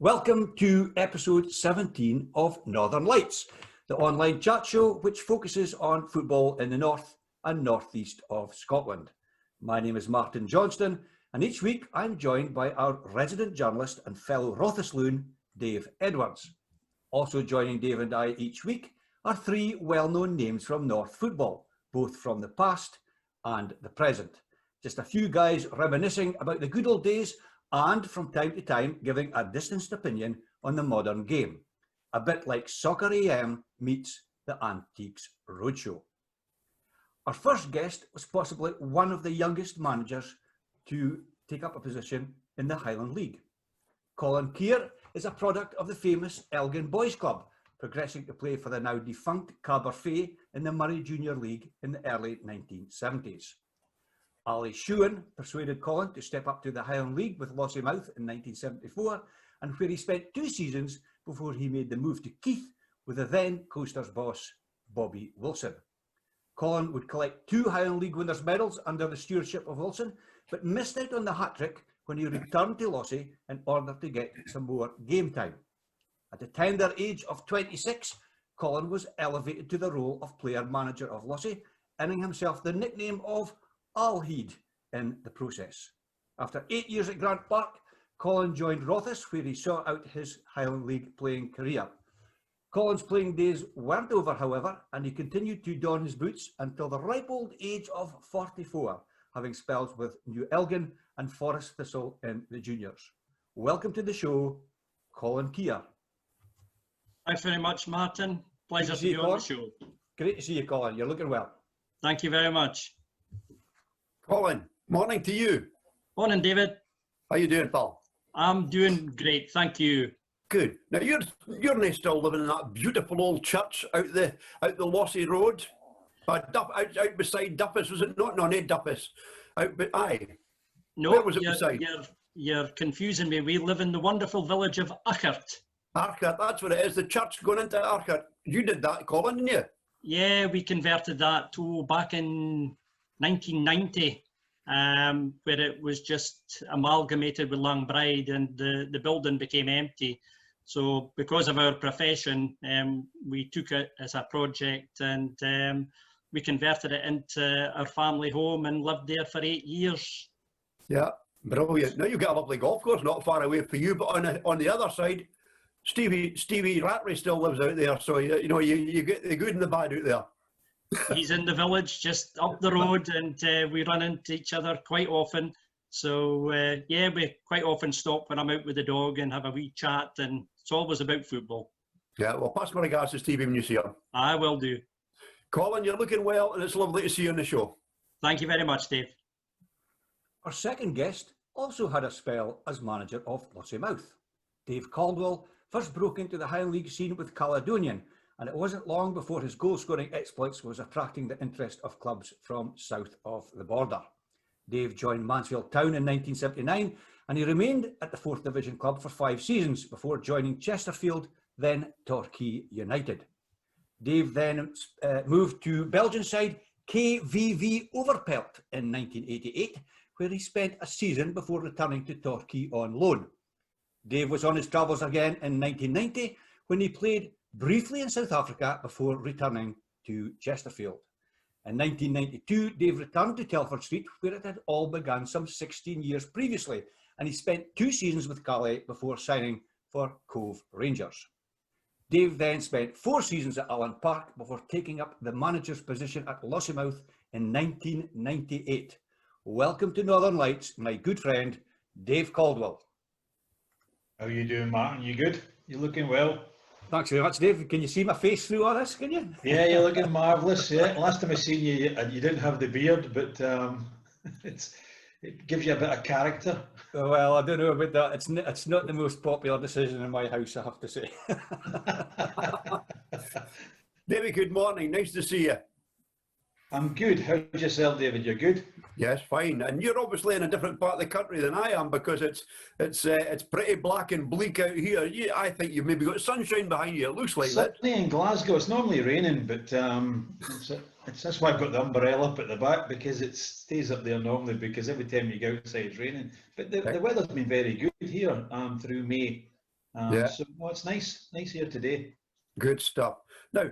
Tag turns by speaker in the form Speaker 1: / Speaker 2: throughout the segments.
Speaker 1: Welcome to episode 17 of Northern Lights, the online chat show which focuses on football in the north and northeast of Scotland. My name is Martin Johnston, and each week I'm joined by our resident journalist and fellow Rothas loon, Dave Edwards. Also joining Dave and I each week are three well-known names from North football, both from the past and the present. Just a few guys reminiscing about the good old days and from time to time giving a distanced opinion on the modern game. A bit like Soccer AM meets the Antiques Roadshow. Our first guest was possibly one of the youngest managers to take up a position in the Highland League. Colin Kier is a product of the famous Elgin Boys Club, progressing to play for the now defunct Cabarfe in the Murray Junior League in the early 1970s. Ali Shewan persuaded Colin to step up to the Highland League with Lossiemouth in 1974, and where he spent 2 seasons before he made the move to Keith with the then Coasters boss, Bobby Wilson. Colin would collect 2 Highland League winners' medals under the stewardship of Wilson, but missed out on the hat-trick when he returned to Lossie in order to get some more game time. At the tender age of 26, Colin was elevated to the role of player-manager of Lossie, earning himself the nickname of Alheed in the process. After 8 years at Grant Park, Colin joined Rothas, where he saw out his Highland League playing career. Colin's playing days weren't over, however, and he continued to don his boots until the ripe old age of 44, having spells with New Elgin and Forest Thistle in the juniors. Welcome to the show, Colin Kier.
Speaker 2: Thanks very much, Martin. Pleasure to be on the show.
Speaker 1: Great to see you, Colin. You're looking well.
Speaker 2: Thank you very much.
Speaker 3: Colin, morning to you.
Speaker 2: Morning, David.
Speaker 3: How you doing, pal?
Speaker 2: I'm doing great, thank you.
Speaker 3: Good. Now you're not still living in that beautiful old church out the Lossie Road, out beside Duffus, was it not? No, not Duffus. Aye.
Speaker 2: No,
Speaker 3: where was it beside?
Speaker 2: You're confusing me. We live in the wonderful village of Urquhart.
Speaker 3: Urquhart, that's what it is. The church going into Urquhart. You did that, Colin, didn't you?
Speaker 2: Yeah, we converted that to back in 1990, where it was just amalgamated with Langbride and the building became empty. So because of our profession, we took it as a project and we converted it into our family home and lived there for 8 years.
Speaker 3: Yeah, brilliant. Now you've got a lovely golf course not far away for you, but on the other side, Stevie Rattray still lives out there, so you get the good and the bad out there.
Speaker 2: He's in the village just up the road, and we run into each other quite often. So yeah, we quite often stop when I'm out with the dog and have a wee chat, and it's always about football.
Speaker 3: Yeah, well, pass my regards to Stevie when you see him.
Speaker 2: I will do.
Speaker 3: Colin, you're looking well, and it's lovely to see you on the show.
Speaker 2: Thank you very much, Dave.
Speaker 1: Our second guest also had a spell as manager of Lossiemouth. Dave Caldwell first broke into the Highland League scene with Caledonian, and it wasn't long before his goal-scoring exploits was attracting the interest of clubs from south of the border. Dave joined Mansfield Town in 1979, and he remained at the 4th Division club for 5 seasons before joining Chesterfield, then Torquay United. Dave then moved to Belgian side KVV Overpelt in 1988, where he spent a season before returning to Torquay on loan. Dave was on his travels again in 1990, when he played briefly in South Africa before returning to Chesterfield. In 1992, Dave returned to Telford Street, where it had all begun some 16 years previously, and he spent 2 seasons with Calais before signing for Cove Rangers. Dave then spent 4 seasons at Allen Park before taking up the manager's position at Lossiemouth in 1998. Welcome to Northern Lights, my good friend, Dave Caldwell.
Speaker 4: How are you doing, Martin? You good? You looking well?
Speaker 1: Thanks very much, Dave. Can you see my face through all this, can you?
Speaker 4: Yeah, you're looking marvellous. Yeah, last time I seen you, you didn't have the beard, but it gives you a bit of character.
Speaker 1: Well, I don't know about that. It's not the most popular decision in my house, I have to say.
Speaker 3: David, good morning. Nice to see you.
Speaker 4: I'm good. How's yourself, David? You're good?
Speaker 3: Yes, fine. And you're obviously in a different part of the country than I am, because it's pretty black and bleak out here. I think you've maybe got sunshine behind you. It looks like that.
Speaker 4: Sunny in Glasgow. It's normally raining, but that's why I've got the umbrella up at the back, because it stays up there normally, because every time you go outside it's raining. But the weather's been very good here through May. So well, it's nice here today.
Speaker 3: Good stuff. Now,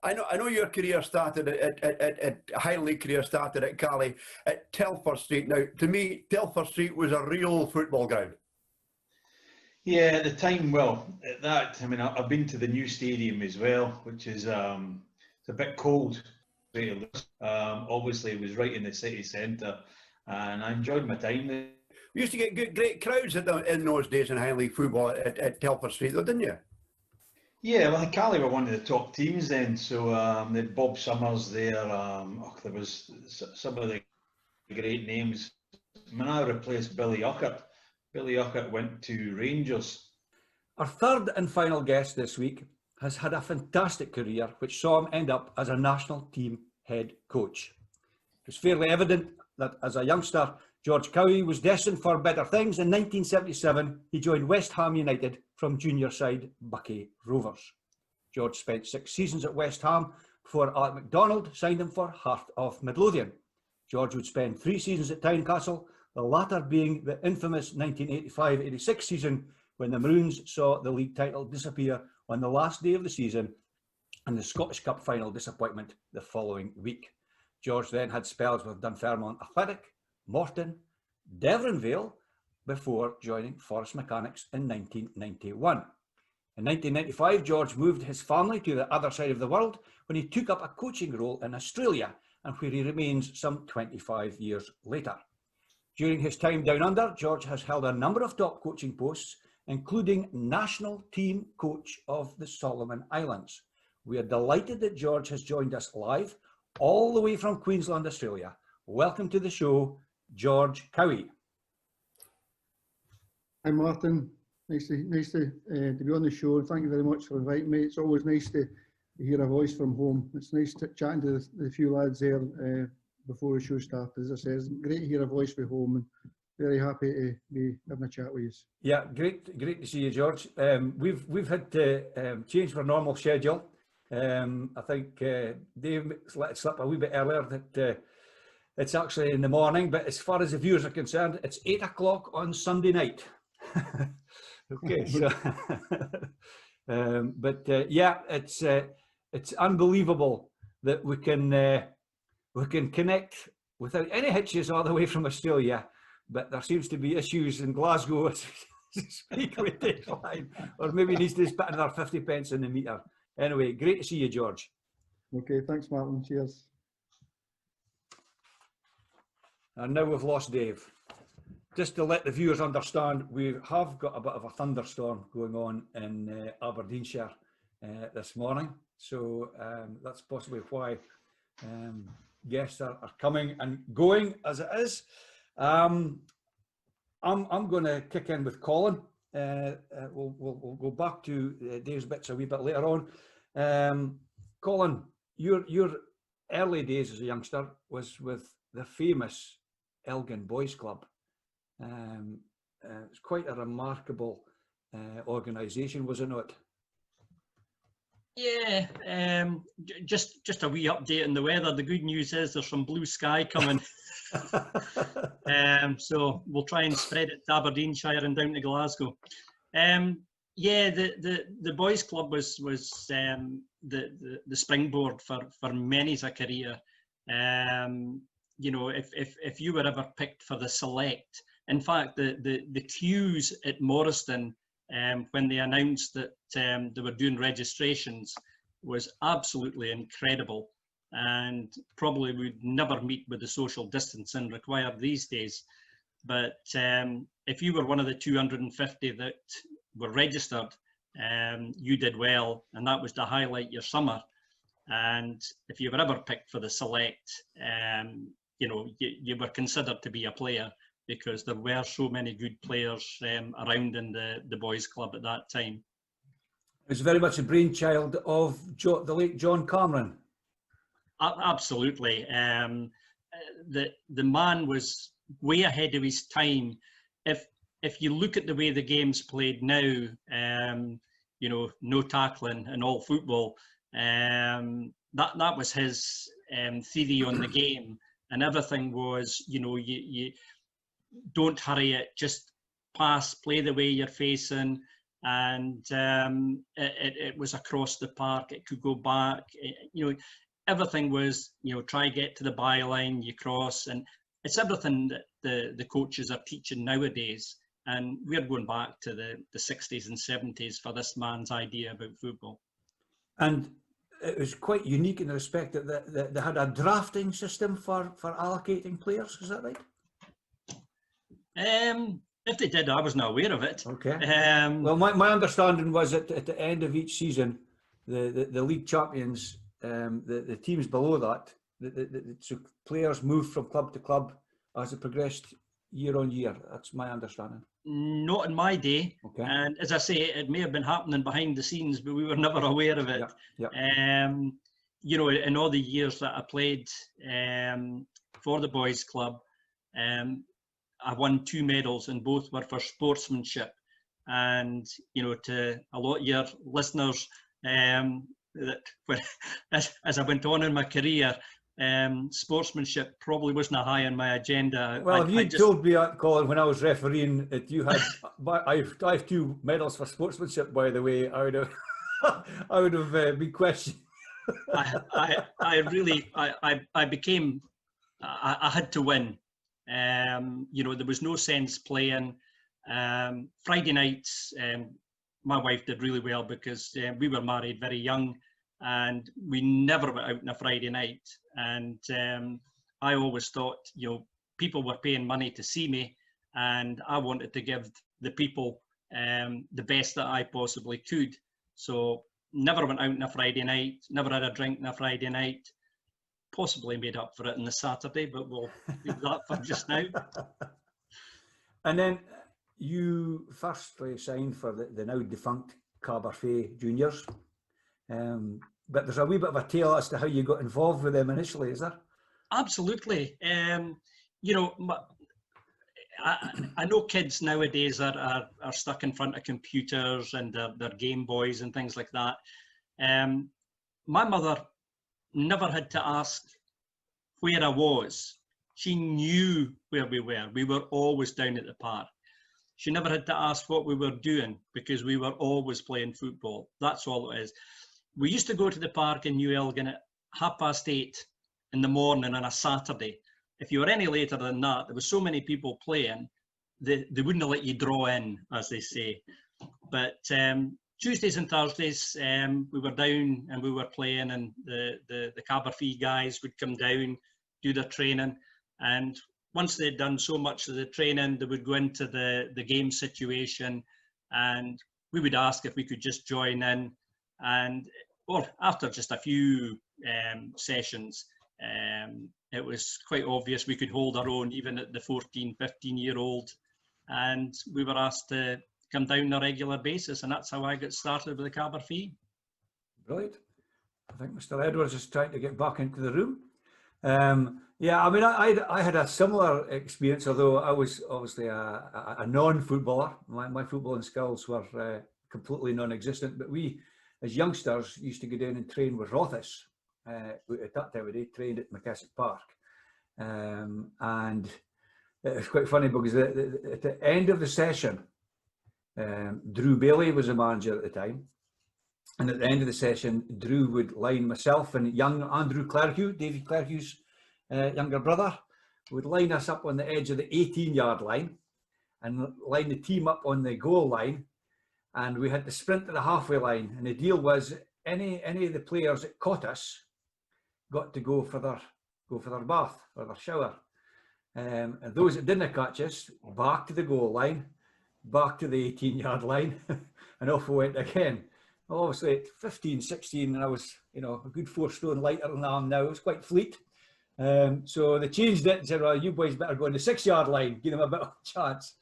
Speaker 3: I know your career started at Highland career started at Cowie at Telford Street. Now, to me, Telford Street was a real football ground.
Speaker 4: Yeah, at the time, well, at that, I mean, I've been to the new stadium as well, which is it's a bit cold. Obviously, it was right in the city centre, and I enjoyed my time there.
Speaker 3: We used to get great crowds in those days in Highland football at Telford Street, though, didn't you?
Speaker 4: Yeah, well, Cowie were one of the top teams then, so they had Bob Summers there. There was some of the great names. I mean, I replaced Billy Uckert. Billy Uckert went to Rangers.
Speaker 1: Our third and final guest this week has had a fantastic career, which saw him end up as a national team head coach. It's fairly evident that as a youngster, George Cowie was destined for better things. In 1977, he joined West Ham United from junior side Buckie Rovers. George spent 6 seasons at West Ham before Alec MacDonald signed him for Heart of Midlothian. George would spend 3 seasons at Tynecastle, the latter being the infamous 1985-86 season when the Maroons saw the league title disappear on the last day of the season and the Scottish Cup final disappointment the following week. George then had spells with Dunfermline Athletic, Morton, Devonvale, before joining Forest Mechanics in 1991. In 1995, George moved his family to the other side of the world when he took up a coaching role in Australia, and where he remains some 25 years later. During his time down under, George has held a number of top coaching posts, including national team coach of the Solomon Islands. We are delighted that George has joined us live, all the way from Queensland, Australia. Welcome to the show, George Cowie.
Speaker 5: Hi Martin, nice to be on the show. Thank you very much for inviting me. It's always nice to hear a voice from home. It's nice chatting to the few lads there before the show started. As I said, it's great to hear a voice from home, and very happy to be having a chat with you.
Speaker 1: Yeah, great to see you, George. We've had to change our normal schedule. I think Dave let it slip a wee bit earlier that it's actually in the morning, but as far as the viewers are concerned, it's 8 o'clock on Sunday night. Okay, so yeah, it's unbelievable that we can connect without any hitches all the way from Australia, but there seems to be issues in Glasgow as we speak with Dave line, or maybe he needs to put another 50 pence in the meter. Anyway, great to see you, George.
Speaker 5: Okay, thanks Martin, cheers.
Speaker 1: And now we've lost Dave. Just to let the viewers understand, we have got a bit of a thunderstorm going on in Aberdeenshire this morning. So that's possibly why guests are coming and going as it is. I'm going to kick in with Colin. We'll go back to Dave's bits a wee bit later on. Colin, your early days as a youngster was with the famous Elgin Boys Club. It's quite a remarkable organisation, was it not?
Speaker 2: Yeah, just a wee update on the weather. The good news is there's some blue sky coming. So we'll try and spread it to Aberdeenshire and down to Glasgow. Yeah, the boys club was the springboard for many's a career. You know, if you were ever picked for the select, in fact, the queues at Morriston when they announced that they were doing registrations was absolutely incredible, and probably would never meet with the social distancing required these days. But if you were one of the 250 that were registered, you did well, and that was to highlight your summer. And if you were ever picked for the select, you know, you were considered to be a player, because there were so many good players around in the boys club at that time.
Speaker 1: It's very much a brainchild of the late John Cameron.
Speaker 2: Absolutely. The man was way ahead of his time. If you look at the way the game's played now, you know, no tackling and all football, that was his theory on the game, and everything was, you know, you don't hurry it, just pass, play the way you're facing, and it was across the park. It could go back. Everything was, try get to the byline, you cross, and it's everything that the coaches are teaching nowadays. And we're going back to the 60s and 70s for this man's idea about football.
Speaker 1: And it was quite unique in the respect that they had a drafting system for allocating players. Is that right?
Speaker 2: If they did, I wasn't aware of it.
Speaker 1: Okay. Well, my understanding was that at the end of each season, the league champions, the teams below that, so players moved from club to club as it progressed year on year. That's my understanding.
Speaker 2: Not in my day. Okay. And as I say, it may have been happening behind the scenes, but we were never aware of it.
Speaker 1: Yeah.
Speaker 2: In all the years that I played for the boys' club, I won 2 medals, and both were for sportsmanship. And to a lot of your listeners, that as I went on in my career, sportsmanship probably wasn't high on my agenda.
Speaker 1: Well, if you told me, Colin, when I was refereeing, that you had, I have 2 medals for sportsmanship, by the way, I would have been questioned.
Speaker 2: I had to win. There was no sense playing. Friday nights, my wife did really well because we were married very young, and we never went out on a Friday night. And I always thought, people were paying money to see me, and I wanted to give the people the best that I possibly could. So never went out on a Friday night, never had a drink on a Friday night. Possibly made up for it on the Saturday, but we'll leave that for just now.
Speaker 1: And then you firstly signed for the now defunct Cabarfe Juniors. But there's a wee bit of a tale as to how you got involved with them initially, is there?
Speaker 2: Absolutely. I know kids nowadays are stuck in front of computers and their Game Boys and things like that. My mother never had to ask where I was. She knew where we were. We were always down at the park. She never had to ask what we were doing because we were always playing football. That's all it is. We used to go to the park in New Elgin at 8:30 in the morning on a Saturday. If you were any later than that, there were so many people playing, they wouldn't let you draw in, as they say. But Tuesdays and Thursdays, we were down and we were playing, and the Cabarfe guys would come down, do their training. And once they'd done so much of the training, they would go into the game situation, and we would ask if we could just join in. And well, after just a few sessions, it was quite obvious we could hold our own even at the 14, 15-year-old. And we were asked to come down on a regular basis, and that's how I got started with the Cabarfe.
Speaker 1: Brilliant. I think Mr. Edwards is trying to get back into the room. Yeah, I mean, I had a similar experience, although I was obviously a non-footballer. My footballing skills were completely non-existent, but we, as youngsters, used to go down and train with Rothas. At that time of day, trained at McKessick Park. And it was quite funny because at the end of the session, Drew Bailey was the manager at the time. And at the end of the session, Drew would line myself and young Andrew Clerhugh, David Clerhugh's younger brother, would line us up on the edge of the 18-yard line and line the team up on the goal line. And we had to sprint to the halfway line. And the deal was any of the players that caught us got to go for their bath or their shower. And those that didn't catch us, back to the goal line, back to the 18-yard line, and off we went again. Well, obviously at 15, 16, and I was, a good 4 stone lighter than I am now. It was quite fleet. So they changed it and said, well, you boys better go on the 6-yard line, give them a bit of a chance.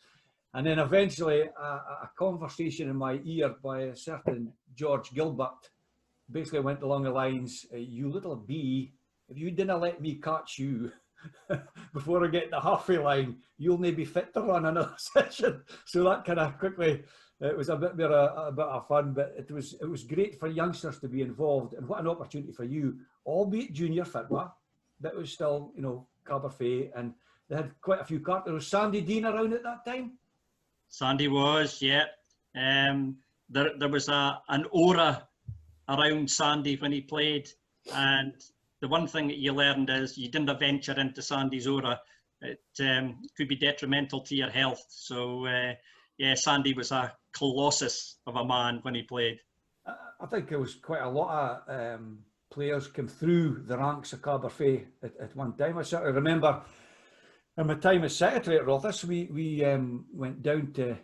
Speaker 1: And then eventually a conversation in my ear by a certain George Gilbert basically went along the lines, you little bee, if you didn't let me catch you before I get the halfway line, you'll maybe fit to run another session. So that kind of quickly, it was a bit of fun, but it was great for youngsters to be involved, and what an opportunity for you, albeit junior football, that was still, Cabarfe, and they had quite a few characters. Was Sandy Dean around at that time?
Speaker 2: Sandy was, yeah. there was an aura around Sandy when he played, and the one thing that you learned is you didn't venture into Sandy's aura. It could be detrimental to your health. So yeah, Sandy was a colossus of a man when he played.
Speaker 1: I think there was quite a lot of players came through the ranks of Cabarfe at one time. I certainly remember in my time as secretary at Rothas, we went down to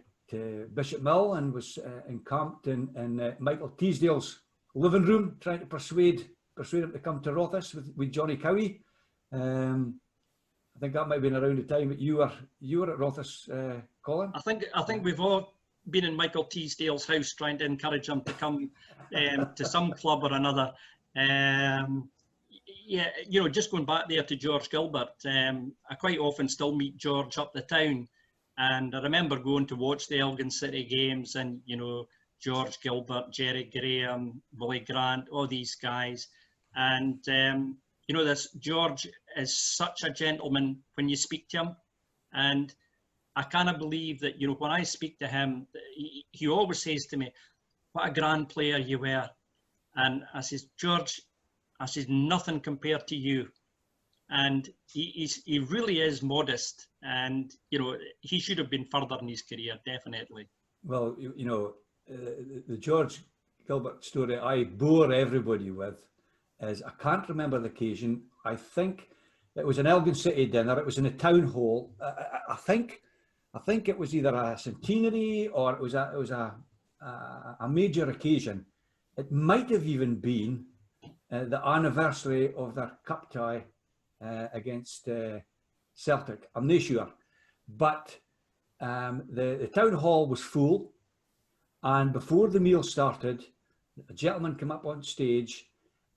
Speaker 1: Bishop Mill and was encamped in Michael Teasdale's living room, trying to persuade him to come to Rothas with Johnny Cowie. I think that might have been around the time that you were at Rothas, Colin.
Speaker 2: I think we've all been in Michael Teasdale's house trying to encourage him to come to some club or another. Yeah, you know, just going back there to George Gilbert, I quite often still meet George up the town, and I remember going to watch the Elgin City games, and you know, George Gilbert, Jerry Graham, Willie Grant, all these guys, and you know, this George is such a gentleman when you speak to him, and I cannot believe that, you know, when I speak to him, he always says to me, "What a grand player you were," and I says, "George," I says, "nothing compared to you." And he really is modest, and you know, he should have been further in his career, definitely.
Speaker 1: Well, you know, the George Gilbert story I bore everybody with is, I can't remember the occasion. I think it was an Elgin City dinner. It was in a town hall. I think it was either a centenary or it was a major occasion. It might have even been the anniversary of their cup tie against Celtic. I'm not sure, but the town hall was full, and before the meal started, a gentleman came up on stage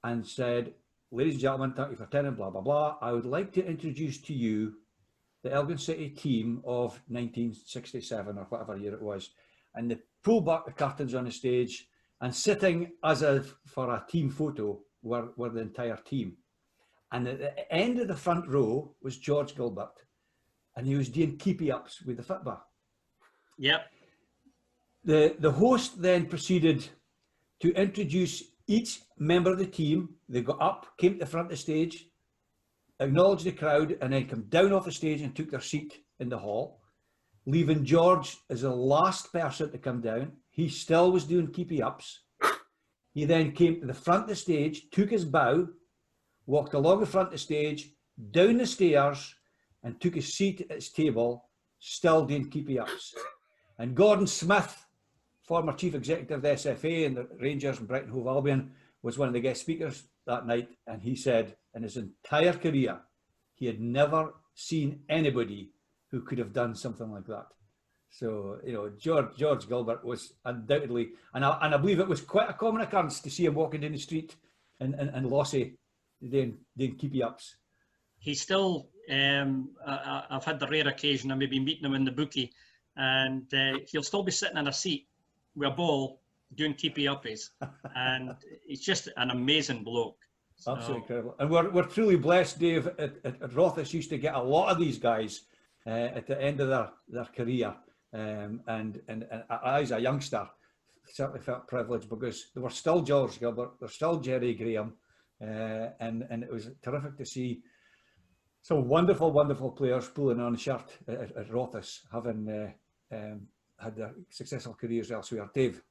Speaker 1: and said, "Ladies and gentlemen, thank you for attending, blah, blah, blah. I would like to introduce to you the Elgin City team of 1967 or whatever year it was." And they pulled back the curtains on the stage, and sitting as if for a team photo were the entire team. And at the end of the front row was George Gilbert, and he was doing keepy-ups with the football.
Speaker 2: Yep.
Speaker 1: The host then proceeded to introduce each member of the team. They got up, came to the front of the stage, acknowledged the crowd, and then come down off the stage and took their seat in the hall, leaving George as the last person to come down. He still was doing keepy-ups. He then came to the front of the stage, took his bow, walked along the front of the stage, down the stairs, and took his seat at his table, still doing keepy-ups. And Gordon Smith, former chief executive of the SFA and the Rangers and Brighton Hove Albion, was one of the guest speakers that night, and he said in his entire career he had never seen anybody who could have done something like that. So, you know, George Gilbert was undoubtedly, and I believe it was quite a common occurrence to see him walking down the street in Lossie doing keepy-ups.
Speaker 2: He's still, I've had the rare occasion of maybe meeting him in the bookie, and he'll still be sitting in a seat with a ball doing keepy-uppies, and he's just an amazing bloke. So.
Speaker 1: Absolutely incredible. And we're truly blessed, Dave, at Rothas used to get a lot of these guys at the end of their career. And I, as a youngster, certainly felt privileged because there were still George Gilbert, there's still Jerry Graham, and it was terrific to see some wonderful players pulling on the shirt at Rothas, having had their successful careers elsewhere. Dave?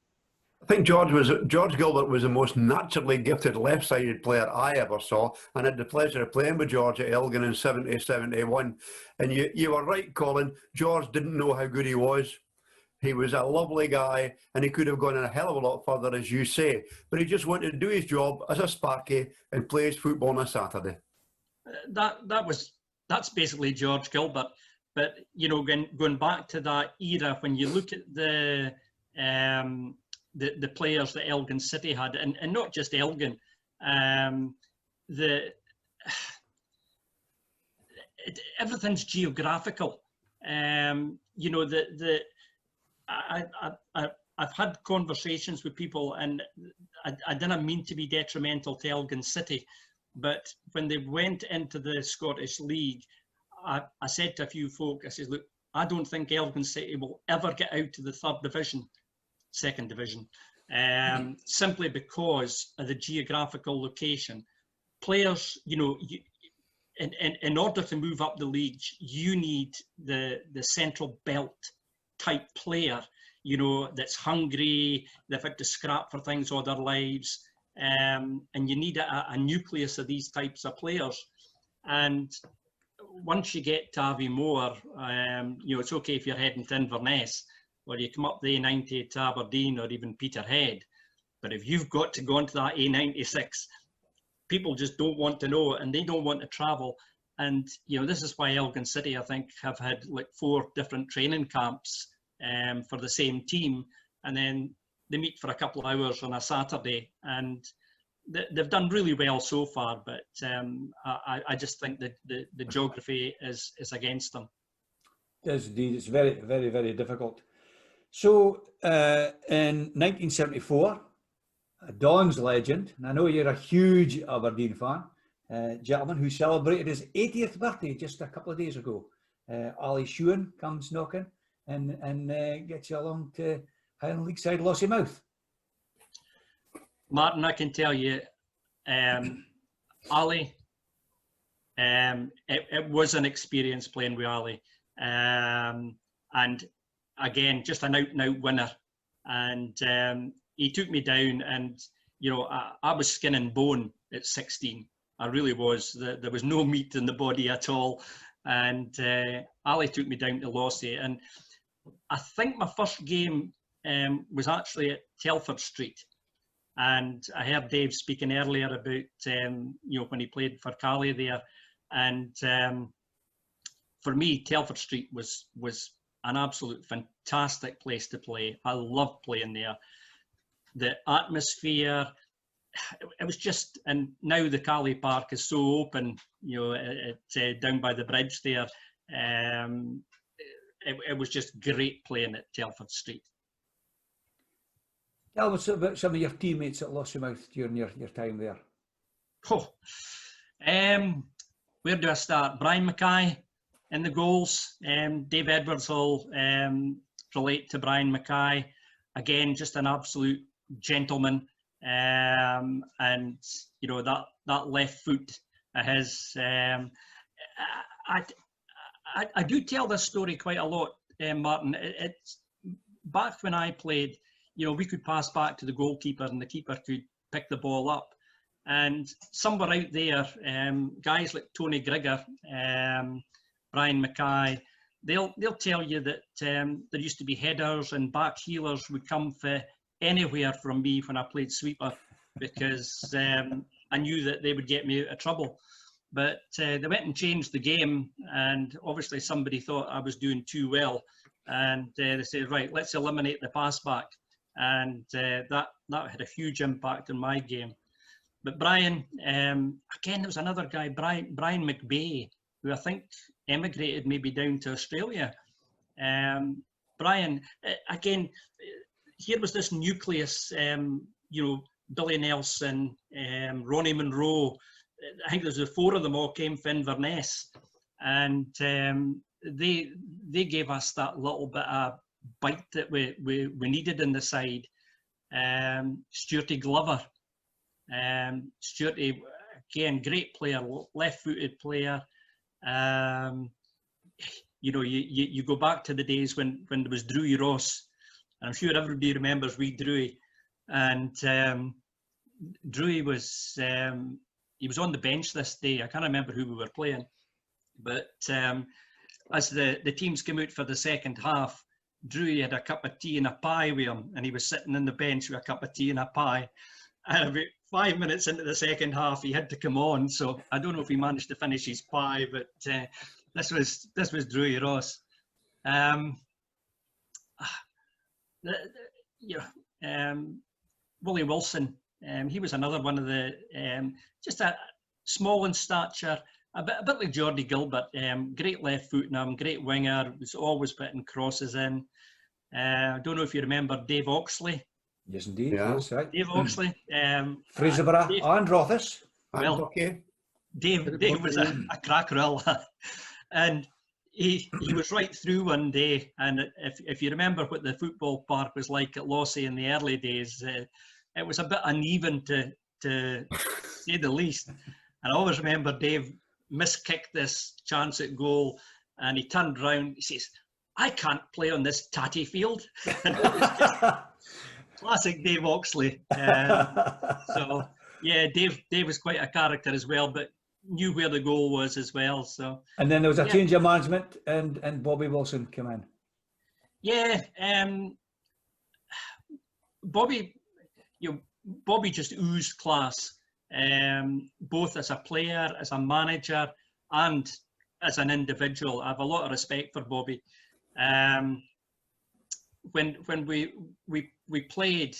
Speaker 3: I think George Gilbert was the most naturally gifted left-sided player I ever saw, and I had the pleasure of playing with George at Elgin in 70-71. And you were right, Colin. George didn't know how good he was. He was a lovely guy, and he could have gone a hell of a lot further, as you say. But he just wanted to do his job as a Sparky and play his football on a Saturday.
Speaker 2: That's basically George Gilbert. But you know, going back to that era, when you look at the players that Elgin City had, and not just Elgin, everything's geographical. You know, I've had conversations with people, and I didn't mean to be detrimental to Elgin City, but when they went into the Scottish League, I said to a few folk, I said, look, I don't think Elgin City will ever get out to the third division. second division, simply because of the geographical location. Players, in order to move up the league, you need the central belt type player, that's hungry, they've had to scrap for things all their lives, and you need a nucleus of these types of players. And once you get to Aviemore, it's okay if you're heading to Inverness, or you come up the A90 to Aberdeen or even Peterhead. But if you've got to go onto that A96, people just don't want to know, and they don't want to travel. And, this is why Elgin City, I think, have had like 4 different training camps for the same team. And then they meet for a couple of hours on a Saturday. And they've done really well so far. But I just think that the geography is against them.
Speaker 1: It is indeed. It's very, very, very difficult. So in 1974, a Don's legend, and I know you're a huge Aberdeen fan, gentleman who celebrated his 80th birthday just a couple of days ago. Ali Shewan comes knocking and gets you along to Highland League side Lossiemouth.
Speaker 2: Martin, I can tell you, Ali, it was an experience playing with Ali. And again, just an out-and-out winner. And he took me down, and I was skin and bone at 16. I really was. There was no meat in the body at all. And Ali took me down to Lossie, and I think my first game was actually at Telford Street. And I heard Dave speaking earlier about when he played for Cowie there. And for me, Telford Street was an absolute fantastic place to play. I loved playing there. The atmosphere, it was just, and now the Cowie Park is so open, down by the bridge there. It was just great playing at Telford Street.
Speaker 1: Tell us about some of your teammates at Lossiemouth during your time there.
Speaker 2: Where do I start? Brian Mackay in the goals. Dave Edwards will relate to Brian Mackay. Again, just an absolute gentleman. And that left foot of his. I do tell this story quite a lot, Martin. It's back when I played. We could pass back to the goalkeeper, and the keeper could pick the ball up. And somewhere out there, guys like Tony Grigger, Brian Mackay, they'll tell you that there used to be headers and back heelers would come for anywhere from me when I played sweeper, because I knew that they would get me out of trouble. But they went and changed the game, and obviously somebody thought I was doing too well, and they said, right, let's eliminate the pass back. And that had a huge impact on my game. But Brian, again, there was another guy, Brian McBay, who I think emigrated maybe down to Australia. Brian, again, here was this nucleus, Billy Nelson, Ronnie Munro. I think there's 4 of them all came from Inverness. And they gave us that little bit of bite that we needed in the side. Stuarty Glover. Stuarty, again, great player, left-footed player. You go back to the days when there was Drewy Ross, and I'm sure everybody remembers wee Drewy. And Drewy was he was on the bench this day. I can't remember who we were playing, but as the teams came out for the second half, Drewy had a cup of tea and a pie with him, and he was sitting on the bench with a cup of tea and a pie. And about 5 minutes into the second half, he had to come on. So I don't know if he managed to finish his pie, but this was Drewy Ross. Willie Wilson, he was another one of the just a small in stature, a bit like Geordie Gilbert. Great left foot in him, great winger, was always putting crosses in. I don't know if you remember Dave Oxley.
Speaker 1: Yes, indeed.
Speaker 3: Yeah.
Speaker 1: That's right.
Speaker 2: Dave Oxley.
Speaker 1: Fraserburgh and Rothas.
Speaker 2: Well,
Speaker 3: okay.
Speaker 2: Dave was a cracker, and he was right through one day, and if you remember what the football park was like at Lossie in the early days, it was a bit uneven to say the least. And I always remember Dave miskicked this chance at goal, and he turned round. He says, "I can't play on this tatty field." And it was just classic Dave Oxley. So yeah, Dave was quite a character as well, but knew where the goal was as well. So
Speaker 1: And then there was a
Speaker 2: yeah.
Speaker 1: change of management, and Bobby Wilson came in.
Speaker 2: Yeah, Bobby just oozed class, both as a player, as a manager, and as an individual. I have a lot of respect for Bobby. When we played,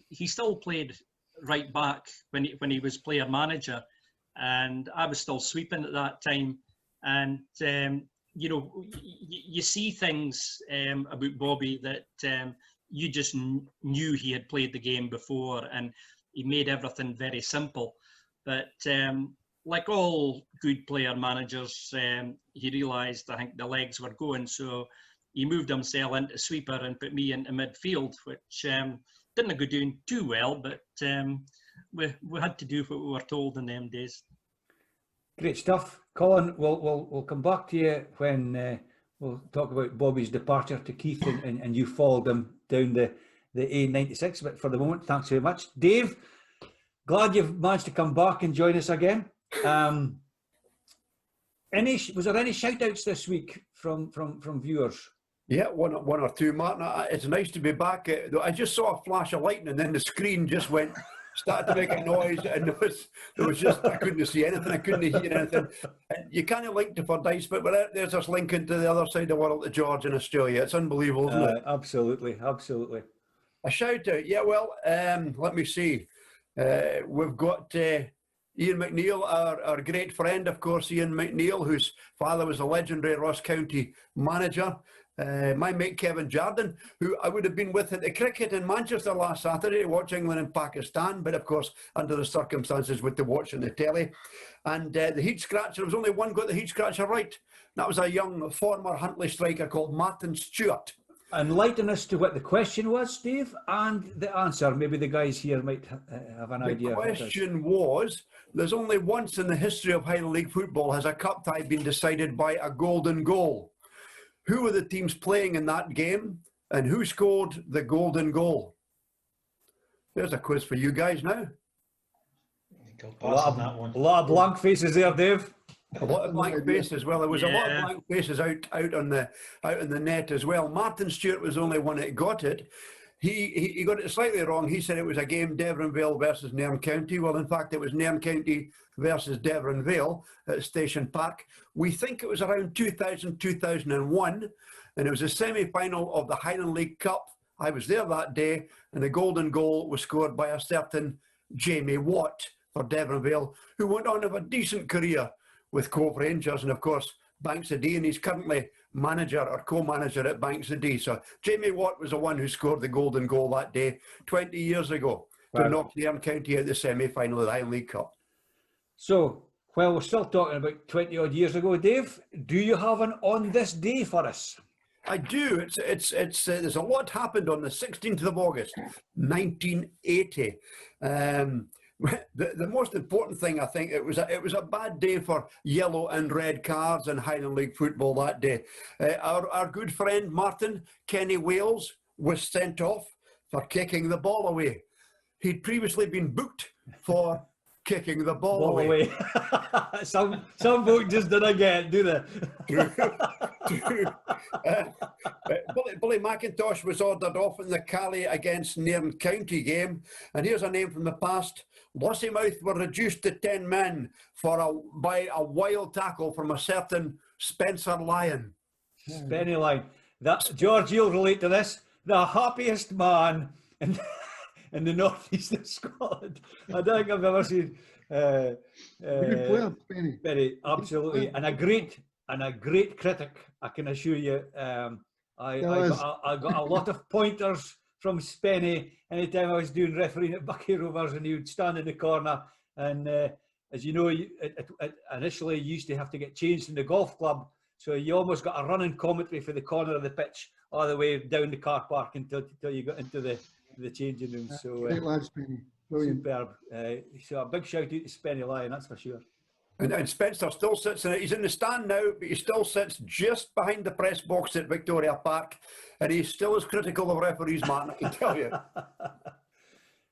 Speaker 2: he still played right back when he was player manager, and I was still sweeping at that time. And you know, you see things about Bobby that you just knew he had played the game before, and he made everything very simple. But like all good player managers, he realised, I think, the legs were going, so he moved himself into sweeper and put me into midfield, which didn't go doing too well, but we had to do what we were told in them days.
Speaker 1: Great stuff, Colin. We'll come back to you when we'll talk about Bobby's departure to Keith, and you followed him down the A96. But for the moment, thanks very much, Dave. Glad you've managed to come back and join us again. Was there any shout outs this week from viewers?
Speaker 3: Yeah, one or two, Martin. It's nice to be back. I just saw a flash of lightning, and then the screen just started to make a noise, and there was just, I couldn't see anything, I couldn't hear anything. And you can't link to Fordyce, but there's us linking to the other side of the world, to George in Australia. It's unbelievable, isn't it?
Speaker 1: Absolutely.
Speaker 3: A shout out, yeah. Well, let me see. We've got Ian McNeil, our great friend, of course, Ian McNeil, whose father was a legendary Ross County manager. My mate Kevin Jardine, who I would have been with at the cricket in Manchester last Saturday to watch England and Pakistan, but of course under the circumstances with the watching the telly. And the heat scratcher, there was only one got the heat scratcher right. That was a young former Huntly striker called Martin Stewart.
Speaker 1: Enlighten us to what the question was, Steve, and the answer. Maybe the guys here might have an idea.
Speaker 3: The question was, there's only once in the history of Highland League football has a cup tie been decided by a golden goal. Who were the teams playing in that game, and who scored the golden goal? There's a quiz for you guys now.
Speaker 1: A lot of blank faces there, Dave.
Speaker 3: A lot of blank faces. Well, there was a lot of blank faces out on the net as well. Martin Stewart was the only one that got it. He got it slightly wrong. He said it was a game Devonvale versus Nairn County. Well, in fact, it was Nairn County versus Devonvale at Station Park. We think it was around 2000, 2001, and it was a semi-final of the Highland League Cup. I was there that day, and the golden goal was scored by a certain Jamie Watt for Devonvale, who went on to have a decent career with Cove Rangers and, of course, Banks of Dee, and he's currently manager or co-manager at Banks of Dee. So Jamie Watt was the one who scored the golden goal that day 20 years ago to knock Nairn County out the semi-final of the Highland League Cup.
Speaker 1: So, while we're still talking about 20 odd years ago, Dave, do you have an on this day for us?
Speaker 3: I do. It's there's a lot happened on the 16th of August, 1980. The most important thing, I think, it was a bad day for yellow and red cards in Highland League football that day. Our good friend Martin Kenny Wales was sent off for kicking the ball away. He'd previously been booked for kicking the ball away.
Speaker 1: Some folk just didn't get, do they?
Speaker 3: True. Billy McIntosh was ordered off in the Calais against Nairn County game. And here's a name from the past. Lossiemouth were reduced to 10 men by a wild tackle from a certain Spencer Lyon.
Speaker 1: Spenny Lyon. George, you'll relate to this. The happiest man in the northeast of Scotland. I don't think I've ever seen.
Speaker 5: Good player, Spenny.
Speaker 1: Very, absolutely, and a great critic. I can assure you. I got a lot of pointers from Spenny anytime I was doing refereeing at Bucky Rovers, and he would stand in the corner. And as you know, it initially you used to have to get changed in the golf club So you almost got a running commentary for the corner of the pitch all the way down the car park until you got into the changing room. So
Speaker 5: Great lads, Penny. Brilliant.
Speaker 1: superb. So a big shout out to Spenny Lyon, that's for sure.
Speaker 3: And Spencer still sits in it. He's in the stand now, but he still sits just behind the press box at Victoria Park, and he's still as critical of referees, Martin, I can tell you.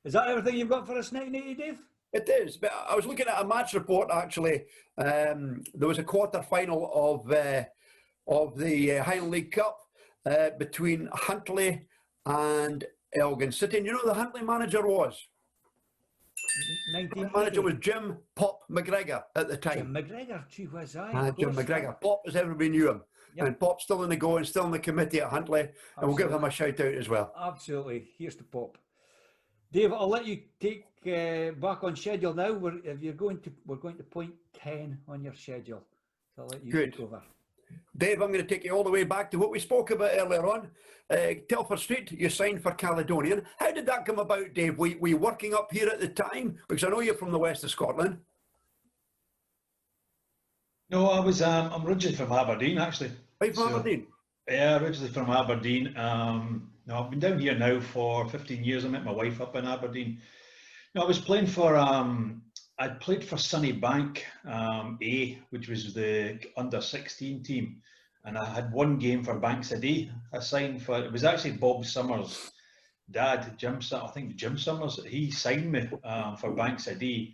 Speaker 1: Is that everything you've got for us, 1980, Dave?
Speaker 3: It is, but I was looking at a match report actually. There was a quarter final of the Highland League Cup between Huntly and Elgin City. And you know who the Huntly manager was? The manager was Jim Pop McGregor at the time.
Speaker 1: Jim McGregor, gee whiz, aye.
Speaker 3: Jim McGregor. Pop, as everybody knew him.
Speaker 1: Yep.
Speaker 3: And Pop's still in the go and still in the committee at Huntly. And we'll give him a shout out as well.
Speaker 1: Absolutely. Here's to Pop. Dave, I'll let you take back on schedule now. We're going to point 10 on your schedule. So I'll let you take over.
Speaker 3: Dave, I'm going to take you all the way back to what we spoke about earlier on. Telford Street, you signed for Caledonian. How did that come about, Dave? Were you working up here at the time? Because I know you're from the west of Scotland.
Speaker 4: No, I'm originally from Aberdeen, actually.
Speaker 3: Right from Aberdeen?
Speaker 4: Yeah, originally from Aberdeen. No, I've been down here now for 15 years. I met my wife up in Aberdeen. No, I was playing for, I'd played for Sunnybank A, which was the under-16 team. And I had one game for Bankside. I signed for, it was actually Bob Summers' dad, Jim Summers, he signed me for Bankside.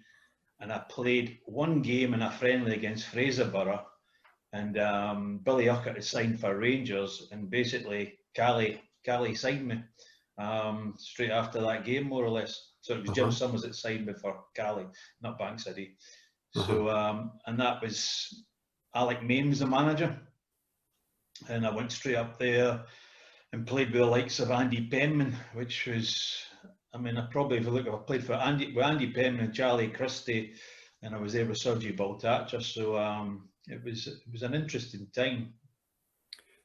Speaker 4: And I played one game in a friendly against Fraserburgh. And Billy Uckett had signed for Rangers. And basically, Callie signed me straight after that game, more or less. So it was Jim Summers that signed me for Callie, not Bankside. So, and that was Alec Main was the manager. And I went straight up there and played with the likes of Andy Penman, which was, I mean, I played for Andy Penman and Charlie Christie, and I was there with Sergei Baltacha. So it was an interesting time.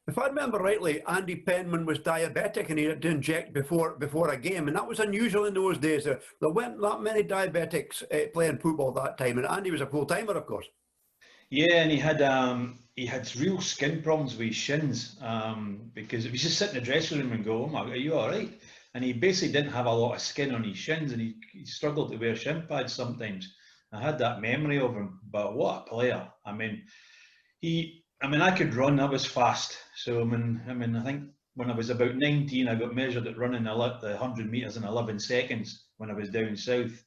Speaker 3: If I remember rightly, Andy Penman was diabetic and he had to inject before a game, and that was unusual in those days. There weren't that many diabetics playing football that time, and Andy was a full-timer, of course.
Speaker 4: Yeah, and he had real skin problems with his shins because if he just sit in the dressing room and go, "Oh my, are you all right?" And he basically didn't have a lot of skin on his shins, and he struggled to wear shin pads sometimes. I had that memory of him, but what a player! I mean, I could run. I was fast. So I think when I was about 19, I got measured at running the 100 metres in 11 seconds when I was down south.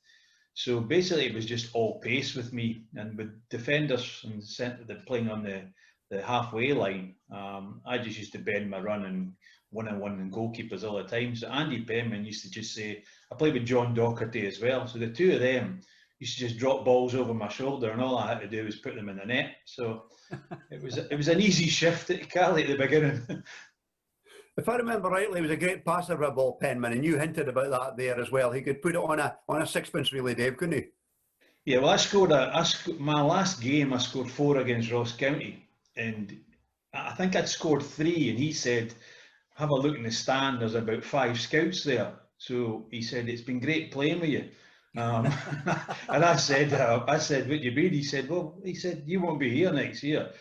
Speaker 4: So basically, it was just all pace with me, and with defenders and centre playing on the halfway line. I just used to bend my run and one-on-one and goalkeepers all the time. So Andy Penman used to just say, I played with John Docherty as well. So the two of them used to just drop balls over my shoulder, and all I had to do was put them in the net. So it was an easy shift at Callie at the beginning.
Speaker 3: If I remember rightly, he was a great passer of a ball, Penman, and you hinted about that there as well. He could put it on a sixpence, really, Dave, couldn't he?
Speaker 4: Yeah, well, my last game, I scored 4 against Ross County, and I think I'd scored 3, and he said, have a look in the stand, there's about 5 scouts there. So he said, it's been great playing with you. And I said, what you mean? He said, you won't be here next year.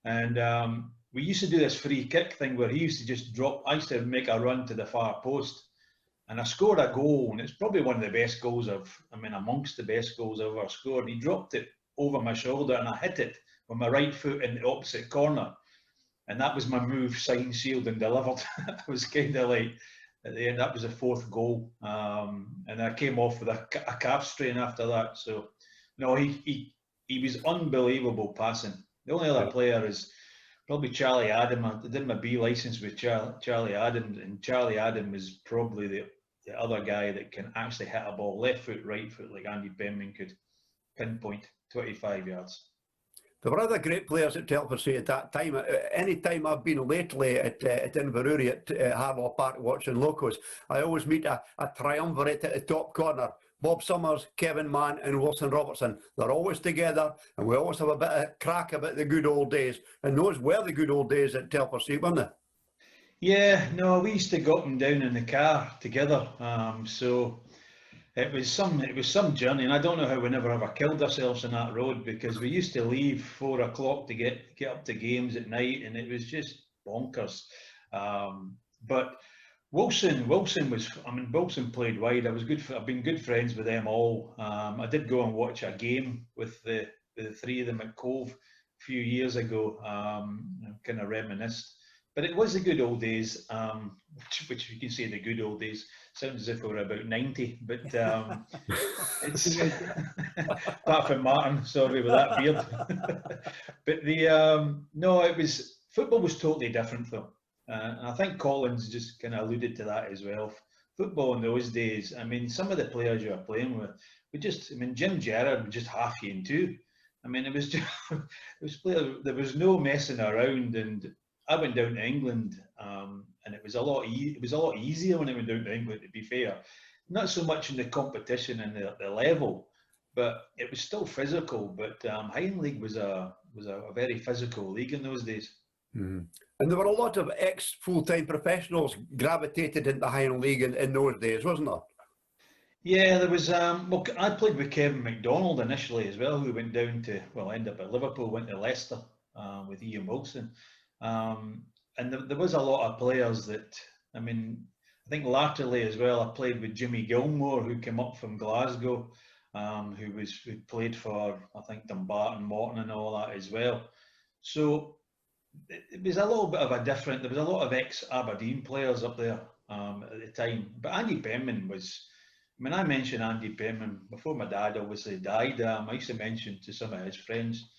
Speaker 4: And we used to do this free kick thing where he used to just I used to make a run to the far post, and I scored a goal, and it's probably one of the best goals amongst the best goals I've ever scored. He dropped it over my shoulder, and I hit it with my right foot in the opposite corner, and that was my move, signed, sealed, and delivered. I was kind of like, at the end, that was the 4th goal, and I came off with a calf strain after that. So, no, he was unbelievable passing. The only other player is probably Charlie Adam. I did my B licence with Charlie Adam, and Charlie Adam is probably the other guy that can actually hit a ball left foot, right foot, like Andy Penman could pinpoint 25 yards.
Speaker 3: There were other great players at Telford Street at that time. Any time I've been lately at Inverurie at Harlow Park watching locos, I always meet a triumvirate at the top corner. Bob Summers, Kevin Mann and Wilson Robertson. They're always together, and we always have a bit of crack about the good old days. And those were the good old days at Telford Street, weren't they?
Speaker 4: Yeah, no, we used to go up and down in the car together. It was some journey, and I don't know how we never ever killed ourselves on that road, because we used to leave 4 o'clock to get up to games at night, and it was just bonkers. But Wilson was, I mean, Wilson played wide. I've been good friends with them all. I did go and watch a game with the three of them at Cove a few years ago. Kind of reminisced, but it was the good old days, which you can say the good old days. Sounds as if we were about 90, but it's apart from Martin, sorry, with that beard. But no, football was totally different though. And I think Colin's just kind of alluded to that as well. Football in those days, I mean, some of the players you were playing with, Jim Gerrard was just half you in two. I mean, it was just, there was no messing around. And I went down to England, and it was a lot easier when I went down to England, to be fair. Not so much in the competition and the level, but it was still physical. But Highland League was a very physical league in those days.
Speaker 3: Mm. And there were a lot of ex-full-time professionals gravitated into Highland League in those days, wasn't there?
Speaker 4: Yeah, there was. Well, I played with Kevin MacDonald initially as well, who went down to, well, ended up at Liverpool, went to Leicester with Ian Wilson. And there was a lot of players that, I mean, I think latterly as well, I played with Jimmy Gilmore, who came up from Glasgow, who played for, I think, Dumbarton, Morton and all that as well. So it was a little bit of a different, there was a lot of ex-Aberdeen players up there at the time. But Andy Penman was, I mean, I mentioned Andy Penman before my dad obviously died. I used to mention to some of his friends.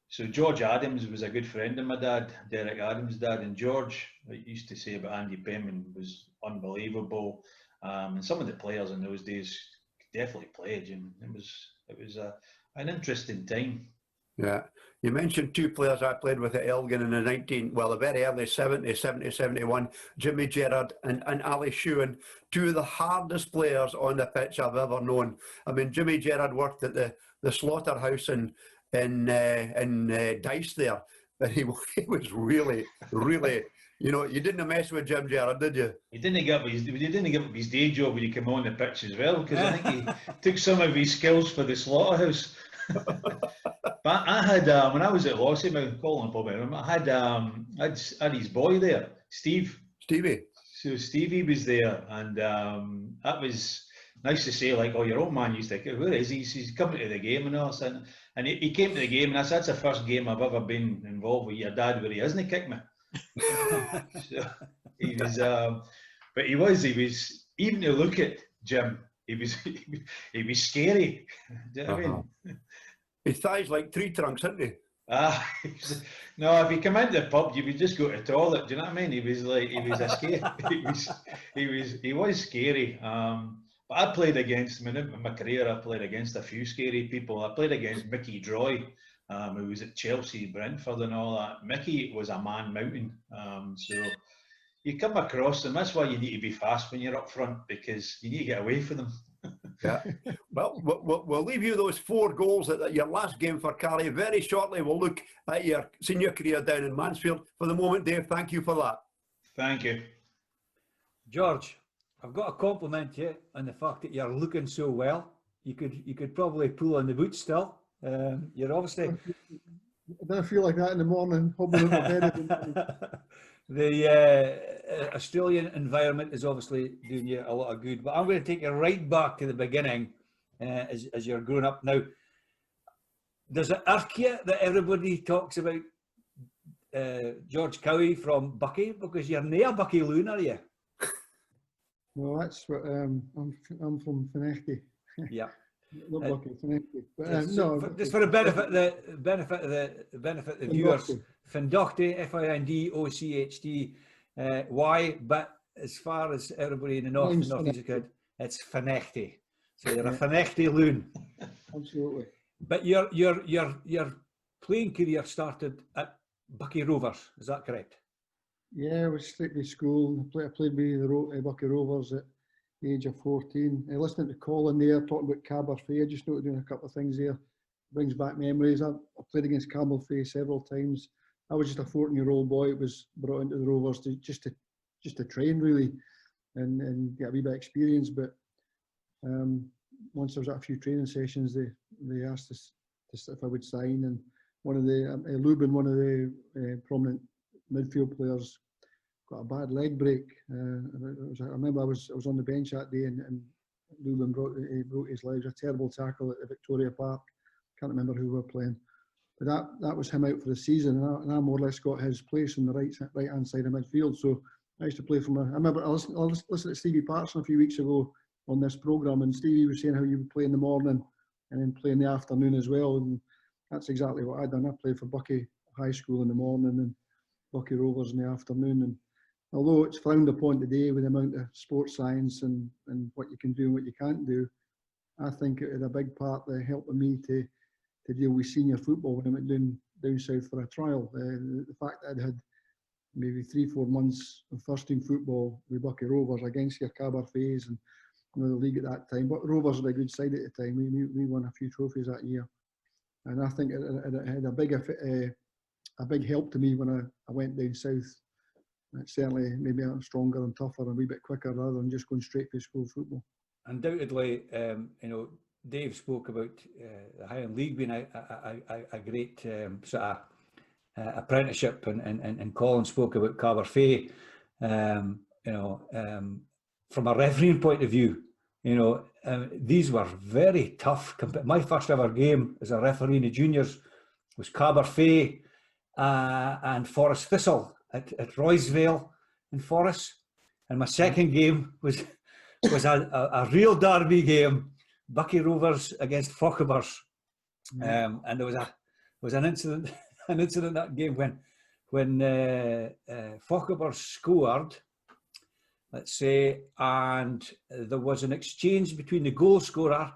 Speaker 4: So George Adams was a good friend of my dad, Derek Adams' dad, and George used to say about Andy Penman was unbelievable. And some of the players in those days definitely played, and it was an interesting time.
Speaker 3: Yeah, you mentioned two players I played with at Elgin in the very early 70s, 70, 71, Jimmy Gerrard and Ali Shewan, two of the hardest players on the pitch I've ever known. I mean, Jimmy Gerrard worked at the slaughterhouse in Dice there, but he was really, really, you know, you didn't mess with Jim Gerrard, did you?
Speaker 4: He didn't give up his day job when he came on the pitch as well, because I think he took some of his skills for the slaughterhouse. But I had, when I was at Lossiemouth, Colin probably remember, I had his boy there, Stevie. So Stevie was there, and that was nice to say, like, oh, your old man used to, where is he? He's coming to the game and all. And he came to the game, and I said, that's the first game I've ever been involved with your dad where he hasn't kicked me. So he was, but he was, even to look at Jim, he was scary. Do you know what I mean?
Speaker 3: His thighs like tree trunks, aren't they?
Speaker 4: No, if you come into the pub, you would just go to the toilet. Do you know what I mean? He was a scary. he was scary. But I played against, in my career, I played against a few scary people. I played against Mickey Droy, who was at Chelsea, Brentford and all that. Mickey was a man mountain. So you come across them. That's why you need to be fast when you're up front, because you need to get away from them.
Speaker 3: Yeah. Well, we'll leave you those 4 goals at your last game for Carrie. Very shortly, we'll look at your senior career down in Mansfield. For the moment, Dave, thank you for that.
Speaker 4: Thank you.
Speaker 1: George, I've got to compliment you on the fact that you're looking so well. You could probably pull on the boots still. You're obviously...
Speaker 5: I don't feel like that in the morning.
Speaker 1: The Australian environment is obviously doing you a lot of good, but I'm going to take you right back to the beginning as you're growing up now. Does it irk you that everybody talks about George Cowie from Bucky, because you're near Bucky Loon, are you?
Speaker 5: No, that's what I'm from Fenechty.
Speaker 1: Yeah.
Speaker 5: Not Bucky, Fenechty. But
Speaker 1: no, just for the benefit of the viewers, Findocty, Findocht. Why? But as far as everybody in the north and northeast could, it's Fenechty. So you're a Fenechty loon.
Speaker 5: Absolutely.
Speaker 1: But your playing career started at Bucky Rovers. Is that correct?
Speaker 5: Yeah, I was straight to school. I played with the Bucky Rovers at the age of 14. Listening to Colin there talking about Cabarfe, I just noted doing a couple of things there. Brings back memories. I played against Cabarfe several times. I was just a 14-year-old boy. It was brought into the Rovers just to train really, and get a wee bit of experience. But once I was at a few training sessions, they asked us if I would sign, and one of the Lubin, one of the prominent midfield players, got a bad leg break. I remember I was on the bench that day, and Lubin broke his leg. It was a terrible tackle at Victoria Park. Can't remember who we were playing, but that was him out for the season, and I more or less got his place on the right hand side of midfield. So I used to play from. I remember I listened to Stevie Patterson a few weeks ago on this programme, and Stevie was saying how you would play in the morning and then play in the afternoon as well, and that's exactly what I'd done. I played for Bucky High School in the morning and Bucky Rovers in the afternoon. And although it's frowned upon today with the amount of sports science and what you can do and what you can't do, I think it had a big part that helped me to deal with senior football when I went down south for a trial. The fact that I'd had maybe 3-4 months of first team football with Bucky Rovers against your Cabarfes and the league at that time. But Rovers were a good side at the time. We won a few trophies that year, and I think it had a big help to me when I went down south. It certainly made me stronger and tougher and a wee bit quicker rather than just going straight to school football.
Speaker 1: Undoubtedly, Dave spoke about the Highland League being a great sort of apprenticeship, and Colin spoke about Cabarfe. From a refereeing point of view, these were very tough. My first ever game as a referee in the juniors was Cabarfe and Forest Thistle at Roysvale in Forest, and my second game was a real derby game, Bucky Rovers against Fochabers, and there was an incident in that game when Fochabers scored, let's say, and there was an exchange between the goal scorer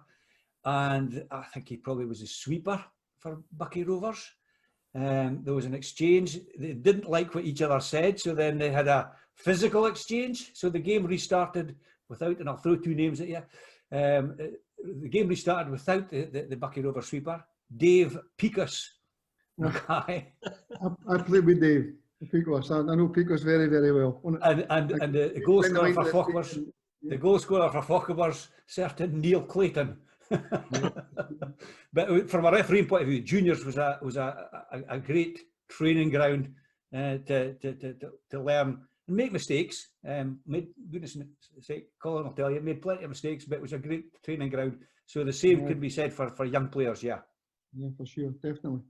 Speaker 1: and I think he probably was a sweeper for Bucky Rovers. There was an exchange. They didn't like what each other said, so then they had a physical exchange. So the game restarted without, and I'll throw two names at you. The game restarted without the Bucky Rovers sweeper, Dave Picus. Okay.
Speaker 5: I played with Dave Picus. I know Picus very, very well.
Speaker 1: And the goal scorer for Fochabers, the goal scorer for Fochabers, certain Neil Clayton. But from a refereeing point of view, juniors was a great training ground to learn and make mistakes. Goodness sake, Colin will tell you, made plenty of mistakes, but it was a great training ground. So the same could be said for young players, yeah.
Speaker 5: Yeah, for sure, definitely.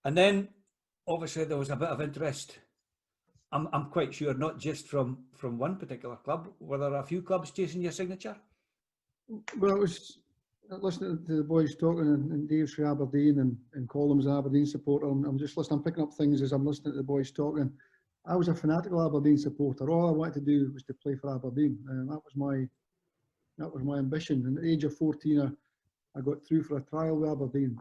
Speaker 1: And then, obviously, there was a bit of interest. I'm quite sure, not just from one particular club. Were there a few clubs chasing your signature?
Speaker 5: Well, it was listening to the boys talking, and Dave's from Aberdeen, and Colin's an Aberdeen supporter. I'm just listening, I'm picking up things as I'm listening to the boys talking. I was a fanatical Aberdeen supporter. All I wanted to do was to play for Aberdeen, and that was my ambition. And at the age of 14, I got through for a trial with Aberdeen.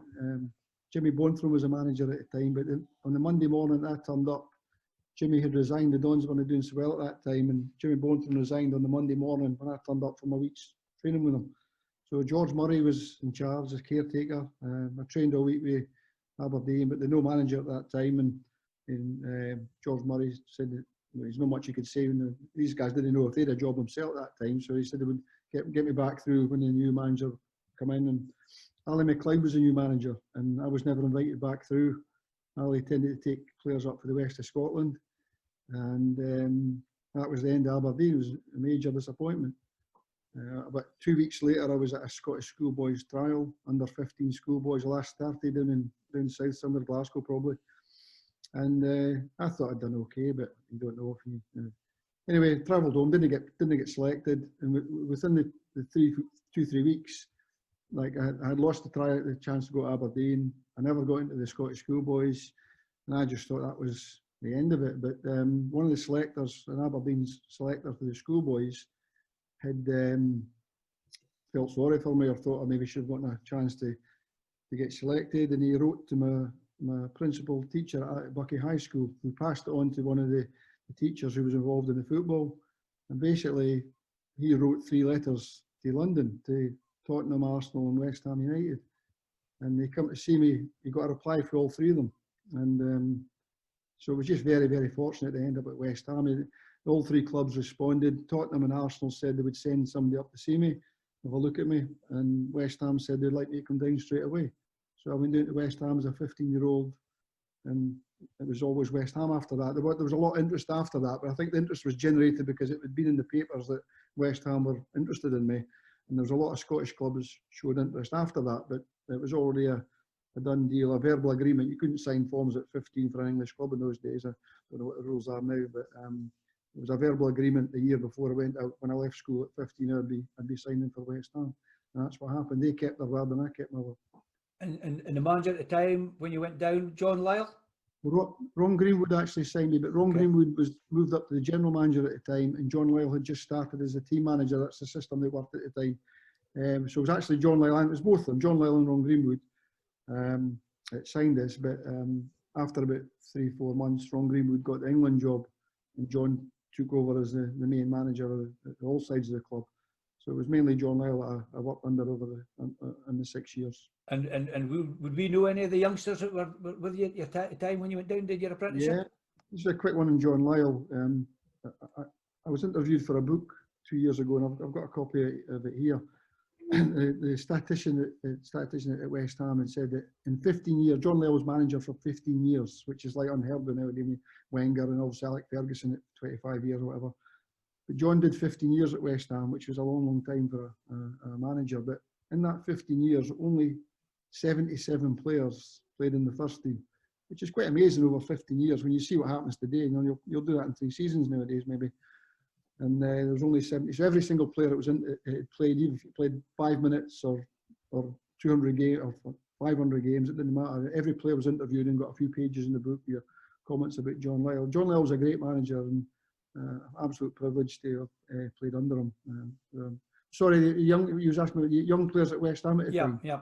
Speaker 5: Jimmy Bontham was a manager at the time, but on the Monday morning I turned up, Jimmy had resigned. The Dons weren't doing so well at that time, and Jimmy Bontham resigned on the Monday morning when I turned up for my week's training with him. So George Murray was in charge as caretaker. I trained all week with Aberdeen, but there's no manager at that time, and George Murray said that there's not much he could say. These guys didn't know if they had a job themselves at that time, so he said they would get me back through when the new manager come in. And Ali McLeod was a new manager, and I was never invited back through. Ali tended to take players up for the west of Scotland, and that was the end of Aberdeen. It was a major disappointment. About 2 weeks later, I was at a Scottish schoolboys trial, under 15 schoolboys, last 30 down south somewhere, Glasgow probably. And I thought I'd done okay, but you don't know if you. Anyway, travelled home, didn't get selected, and within the 2-3 weeks, like I had lost the chance to go to Aberdeen. I never got into the Scottish schoolboys, and I just thought that was the end of it. But one of the selectors, an Aberdeen selector for the schoolboys, had felt sorry for me, or thought I maybe should have gotten a chance to get selected, and he wrote to my principal teacher at Bucky High School, who passed it on to one of the teachers who was involved in the football, and basically he wrote 3 letters to London, to Tottenham, Arsenal and West Ham United, and they come to see me. He got a reply for all 3 of them, and so it was just very, very fortunate to end up at West Ham. All 3 clubs responded. Tottenham and Arsenal said they would send somebody up to see me. have a look at me, and West Ham said they'd like me to come down straight away. So I went down to West Ham as a 15-year-old, and it was always West Ham after that. There was a lot of interest after that, but I think the interest was generated because it had been in the papers that West Ham were interested in me, and there was a lot of Scottish clubs showed interest after that, but it was already a done deal, a verbal agreement. You couldn't sign forms at 15 for an English club in those days. I don't know what the rules are now, but it was a verbal agreement the year before I went out. When I left school at 15, I'd be signing for West Ham, and that's what happened. They kept their word, and I kept my word.
Speaker 1: And the manager at the time when you went down, John Lyle?
Speaker 5: Ron Greenwood actually signed me, but Ron Greenwood was moved up to the general manager at the time, and John Lyle had just started as a team manager. That's the system they worked at the time. So it was actually John Lyle, and it was both of them, John Lyle and Ron Greenwood, that signed us. But after about 3-4 months, Ron Greenwood got the England job, and John took over as the main manager of all sides of the club. So it was mainly John Lyle that I worked under over in the 6 years.
Speaker 1: And would we know any of the youngsters that were with you at the time when you went down, did your apprenticeship?
Speaker 5: Yeah, just a quick one on John Lyle. I was interviewed for a book 2 years ago, and I've got a copy of it here. The statistician at West Ham had said that in 15 years, John Lyle was manager for 15 years, which is like unheard of nowadays. Wenger and obviously Alex Ferguson at 25 years or whatever. But John did 15 years at West Ham, which was a long, long time for a manager. But in that 15 years, only 77 players played in the first team, which is quite amazing over 15 years. When you see what happens today, you know, you'll do that in 3 seasons nowadays, maybe. And there was only 70. So every single player that was in it played, even if he played 5 minutes or 200 games or 500 games, it didn't matter. Every player was interviewed and got a few pages in the book here, comments about John Lyle. John Lyle was a great manager, and absolute privilege to have played under him. Sorry, you was asking about the young players at West Ham at the time. Yeah,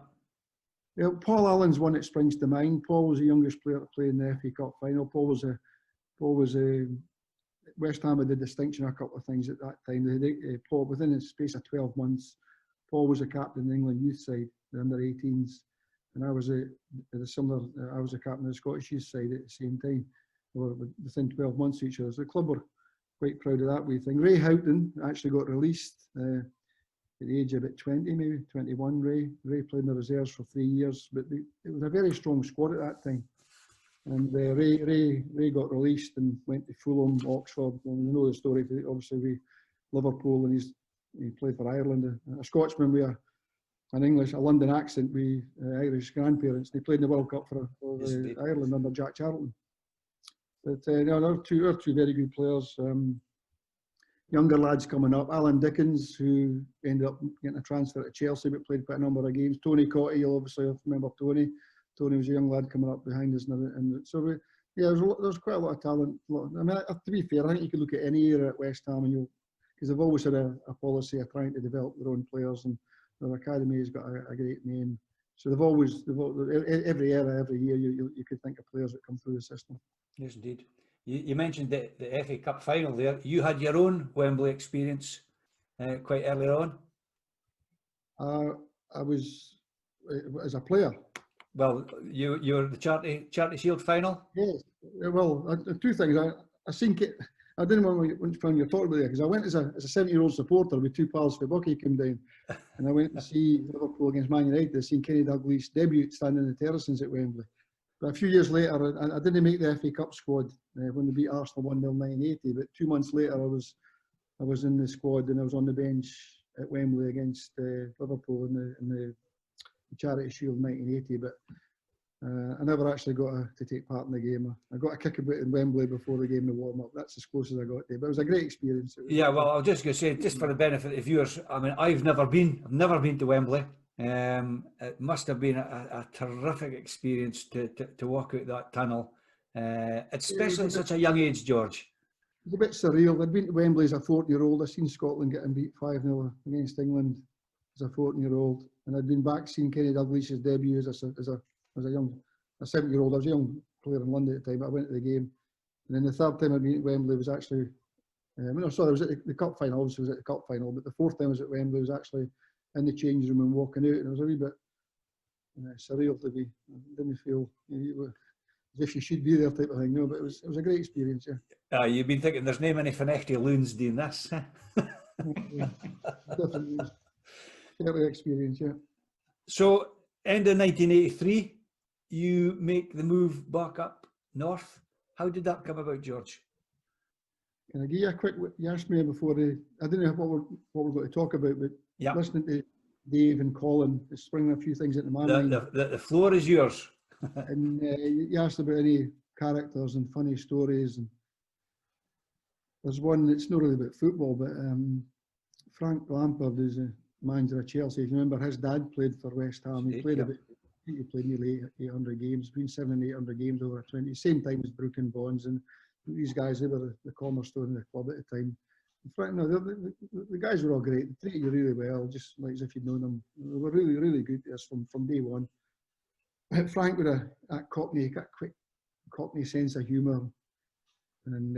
Speaker 5: Paul Allen's one that springs to mind. Paul was the youngest player to play in the FA Cup final. Paul was West Ham had the distinction of a couple of things at that time. Paul, within a space of 12 months, Paul was a captain of the England youth side, the under-18s, and I was a captain of the Scottish youth side at the same time. We were within 12 months of each other. So the club were quite proud of that wee thing. Ray Houghton actually got released at the age of about 20, maybe 21. Ray played in the reserves for 3 years, but it was a very strong squad at that time. And Ray got released and went to Fulham, Oxford, and you know the story. Obviously, Liverpool, and he played for Ireland. A Scotsman with a London accent with Irish grandparents. They played in the World Cup for Ireland under Jack Charlton. But they're two very good players. Younger lads coming up. Alan Dickens, who ended up getting a transfer to Chelsea, but played quite a number of games. Tony Cowie, you'll obviously remember Tony. Tony was a young lad coming up behind us, and so there's quite a lot of talent. I mean, to be fair, I think you could look at any era at West Ham, and because they've always had a policy of trying to develop their own players, and their academy has got a great name. So every era, every year, you could think of players that come through the system.
Speaker 1: Yes, indeed. You mentioned the FA Cup final there. You had your own Wembley experience quite early on.
Speaker 5: I was as a player.
Speaker 1: Well, you're the Charity Shield final.
Speaker 5: Yes. Well, 2 things. I seen it. I didn't want to find you talking about it because I went as a 70-year-old supporter with 2 pals for Bucky came down, and I went to see Liverpool against Man United. I seen Kenny Dalglish debut standing in the terraces at Wembley. But a few years later, I didn't make the FA Cup squad when they beat Arsenal 1-0 1980. But 2 months later, I was in the squad, and I was on the bench at Wembley against Liverpool in the Charity Shield 1980. But I never actually got to take part in the game. I got a kick about in Wembley before the game, the warm-up. That's as close as I got there. But it was a great experience.
Speaker 1: Yeah, well, I was just going to say, just for the benefit of the viewers, I mean, I've never been to Wembley. It must have been a terrific experience to walk out that tunnel, especially at such a young age, George.
Speaker 5: It's a bit surreal. I'd been to Wembley as a 14-year-old. I'd seen Scotland getting beat 5-0 against England as a 14-year-old, and I'd been back seeing Kenny Dalglish's debut as a 7-year-old. I was a young player in London at the time, but I went to the game. And then the 3rd time I'd been at Wembley was actually, I was at the cup final. Obviously, I was at the cup final, but the 4th time I was at Wembley was actually in the change room and walking out, and it was a wee bit surreal to be. I didn't feel as if you should be there type of thing. No, but it was a great experience. Yeah.
Speaker 1: You've been thinking there's no many Finechty loons doing this.
Speaker 5: Yeah, definitely. Certainly experience, yeah.
Speaker 1: So, end of 1983, you make the move back up north. How did that come about, George?
Speaker 5: Can I give you a quick, you asked me before, I didn't know what we're going to talk about, but
Speaker 1: Yeah.
Speaker 5: listening to Dave and Colin, it's springing a few things into my mind.
Speaker 1: The floor is yours.
Speaker 5: And you asked about any characters and funny stories. And there's one that's not really about football, but Frank Lampard is a manager of Chelsea. If you remember, his dad played for West Ham. He played about, I think he played nearly 800 games, between 700 and 800 games over 20, same time as Brook and Bonds. And these guys, they were the cornerstone of the club at the time. Frank, no, the guys were all great. They treated you really well, just like as if you'd known them. They were really, really good to us from day one. Frank with that quick Cockney sense of humour. And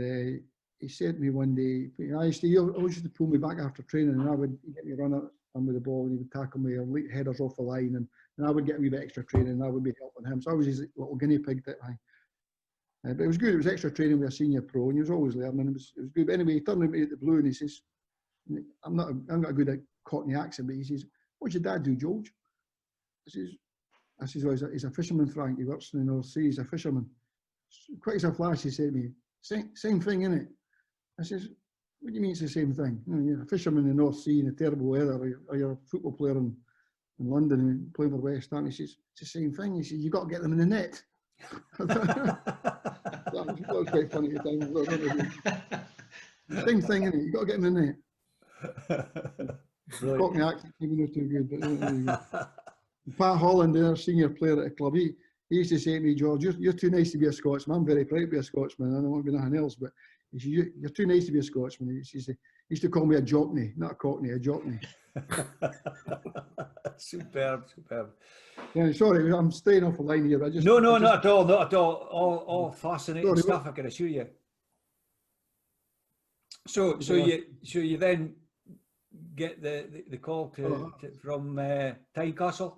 Speaker 5: he said to me one day, he always used to pull me back after training, and I would get me run up with the ball, and he would tackle me or lead headers off the line, and I would get a wee bit extra training, and I would be helping him. So I was his little guinea pig type thing. But it was good. It was extra training with a senior pro, and he was always learning. It was good. But anyway, he turned to me at the blue, and he says, I'm not a good Cockney accent, but he says, "What's your dad do, George?" I says, well, he's a fisherman, Frank. He works in the North Sea. He's a fisherman. Quick as a flash, he said to me, same thing, innit? I says, what do you mean it's the same thing? You know, you're a fisherman in the North Sea in the terrible weather, or you're a football player in London and playing for West Ham. He says, it's the same thing. He says, you've got to get them in the net. that was quite funny at the time. Same thing, innit? You've got to get them in the net. Cockney accent, even though too good, but there you go. Pat Holland, our senior player at the club, he used to say to me, George, you're too nice to be a Scotsman. I'm very proud to be a Scotsman. I don't want to be nothing else, but he said, you're too nice to be a Scotsman. He used to call me a Jockney, not a Cockney, a Jockney.
Speaker 1: Superb.
Speaker 5: Yeah, sorry, I'm staying off the line here. But
Speaker 1: No, not at all. All fascinating stuff, I can assure you. So you then get the call from Tynecastle,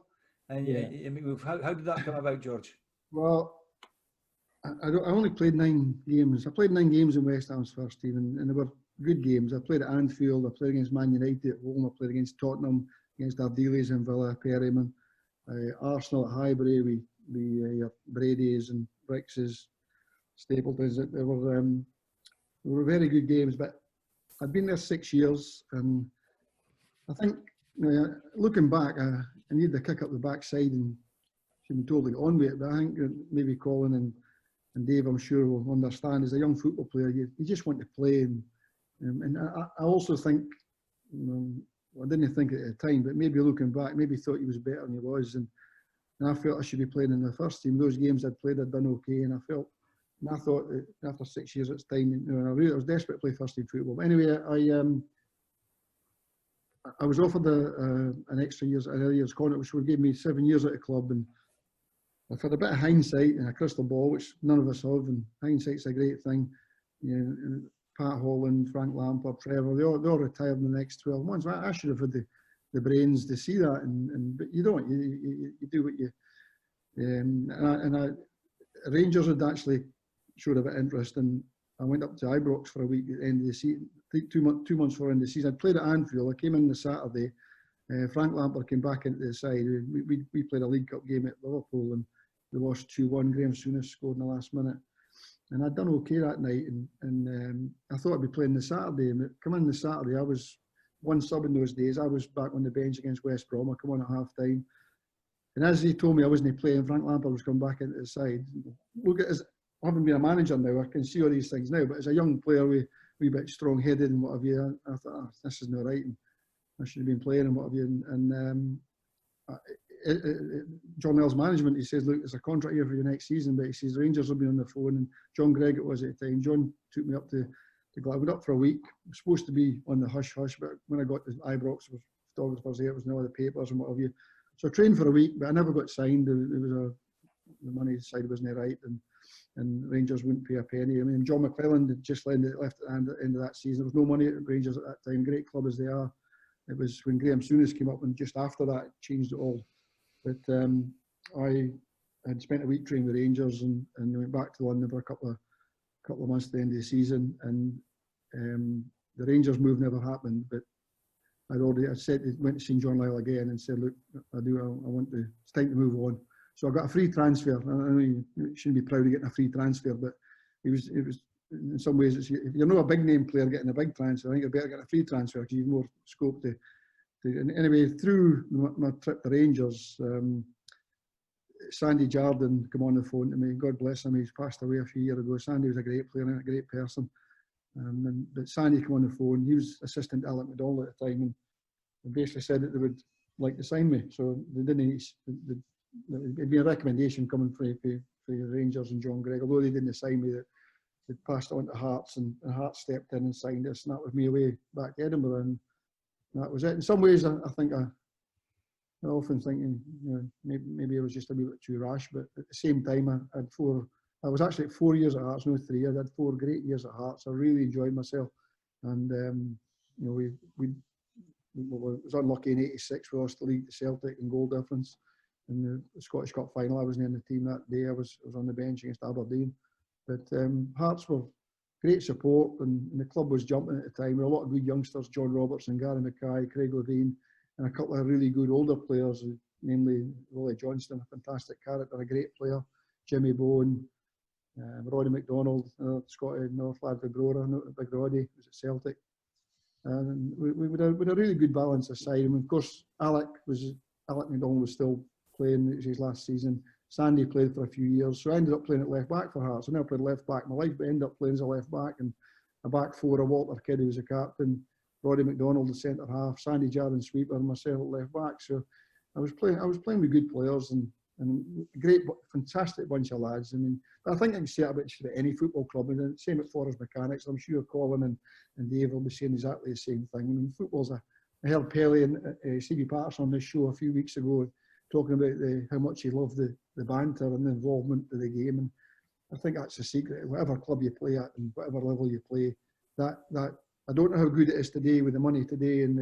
Speaker 1: and you move. How did that come about, George?
Speaker 5: Well, I only played 9 games. I played 9 games in West Ham's first team, and they were good games. I played at Anfield. I played against Man United at home. I played against Tottenham, against Ardeleys and Villa, Perryman, Arsenal at Highbury. We Brady's and Brix's, Stapletons. They were very good games. But I'd been there 6 years, and I think, looking back, I needed a kick up the backside and should be totally on with it. But I think maybe Colin and Dave, I'm sure, will understand. As a young football player, you just want to play. And I also think, I didn't think it at the time, but maybe looking back, maybe thought he was better than he was. And I felt I should be playing in the first team. Those games I'd played, I'd done okay. And I thought that after 6 years, it's time. I was desperate to play first team football. But anyway, I was offered an extra year's contract, which would give me 7 years at the club. And I've had a bit of hindsight and a crystal ball, which none of us have. And hindsight's a great thing. And Pat Holland, Frank Lampard, Trevor, they all retired in the next 12 months. I should have had the brains to see that, but you don't. You do what you. Rangers had actually showed a bit of interest, and I went up to Ibrox for a week at the end of the season. I think 2 months before the end of the season. I played at Anfield. I came in the Saturday. Frank Lampard came back into the side. We played a League Cup game at Liverpool, and we lost 2-1. Graham Souness scored in the last minute. And I'd done okay that night, and I thought I'd be playing the Saturday. And come in the Saturday, I was one sub in those days. I was back on the bench against West Brom. I come on at half time. And as he told me I wasn't playing, Frank Lampard was coming back into the side. Look at us, I haven't been a manager now, I can see all these things now, but as a young player, we wee bit strong-headed and what have you, I thought, this is not right, and I should have been playing and what have you. And John L's management, he says, look, there's a contract here for your next season, but he says Rangers will be on the phone, and John Gregg it was at the time. John took me up to Glasgow. I went up for a week. I was supposed to be on the hush-hush, but when I got to Ibrox, photographers there, it was in all the papers and what have you. So I trained for a week, but I never got signed. There was the money side wasn't right, and Rangers wouldn't pay a penny. I mean, John McClelland had just left at the end of that season. There was no money at Rangers at that time, great club as they are. It was when Graham Souness came up, and just after that, it changed it all. But I had spent a week training with Rangers, and went back to London for a couple of months at the end of the season, and the Rangers move never happened. But I said, went to see John Lyle again and said, look, I want to, it's time to move on. So I got a free transfer. I know you shouldn't be proud of getting a free transfer, but it was in some ways, if you're not a big name player getting a big transfer, I think you're better getting a free transfer because you've more scope to and anyway, through my trip to Rangers, Sandy Jardine came on the phone to me. God bless him, he's passed away a few years ago. Sandy was a great player and a great person. But Sandy came on the phone. He was assistant to Alec McDonald at the time, and they basically said that they would like to sign me. So they didn't. It'd be a recommendation coming from the Rangers and John Gregg. Although they didn't sign me, they passed it on to Hearts, and Hearts stepped in and signed us, and that was me away back to Edinburgh, and that was it. In some ways, I think I often thinking, maybe I was just a wee bit too rash, but at the same time, I was actually at 4 years at Hearts, no 3 years. I had 4 great years at Hearts. I really enjoyed myself, and we was unlucky in '86. We lost the league to Celtic in goal difference in the Scottish Cup final. I wasn't in the team that day. I was on the bench against Aberdeen, but Hearts were great support, and the club was jumping at the time. There were a lot of good youngsters: John Robertson, Gary Mackay, Craig Levine, and a couple of really good older players, namely Willie Johnston, a fantastic character, a great player, Jimmy Bowen, Roddy McDonald, Scottish North lad, Big Roddy was at Celtic. And we had a really good balance of side. And of course, Alec McDonald was still playing. It was his last season. Sandy played for a few years, so I ended up playing at left back for Hearts. I never played left back in my life, but ended up playing as a left back, and a back four, Walter Kidd, who was a captain, Roddy McDonald, the centre half, Sandy Jardine sweeper, and myself at left back. So I was playing with good players and great, fantastic bunch of lads. I mean, I think I can say it about any football club, and same at Forest Mechanics. I'm sure Colin and Dave will be saying exactly the same thing. I mean, football's I heard Pelly and C.B. Patterson on this show a few weeks ago talking about how much he loved the banter and the involvement of the game, and I think that's the secret. Whatever club you play at and whatever level you play, that I don't know how good it is today with the money today and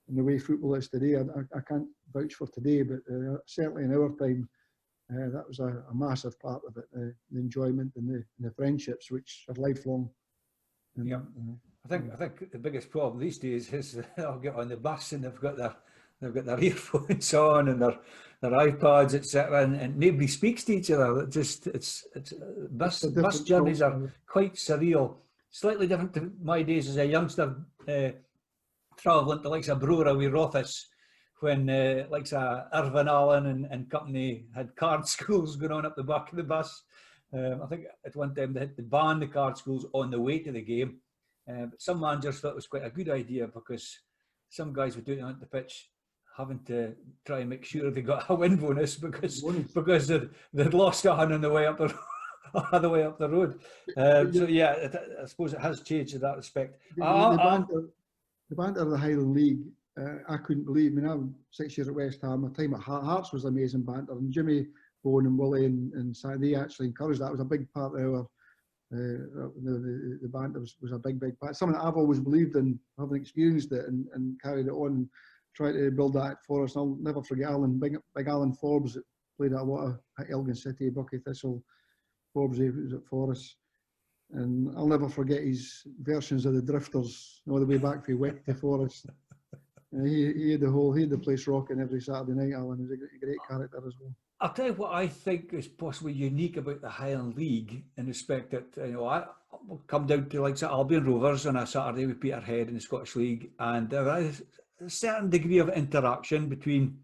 Speaker 5: the way football is today. I can't vouch for today, but certainly in our time, that was a massive part of it. The enjoyment and the friendships, which are lifelong. And,
Speaker 1: yeah, I think the biggest problem these days is they'll get on the bus and they've got their earphones on and their iPads, etc., and nobody speaks to each other. It's bus journeys are quite surreal. Slightly different to my days as a youngster, travelling to like a Brora with Rothas, when like Irvin Allen and company had card schools going on up the back of the bus. I think at one time they had to ban the card schools on the way to the game. But some managers thought it was quite a good idea because some guys were doing it on the pitch, having to try and make sure they got a win bonus because they'd lost a hun on the way up the road. So yeah, I suppose it has changed in that respect.
Speaker 5: The banter of the Highland League, I couldn't believe. I mean, I'm 6 years at West Ham. My time at Hearts was amazing banter, and Jimmy Bowen and Willie and they actually encouraged that. It was a big part of our the banter was a big part. Something that I've always believed in, having experienced it and carried it on and tried to build that for us. And I'll never forget big Alan Forbes that played a lot of at Elgin City, Bucky Thistle. Forbes was at Forest. And I'll never forget his versions of the Drifters all the way back from Wick to Forest. And he had the place rocking every Saturday night. Alan was a great character as well.
Speaker 1: I'll tell you what I think is possibly unique about the Highland League in respect that I will come down to like Albion Rovers on a Saturday with Peterhead in the Scottish League, and there is a certain degree of interaction between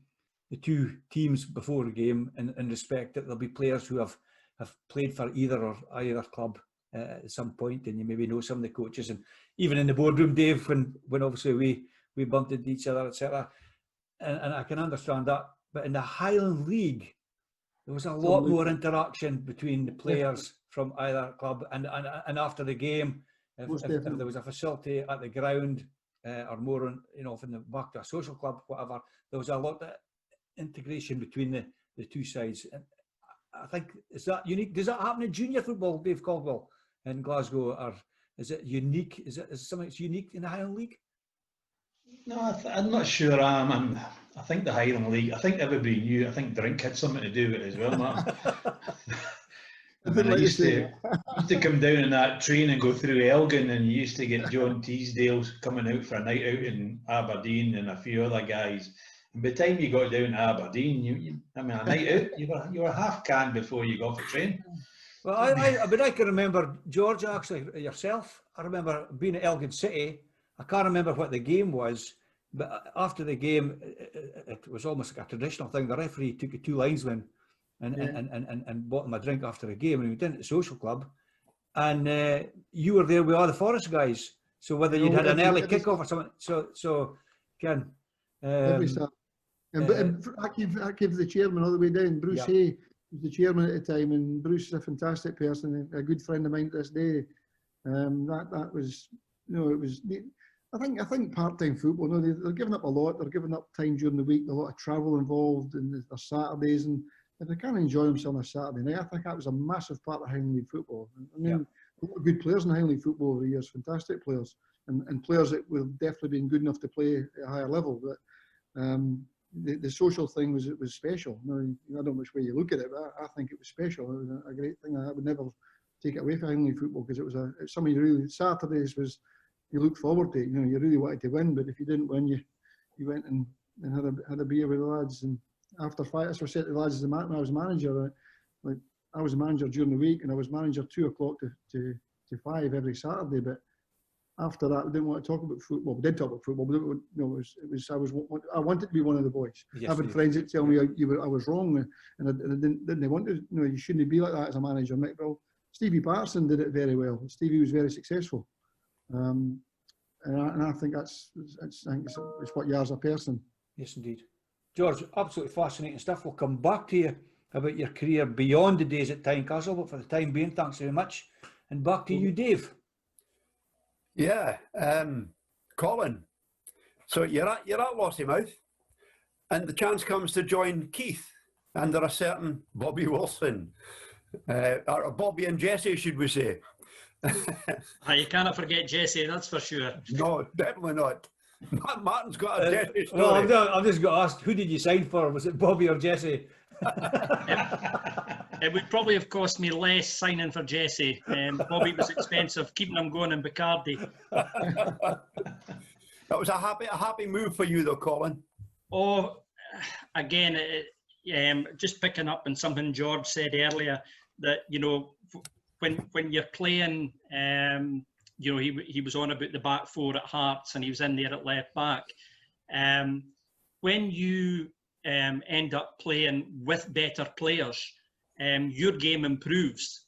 Speaker 1: the two teams before the game in respect that there'll be players who have played for either club at some point, and you maybe know some of the coaches, and even in the boardroom, Dave, when obviously we bumped into each other, etc. And I can understand that, but in the Highland League, there was a lot more interaction between the players from either club, and after the game, if there was a facility at the ground or more on, from the back to a social club, whatever, there was a lot of integration between the two sides. And I think, is that unique? Does that happen in junior football, Dave Caldwell, in Glasgow, or is it unique? Is it something that's unique in the Highland League?
Speaker 4: No, I'm not sure. I think the Highland League, I think everybody knew. I think drink had something to do with it as well, Martin. I mean, I used
Speaker 5: say
Speaker 4: to come down in that train and go through Elgin, and you used to get John Teasdale coming out for a night out in Aberdeen and a few other guys. And by the time you got down to Aberdeen, I mean, a night out, you were half canned before you got off the train.
Speaker 1: Well, I mean, I can remember, George, actually, yourself. I remember being at Elgin City. I can't remember what the game was, but after the game, it was almost like a traditional thing. The referee took 2 linesmen and bought them a drink after the game, and we did it at the social club. And you were there with all the Forest guys. So whether you'd had an early kickoff or something, so Ken.
Speaker 5: Every Saturday. And I gave the chairman all the way down. Bruce Hay was the chairman at the time, and Bruce is a fantastic person, a good friend of mine to this day. That was, it was. I think part-time football. They're giving up a lot. They're giving up time during the week. A lot of travel involved, and there's Saturdays, and if they can't enjoy themselves on a Saturday night, I think that was a massive part of Highland League football. I mean, a lot of good players in Highland League football over the years, fantastic players, and players that would have definitely been good enough to play at a higher level. But the social thing was special. I don't know which way you look at it, but I think it was special. It was a great thing. I would never take it away from Highland League football, because it's something you really. Saturdays was, you look forward to it. You really wanted to win, but if you didn't win, you went and had a beer with the lads. And after fight, as I said to the lads, when I was manager, I was manager during the week, and I was manager 2 o'clock to 5 every Saturday. But after that, we didn't want to talk about football. We did talk about football, but I wanted to be one of the boys.
Speaker 1: Yes,
Speaker 5: I've had friends that tell me I was wrong, and I didn't want to. You shouldn't be like that as a manager. Well, Stevie Patterson did it very well. Stevie was very successful, and I think it's what you are as a person.
Speaker 1: Yes, indeed. George, absolutely fascinating stuff. We'll come back to you about your career beyond the days at Tynecastle, but for the time being, thanks very much. And back to you, Dave.
Speaker 3: Yeah, Colin. So you're at Lossiemouth, and the chance comes to join Keith under a certain Bobby Wilson, or Bobby and Jesse, should we say?
Speaker 2: You cannot forget Jesse, that's for sure.
Speaker 3: No, definitely not. Martin's got a Jesse story.
Speaker 1: Well, I've just got asked, who did you sign for? Was it Bobby or Jesse?
Speaker 2: It would probably have cost me less signing for Jesse. Bobby was expensive, keeping him going in Bacardi.
Speaker 3: That was a happy move for you, though, Colin.
Speaker 2: Oh, again, just picking up on something George said earlier, that when you're playing, he was on about the back four at Hearts, and he was in there at left back. When you end up playing with better players, your game improves.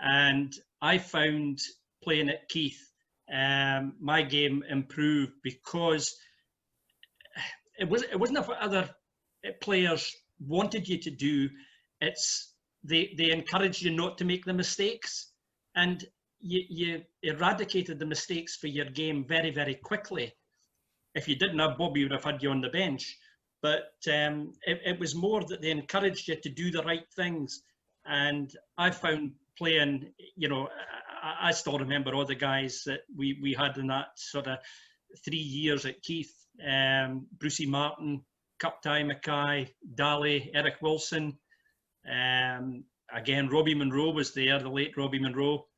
Speaker 2: And I found playing at Keith, my game improved, because it wasn't what other players wanted you to do. It's they encouraged you not to make the mistakes, and you eradicated the mistakes for your game very, very quickly. If you didn't have Bobby, would have had you on the bench. But it was more that they encouraged you to do the right things. And I found playing, I still remember all the guys that we had in that sort of 3 years at Keith. Brucey Morton, Cuptie Mackay, Daly, Eric Wilson. Again, Robbie Munro was there, the late Robbie Munro.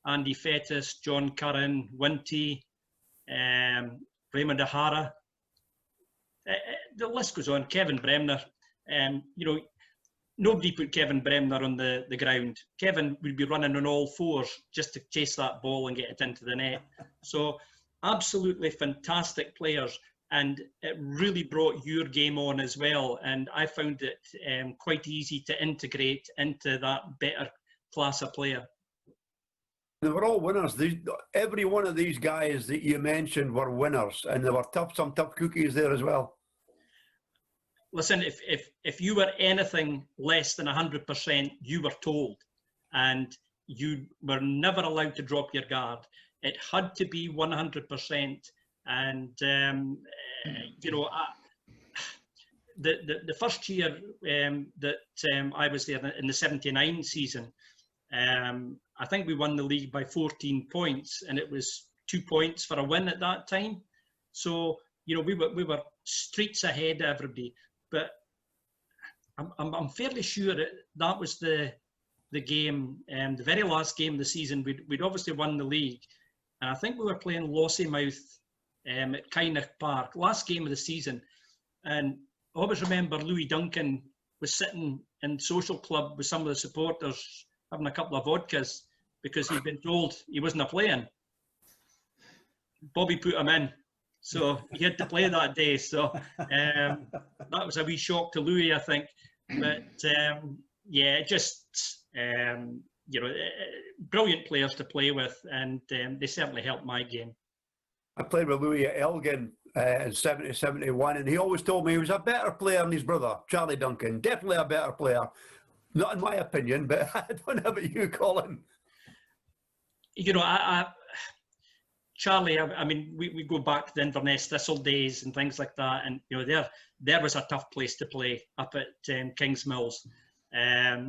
Speaker 2: Andy Fettis, John Curran, Winty, Raymond O'Hara. The list goes on. Kevin Bremner. Nobody put Kevin Bremner on the ground. Kevin would be running on all fours just to chase that ball and get it into the net. So absolutely fantastic players, and it really brought your game on as well. And I found it quite easy to integrate into that better class of player.
Speaker 3: They were all winners. Every one of these guys that you mentioned were winners, and there were some tough cookies there as well.
Speaker 2: Listen, if you were anything less than 100%, you were told, and you were never allowed to drop your guard. It had to be 100%. And the first year that I was there in the 79 season, I think we won the league by 14 points, and it was 2 points for a win at that time. So we were streets ahead of everybody. But I'm fairly sure that was the the game, the very last game of the season. We'd obviously won the league, and I think we were playing Lossiemouth at Kynoch Park, last game of the season. And I always remember Louis Duncan was sitting in the social club with some of the supporters having a couple of vodkas because he'd been told he wasn't playing. Bobby put him in, so he had to play that day. So that was a wee shock to Louis, I think. But yeah, just brilliant players to play with, and they certainly helped my game.
Speaker 3: I played with Louis at Elgin in 70-71, and he always told me he was a better player than his brother, Charlie Duncan. Definitely a better player. Not in my opinion, but I don't know about you, Colin.
Speaker 2: You know, Charlie, I mean, we go back to the Inverness Thistle days and things like that, and you know, there was a tough place to play up at Kings Mills. I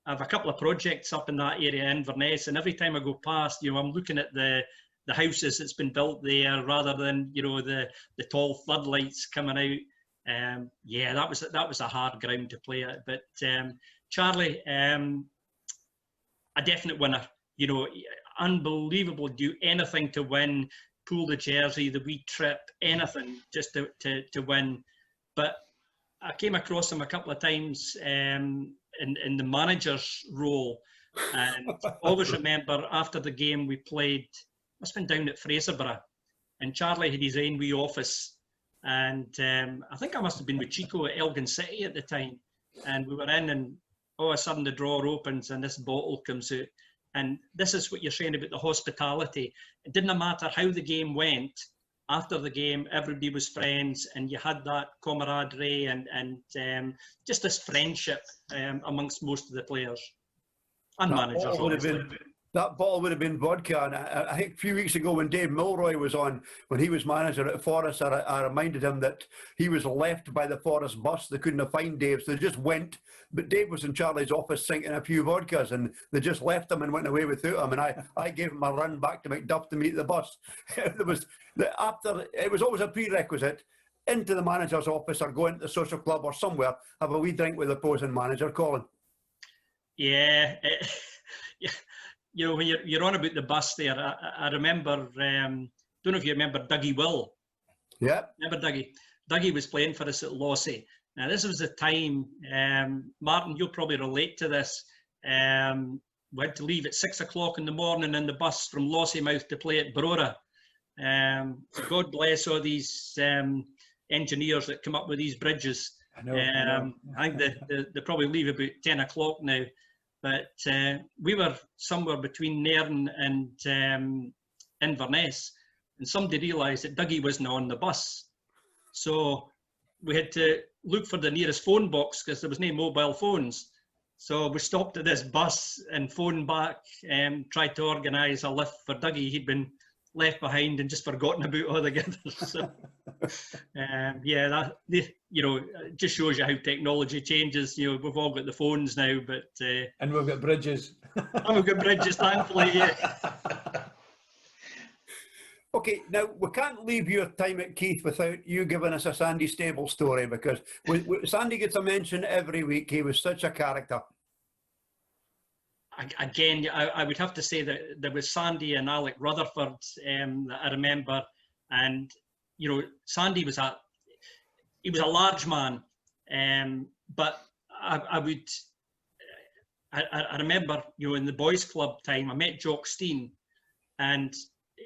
Speaker 2: have a couple of projects up in that area, Inverness, and every time I go past, you know, I'm looking at the houses that's been built there rather than, you know, the tall floodlights coming out. Yeah, that was a hard ground to play at. But Charlie, a definite winner. You know, unbelievable. Do anything to win. Pull the jersey, the wee trip, anything just to win. But I came across him a couple of times in the manager's role, and always remember after the game we played. Must have been down at Fraserburgh, and Charlie had his own wee office, and I think I must have been with Chico at Elgin City at the time, and we were in, and all of a sudden the drawer opens and this bottle comes out, and this is what you're saying about the hospitality. It didn't matter how the game went. After the game, everybody was friends, and you had that camaraderie and just this friendship amongst most of the players and managers, obviously.
Speaker 3: That bottle would have been vodka, and I think a few weeks ago when Dave Milroy was on, when he was manager at Forest, I reminded him that he was left by the Forest bus. They couldn't find Dave, so they just went. But Dave was in Charlie's office sinking a few vodkas, and they just left him and went away without him. And I gave him a run back to Macduff to meet the bus. It was always a prerequisite into the manager's office or go into the social club or somewhere, have a wee drink with the opposing manager, Colin.
Speaker 2: Yeah. Yeah. You know, when you're on about the bus there, I remember, don't know if you remember Dougie Will.
Speaker 3: Yeah.
Speaker 2: Remember Dougie? Dougie was playing for us at Lossie. Now, this was the time, Martin, you'll probably relate to this. We had to leave at 6 o'clock in the morning in the bus from Lossiemouth to play at Brora. So God bless all these engineers that come up with these bridges. I know. I think they probably leave about 10 o'clock now. But we were somewhere between Nairn and Inverness, and somebody realised that Dougie wasn't on the bus. So we had to look for the nearest phone box because there was no mobile phones. So we stopped at this bus and phoned back and tried to organise a lift for Dougie. He'd been left behind and just forgotten about altogether. So, yeah, that, you know, it just shows you how technology changes. You know, we've all got the phones now, but
Speaker 1: and we've got bridges.
Speaker 2: And we've got bridges, thankfully. Yeah.
Speaker 3: Okay, now we can't leave your time at Keith without you giving us a Sandy Stable story, because Sandy gets a mention every week. He was such a character.
Speaker 2: Again, I would have to say that there was Sandy and Alec Rutherford that I remember, and you know, Sandy was a large man, but I remember, you know, in the boys' club time, I met Jock Steen, and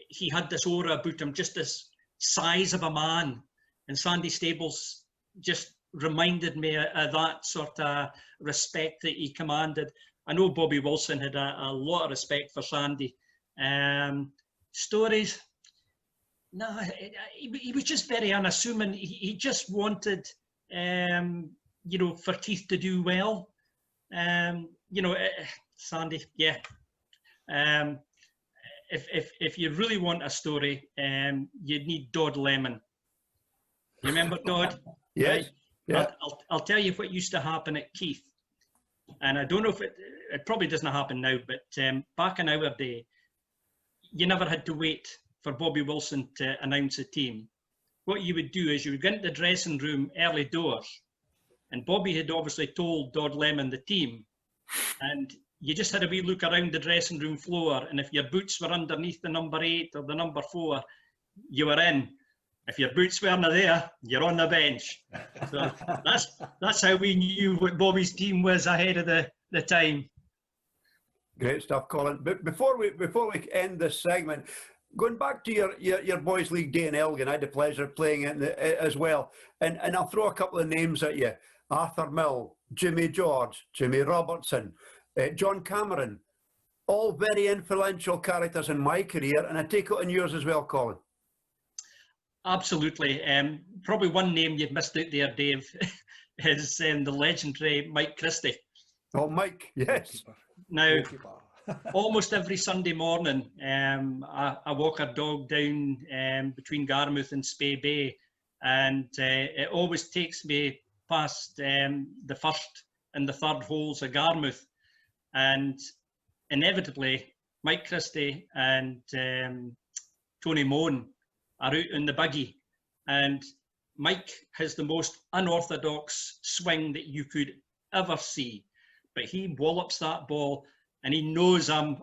Speaker 2: he had this aura about him, just this size of a man, and Sandy Stables just reminded me of that sort of respect that he commanded. I know Bobby Wilson had a lot of respect for Sandy. Stories, no, he was just very unassuming. He just wanted, you know, for Keith to do well. You know, Sandy, yeah. If you really want a story, you'd need Dodd Lemon. You remember Dodd?
Speaker 3: Yes.
Speaker 2: Right?
Speaker 3: Yeah.
Speaker 2: I'll tell you what used to happen at Keith. And I don't know if it probably doesn't happen now, but back in our day, you never had to wait for Bobby Wilson to announce a team. What you would do is you would get into the dressing room early doors, and Bobby had obviously told Dodd Lemon the team, And you just had a wee look around the dressing room floor, and if your boots were underneath the number 8 or the number 4, you were in. If your boots weren't there, you're on the bench. So that's how we knew what Bobby's team was ahead of the time.
Speaker 3: Great stuff, Colin. But before we end this segment, going back to your boys' league day in Elgin, I had the pleasure of playing it as well. And I'll throw a couple of names at you: Arthur Mill, Jimmy George, Jimmy Robertson, John Cameron, all very influential characters in my career, and I take it in yours as well, Colin.
Speaker 2: Absolutely. Probably one name you've missed out there, Dave, is the legendary Mike Christie.
Speaker 3: Oh, Mike, yes.
Speaker 2: Now, almost every Sunday morning, I walk a dog down between Garmouth and Spey Bay, and it always takes me past the first and the third holes of Garmouth, and inevitably Mike Christie and Tony Moan are out in the buggy, and Mike has the most unorthodox swing that you could ever see, but he wallops that ball, and he knows I'm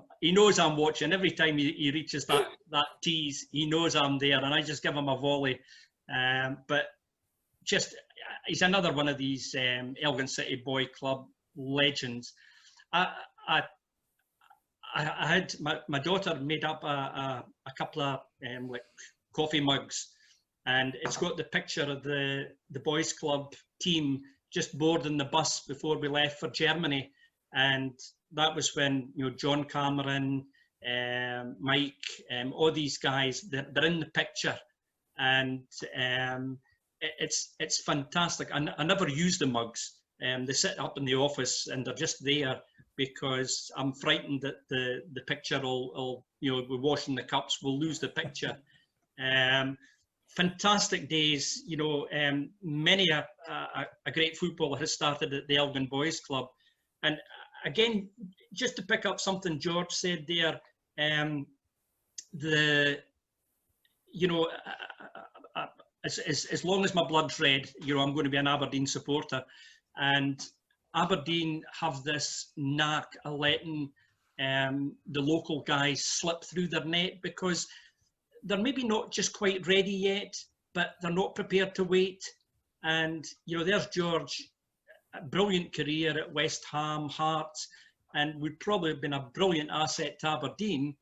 Speaker 2: watching. Every time he reaches that tees, he knows I'm there, and I just give him a volley. But just, he's another one of these Elgin City Boy Club legends. I had my daughter made up a couple of like coffee mugs, and it's got the picture of the boys club team just boarding the bus before we left for Germany, and that was when, you know, John Cameron, Mike, all these guys, they're in the picture, and it's fantastic. I never use the mugs. They sit up in the office and they're just there because I'm frightened that the picture will, you know, we're washing the cups, we'll lose the picture. Fantastic days, you know. Many a great footballer has started at the Elgin Boys Club. And again, just to pick up something George said there, you know, as long as my blood's red, you know, I'm going to be an Aberdeen supporter. And Aberdeen have this knack of letting the local guys slip through their net, because they're maybe not just quite ready yet, but they're not prepared to wait. And, you know, there's George, a brilliant career at West Ham, Hearts, and would probably have been a brilliant asset to Aberdeen,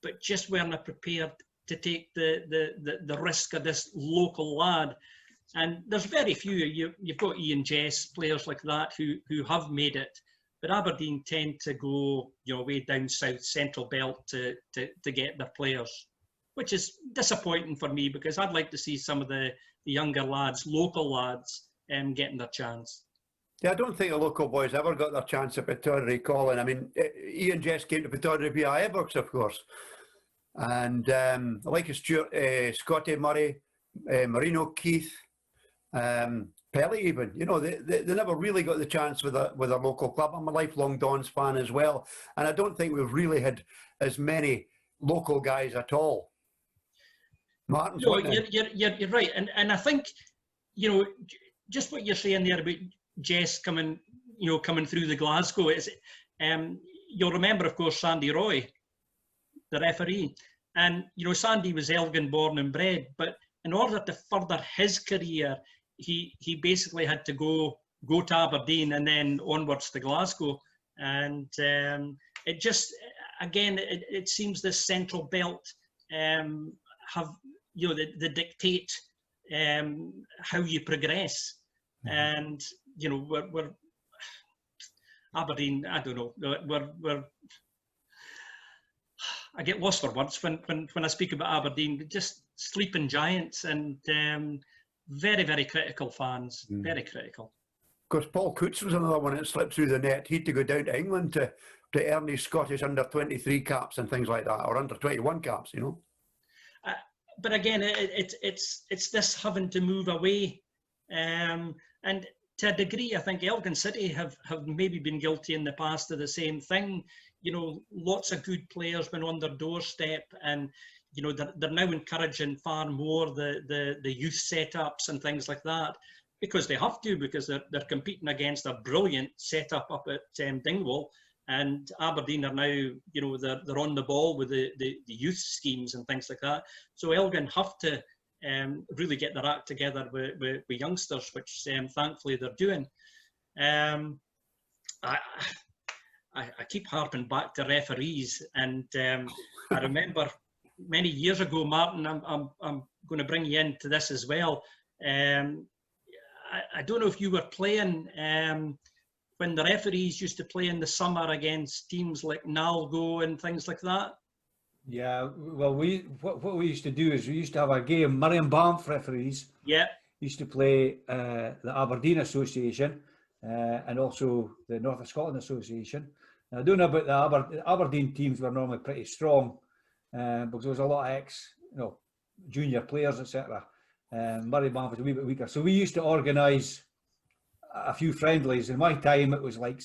Speaker 2: but just weren't prepared to take the risk of this local lad. And there's very few. You've got Ian Jess, players like that who have made it, but Aberdeen tend to go, you know, way down south, central belt to get their players, which is disappointing for me, because I'd like to see some of the younger lads, local lads, getting their chance.
Speaker 3: Yeah, I don't think the local boys ever got their chance at Pittodrie, Colin. I mean, Ian Jess came to Pittodrie via Ibrox, of course. And like Scotty Murray, Marino Keith, Pelly even, you know, they never really got the chance with a local club. I'm a lifelong Dons fan as well. And I don't think we've really had as many local guys at all. Martin's
Speaker 2: no, you're right. And I think, you know, just what you're saying there about Jess coming through the Glasgow is, you'll remember, of course, Sandy Roy, the referee. And, you know, Sandy was Elgin born and bred, but in order to further his career, he basically had to go to Aberdeen and then onwards to Glasgow. And it just, again, it seems this central belt have, you know, they dictate how you progress. And, you know, we're Aberdeen, I don't know, we're I get lost for words when I speak about Aberdeen, just sleeping giants, and very, very critical fans, very critical.
Speaker 3: Of course, Paul Coots was another one that slipped through the net. He had to go down to England to earn his Scottish under-23 caps and things like that, or under-21 caps, you know.
Speaker 2: But again, it's this having to move away, and to a degree, I think Elgin City have maybe been guilty in the past of the same thing. You know, lots of good players been on their doorstep, and, you know, they're now encouraging far more the youth setups and things like that, because they have to, because they're competing against a brilliant setup up at Dingwall, and Aberdeen are now, you know, they're on the ball with the youth schemes and things like that. So Elgin have to really get their act together with youngsters, which thankfully they're doing. I keep harping back to referees, and I remember many years ago, Martin, I'm going to bring you into this as well. I don't know if you were playing when the referees used to play in the summer against teams like Nalgo and things like that.
Speaker 1: Yeah, well, what we used to do is we used to have a game. Murray and Banff referees used to play the Aberdeen Association and also the North of Scotland Association. Now, I don't know about the Aberdeen teams were normally pretty strong because there was a lot of junior players, etc. Murray Banff was a wee bit weaker, so we used to organise a few friendlies. In my time, it was like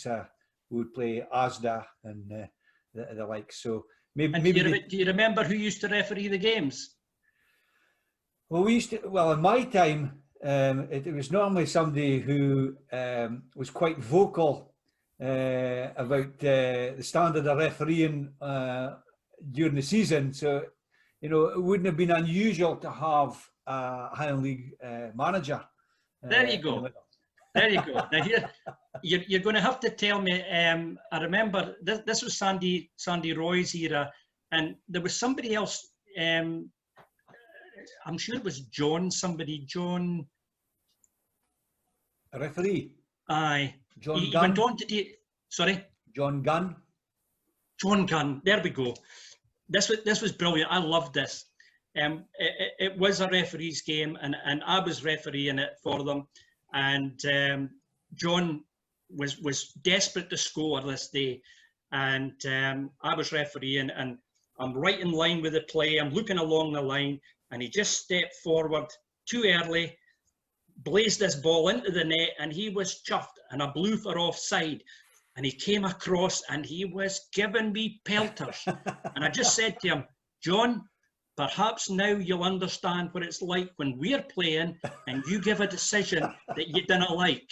Speaker 1: we would play ASDA and the like. So maybe.
Speaker 2: Do you remember who used to referee the games?
Speaker 1: Well, in my time, it was normally somebody who was quite vocal about the standard of refereeing during the season. So, you know, it wouldn't have been unusual to have a Highland League manager.
Speaker 2: There you go. There you go. Now here, you're going to have to tell me. I remember this was Sandy Roy's era, and there was somebody else. I'm sure it was John.
Speaker 1: A referee.
Speaker 2: Aye.
Speaker 1: John
Speaker 2: He
Speaker 1: Gunn.
Speaker 2: went on to sorry.
Speaker 1: John Gunn.
Speaker 2: John Gunn. There we go. This was brilliant. I loved this. It was a referee's game, and I was refereeing it for them. And John was desperate to score this day, and I was refereeing, and I'm right in line with the play. I'm looking along the line, and he just stepped forward too early, blazed this ball into the net, and he was chuffed, and I blew for offside. And he came across, and he was giving me pelters. And I just said to him, John, perhaps now you'll understand what it's like when we're playing and you give a decision that you didn't like.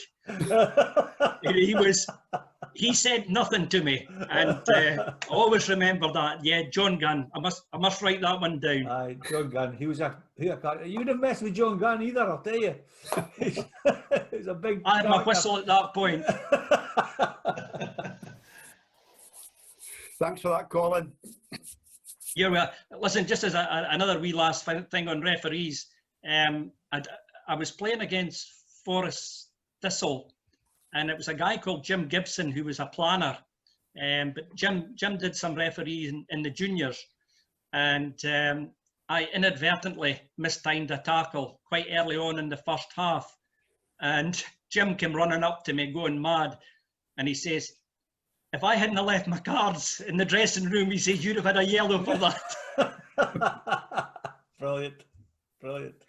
Speaker 2: He said nothing to me, and I always remember that. Yeah, John Gunn. I must write that one down.
Speaker 1: Aye, John Gunn. He was you wouldn't mess with John Gunn either, I'll tell you. He's a big.
Speaker 2: I had my whistle at that point.
Speaker 3: Thanks for that, Colin.
Speaker 2: Yeah, well, listen, just as another wee last thing on referees, I was playing against Forest Thistle, and it was a guy called Jim Gibson who was a planner. But Jim did some refereeing in the juniors, and I inadvertently mistimed a tackle quite early on in the first half. And Jim came running up to me going mad, and he says, if I hadn't left my cards in the dressing room, he says, you'd have had a yellow for that.
Speaker 1: Brilliant. Brilliant.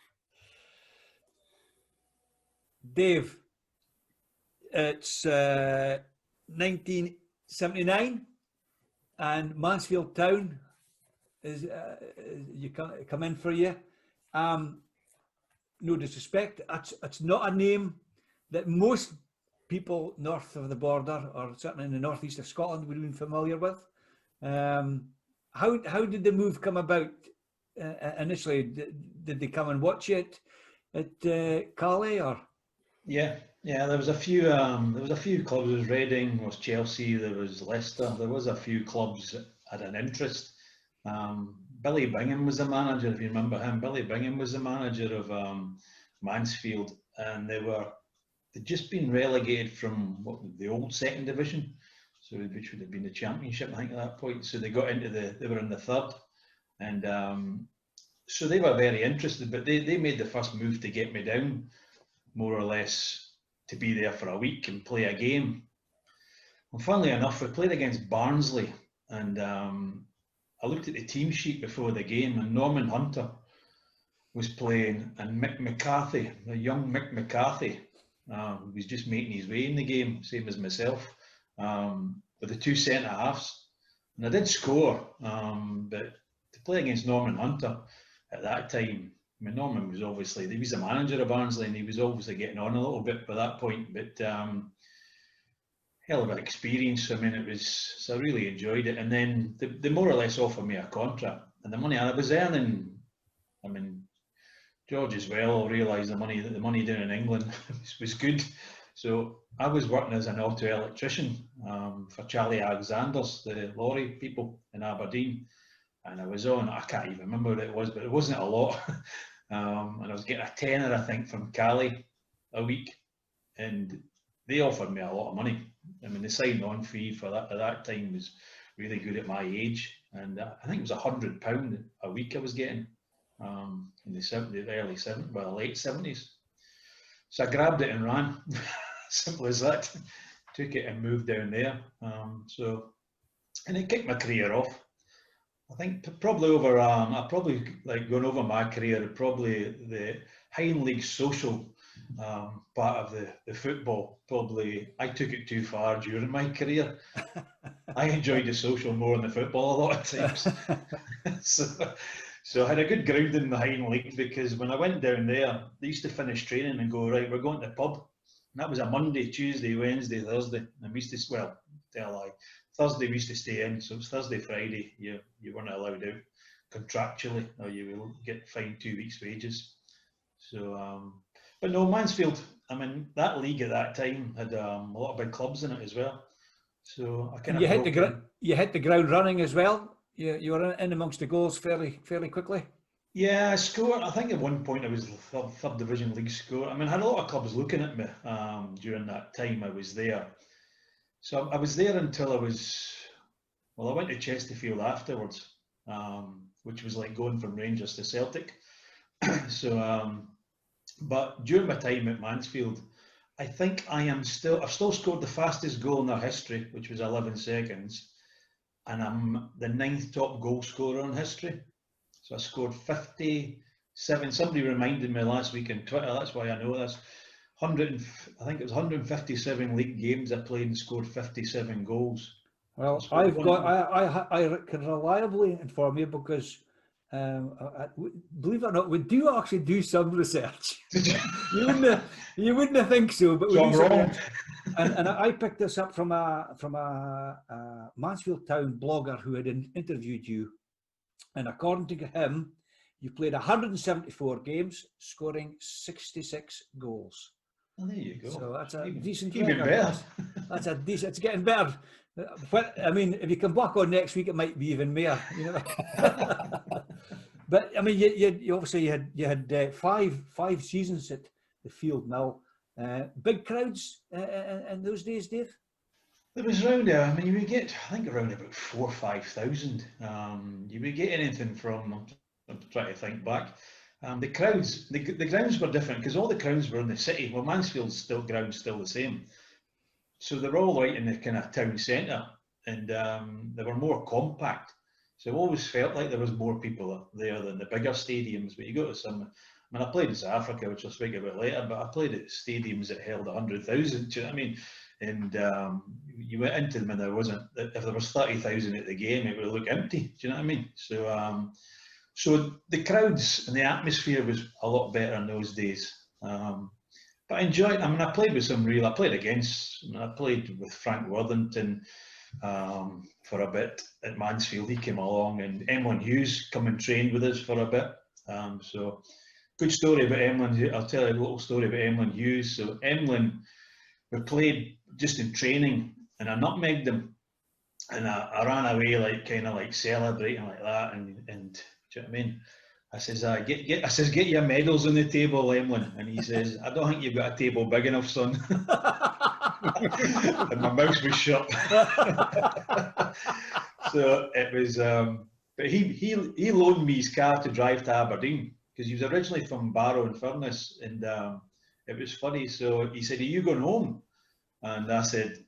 Speaker 1: Dave, it's 1979 and Mansfield Town is you come in for you. No disrespect, it's not a name that most people north of the border, or certainly in the northeast of Scotland, would have been familiar with. How did the move come about initially? Did they come and watch it at Calais, or?
Speaker 4: Yeah, there was a few clubs. There was Reading, there was Chelsea, there was Leicester. There was a few clubs that had an interest. Billy Bingham was the manager, if you remember him. Billy Bingham was the manager of Mansfield, and they'd just been relegated from the old second division, so which would have been the championship, I think, at that point. So they got into they were in the third, and so they were very interested. But they made the first move to get me down, more or less, to be there for a week and play a game. And funnily enough, we played against Barnsley, and I looked at the team sheet before the game, and Norman Hunter was playing, and Mick McCarthy, the young Mick McCarthy, was just making his way in the game, same as myself, with the two centre halves. And I did score, but to play against Norman Hunter at that time, mean, Norman was obviously, he was the manager of Barnsley, and he was obviously getting on a little bit by that point, but hell of an experience. I mean, it was, so I really enjoyed it. And then they more or less offered me a contract, and the money I was earning, I mean, George as well realised the money down in England was good. So I was working as an auto electrician for Charlie Alexander's, the lorry people in Aberdeen. And I was on, I can't even remember what it was, but it wasn't a lot. And I was getting a tenner, I think, from Cali a week. And they offered me a lot of money. I mean, the sign-on fee for that at that time was really good at my age. And I think it was £100 a week I was getting in the early 70s, well, late 70s. So I grabbed it and ran. Simple as that. Took it and moved down there. And it kicked my career off. I think probably over, I probably like going over my career, probably the Highland League social part of the football, probably I took it too far during my career. I enjoyed the social more than the football a lot of times. So I had a good ground in the Highland League, because when I went down there, they used to finish training and go, right, we're going to the pub. And that was a Monday, Tuesday, Wednesday, Thursday. And we used to, well, tell a lie, Thursday we used to stay in, so it was Thursday, Friday, you weren't allowed out contractually, or you will get fined 2 weeks' wages. So, but no, Mansfield, I mean, that league at that time had a lot of big clubs in it as well. So I kind of
Speaker 1: you hit the ground running as well. You were in amongst the goals fairly quickly.
Speaker 4: Yeah, I scored. I think at one point I was the third division league scorer. I mean, I had a lot of clubs looking at me during that time I was there. So I was there until I went to Chesterfield afterwards, which was like going from Rangers to Celtic. So, but during my time at Mansfield, I think I've still scored the fastest goal in their history, which was 11 seconds. And I'm the 9th top goal scorer in history. So I scored 57. Somebody reminded me last week on Twitter, that's why I know this. I think it was 157 league games I played and scored 57 goals.
Speaker 1: Well, I can reliably inform you, because believe it or not, we do actually do some research. you wouldn't think so, but we
Speaker 4: so
Speaker 1: do
Speaker 4: I'm wrong.
Speaker 1: And I picked this up from a Mansfield Town blogger who had interviewed you, and according to him, you played 174 games, scoring 66 goals.
Speaker 4: Well, there you go.
Speaker 1: So that's a decent
Speaker 4: even
Speaker 1: record.
Speaker 4: better.
Speaker 1: That's a decent. It's getting better. I mean, if you come back on next week, it might be even more. You know. But I mean, you obviously you had five seasons at the Field Mill. Big crowds in those days, Dave.
Speaker 4: There was around there. I mean, you would get, I think, around about 4,000 or 5,000. You would get anything from. I'm trying to think back. The crowds, the grounds were different, because all the grounds were in the city. Well, Mansfield's ground's still the same. So they're all right in the kind of town centre, and they were more compact. So I always felt like there was more people there than the bigger stadiums. But you go to some, I mean, I played in South Africa, which I'll speak about later, but I played at stadiums that held 100,000. Do you know what I mean? And you went into them and there wasn't, if there was 30,000 at the game, it would look empty. Do you know what I mean? So, so the crowds and the atmosphere was a lot better in those days. But I enjoyed, I mean, I played with some real, I played with Frank Worthington for a bit at Mansfield. He came along, and Emlyn Hughes come and trained with us for a bit. So good story about Emlyn. I'll tell you a little story about Emlyn Hughes. So Emlyn, we played just in training, and I nutmegged him, and I ran away like kind of like celebrating like that, and do you know what I mean? I says, get your medals on the table, Emlyn. And he says, I don't think you've got a table big enough, son. And my mouth was shut. So it was, but he loaned me his car to drive to Aberdeen, because he was originally from Barrow and Furness, and it was funny. So he said, are you going home? And I said,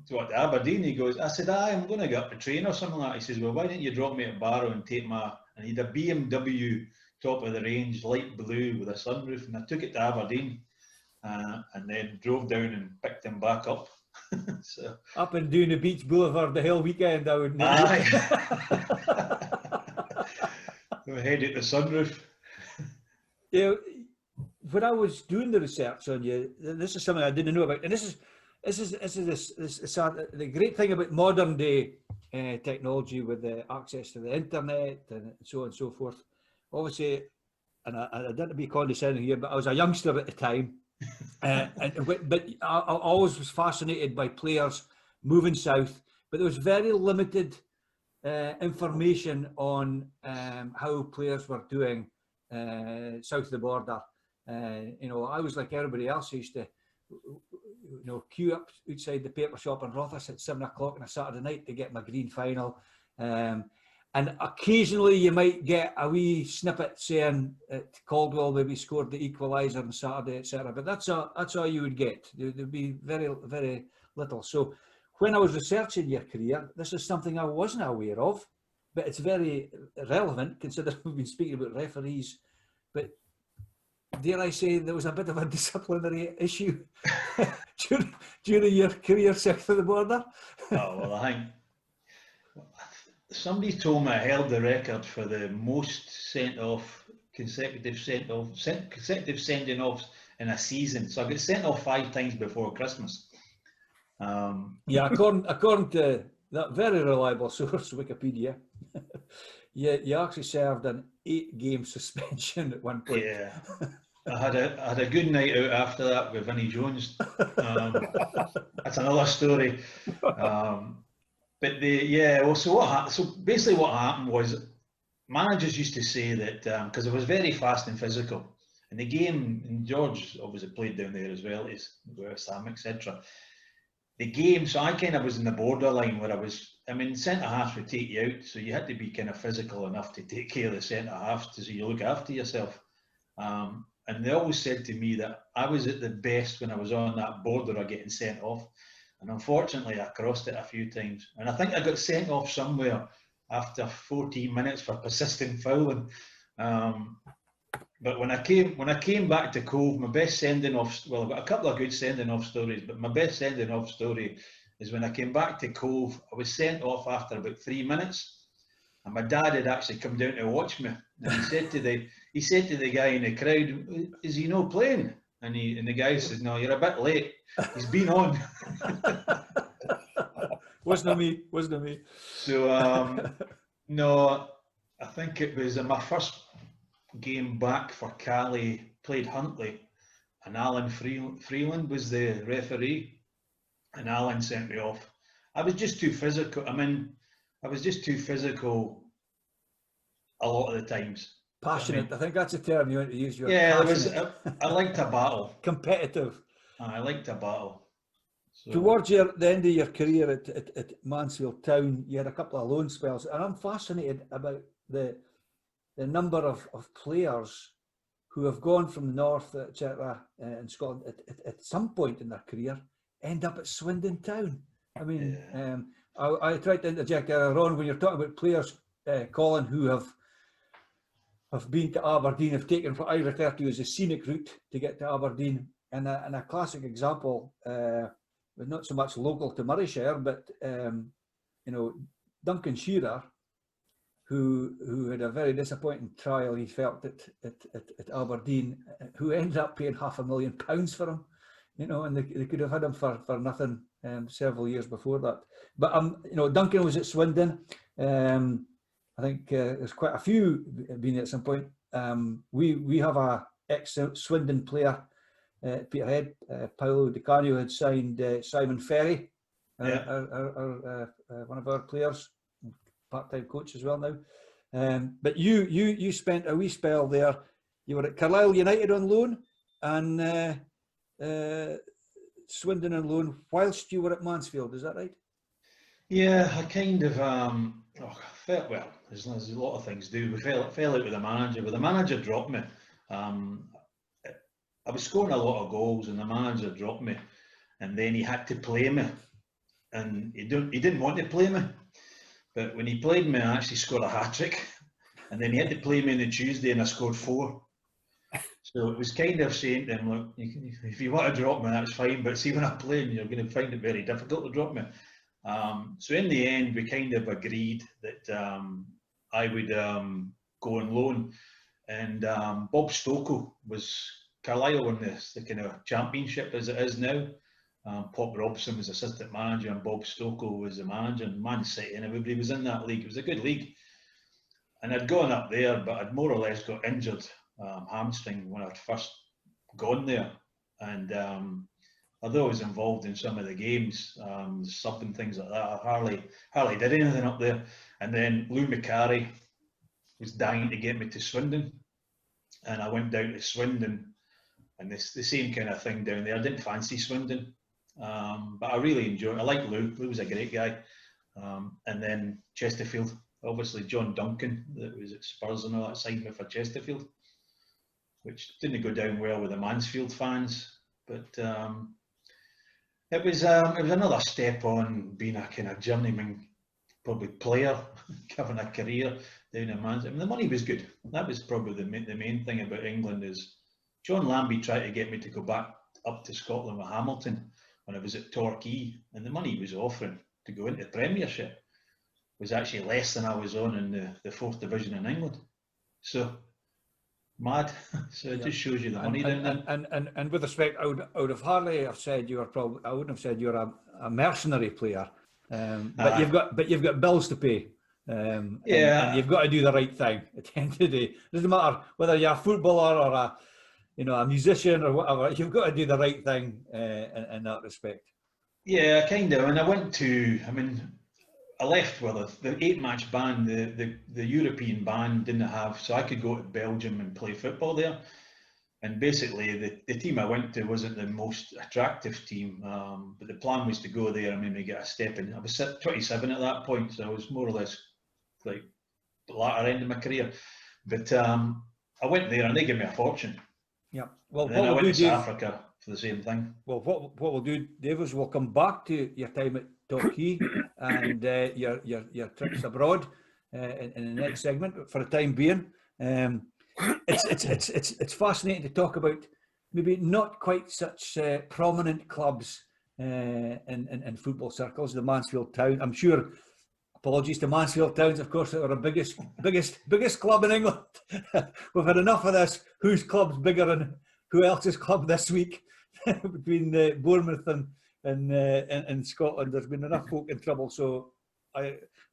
Speaker 4: what, to Aberdeen? He goes, I said, I'm going to get up the train or something like that. He says, well, why don't you drop me at Barrow and take my, and he had a BMW top of the range, light blue with a sunroof, and I took it to Aberdeen and then drove down and picked him back up. So,
Speaker 1: up and down the Beach Boulevard the whole weekend, I would know.
Speaker 4: We headed the sunroof.
Speaker 1: you know, when I was doing the research on you, this is something I didn't know about, and this is the great thing about modern day technology with the access to the internet and so on and so forth. Obviously, and I didn't be condescending here, but I was a youngster at the time, but I always was fascinated by players moving south, but there was very limited information on how players were doing south of the border. You know, I was like everybody else. I used to, you know, queue up outside the paper shop in Rothas at 7 o'clock on a Saturday night to get my green final. And occasionally you might get a wee snippet saying Caldwell maybe scored the equaliser on Saturday, etc. But that's all you would get. There'd be very, very little. So when I was researching your career, this is something I wasn't aware of, but it's very relevant considering we've been speaking about referees. But dare I say there was a bit of a disciplinary issue during your career south of the border?
Speaker 4: Oh, well, I think somebody told me I held the record for the most consecutive sending offs in a season. So I got sent off 5 times before Christmas.
Speaker 1: Yeah, according to that very reliable source, Wikipedia, you actually served an 8-game suspension at one point.
Speaker 4: Yeah, I had a good night out after that with Vinnie Jones. That's another story. But so basically what happened was managers used to say that because it was very fast and physical, and the game, and George obviously played down there as well as Sam, etc. The game, so I kind of was in the borderline where centre halves would take you out, so you had to be kind of physical enough to take care of the centre halves so you look after yourself. And they always said to me that I was at the best when I was on that border of getting sent off. And unfortunately, I crossed it a few times. And I think I got sent off somewhere after 14 minutes for persistent fouling. But when I came back to Cove, my best sending off, well, I've got a couple of good sending off stories, but my best sending off story is when I came back to Cove, I was sent off after about 3 minutes. And my dad had actually come down to watch me. And he said to the guy in the crowd, "Is he not playing?" And the guy says, "No, you're a bit late. He's been on."
Speaker 1: Wasn't me. So
Speaker 4: no, I think it was in my first game back for Cali, played Huntly, and Alan Freeland was the referee, and Alan sent me off. I was just too physical. I was just too physical a lot of the times.
Speaker 1: Passionate. I think that's the term you want to use.
Speaker 4: I liked a battle.
Speaker 1: Competitive.
Speaker 4: I liked a battle. So.
Speaker 1: Towards the end of your career at Mansfield Town, you had a couple of loan spells, and I'm fascinated about the number of players who have gone from the north, etc., in Scotland at some point in their career end up at Swindon Town. I mean, yeah. I tried to interject there, Ron, when you're talking about players, Colin, who have been to Aberdeen, have taken what I refer to as a scenic route to get to Aberdeen, and a classic example, not so much local to Murrayshire, but you know, Duncan Shearer, who had a very disappointing trial, he felt at Aberdeen, who ended up paying £500,000 for him, you know, and they could have had him for nothing several years before that. But you know, Duncan was at Swindon. I think there's quite a few been at some point. We have a ex-Swindon player, Peterhead, Paolo Di Canio, had signed Simon Ferry, one of our players, part-time coach as well now. But you spent a wee spell there. You were at Carlisle United on loan and Swindon on loan whilst you were at Mansfield. Is that right?
Speaker 4: Yeah, I kind of felt, well, there's a lot of things do. We fell out with the manager. But the manager dropped me. I was scoring a lot of goals, and the manager dropped me. And then he had to play me, and he didn't want to play me. But when he played me, I actually scored a hat-trick. And then he had to play me on the Tuesday, and I scored 4. So it was kind of saying to him, look, if you want to drop me, that's fine. But see, when I play me, you're going to find it very difficult to drop me. So in the end, we kind of agreed that I would go on loan. And Bob Stokoe was Carlisle won the kind of championship as it is now. Pop Robson was assistant manager and Bob Stokoe was the manager, and Man City and everybody was in that league. It was a good league. And I'd gone up there, but I'd more or less got injured hamstring when I'd first gone there. And although I was involved in some of the games, sub and things like that, I hardly did anything up there. And then Lou McCarry was dying to get me to Swindon. And I went down to Swindon, and the same kind of thing down there. I didn't fancy Swindon, but I really enjoyed it. I like Lou. Lou was a great guy. And then Chesterfield, obviously John Duncan, that was at Spurs and all that, signed me for Chesterfield, which didn't go down well with the Mansfield fans. But it was another step on being a kind of journeyman, probably player, having a career down in Mansfield. I mean, the money was good. That was probably the main thing about England is John Lambie tried to get me to go back up to Scotland with Hamilton when I was at Torquay, and the money he was offering to go into the Premiership was actually less than I was on in the 4th Division in England. So mad. So it just shows you the money down there.
Speaker 1: And with respect, I would have hardly have said you were probably. I wouldn't have said you're a mercenary player. But you've got bills to pay. And you've got to do the right thing at the end of the day. It doesn't matter whether you're a footballer or a musician or whatever. You've got to do the right thing in that respect.
Speaker 4: Yeah, kind of. And I left with the 8-match ban. The European ban didn't have, so I could go to Belgium and play football there. And basically, the team I went to wasn't the most attractive team, but the plan was to go there and maybe get a step in. I was 27 at that point, so I was more or less like the latter end of my career. But I went there and they gave me a fortune.
Speaker 1: Yeah. Well,
Speaker 4: and then I went to South Africa for the same thing.
Speaker 1: Well, what we'll do, Dave, is we'll come back to your time at Torquay and your trips abroad in the next segment. For the time being, it's fascinating to talk about maybe not quite such prominent clubs in football circles. The Mansfield Town, I'm sure. Apologies to Mansfield Towns, of course, they are the biggest club in England. We've had enough of this. Whose club's bigger and who else's club this week between Bournemouth and Scotland. There's been enough folk in trouble. So,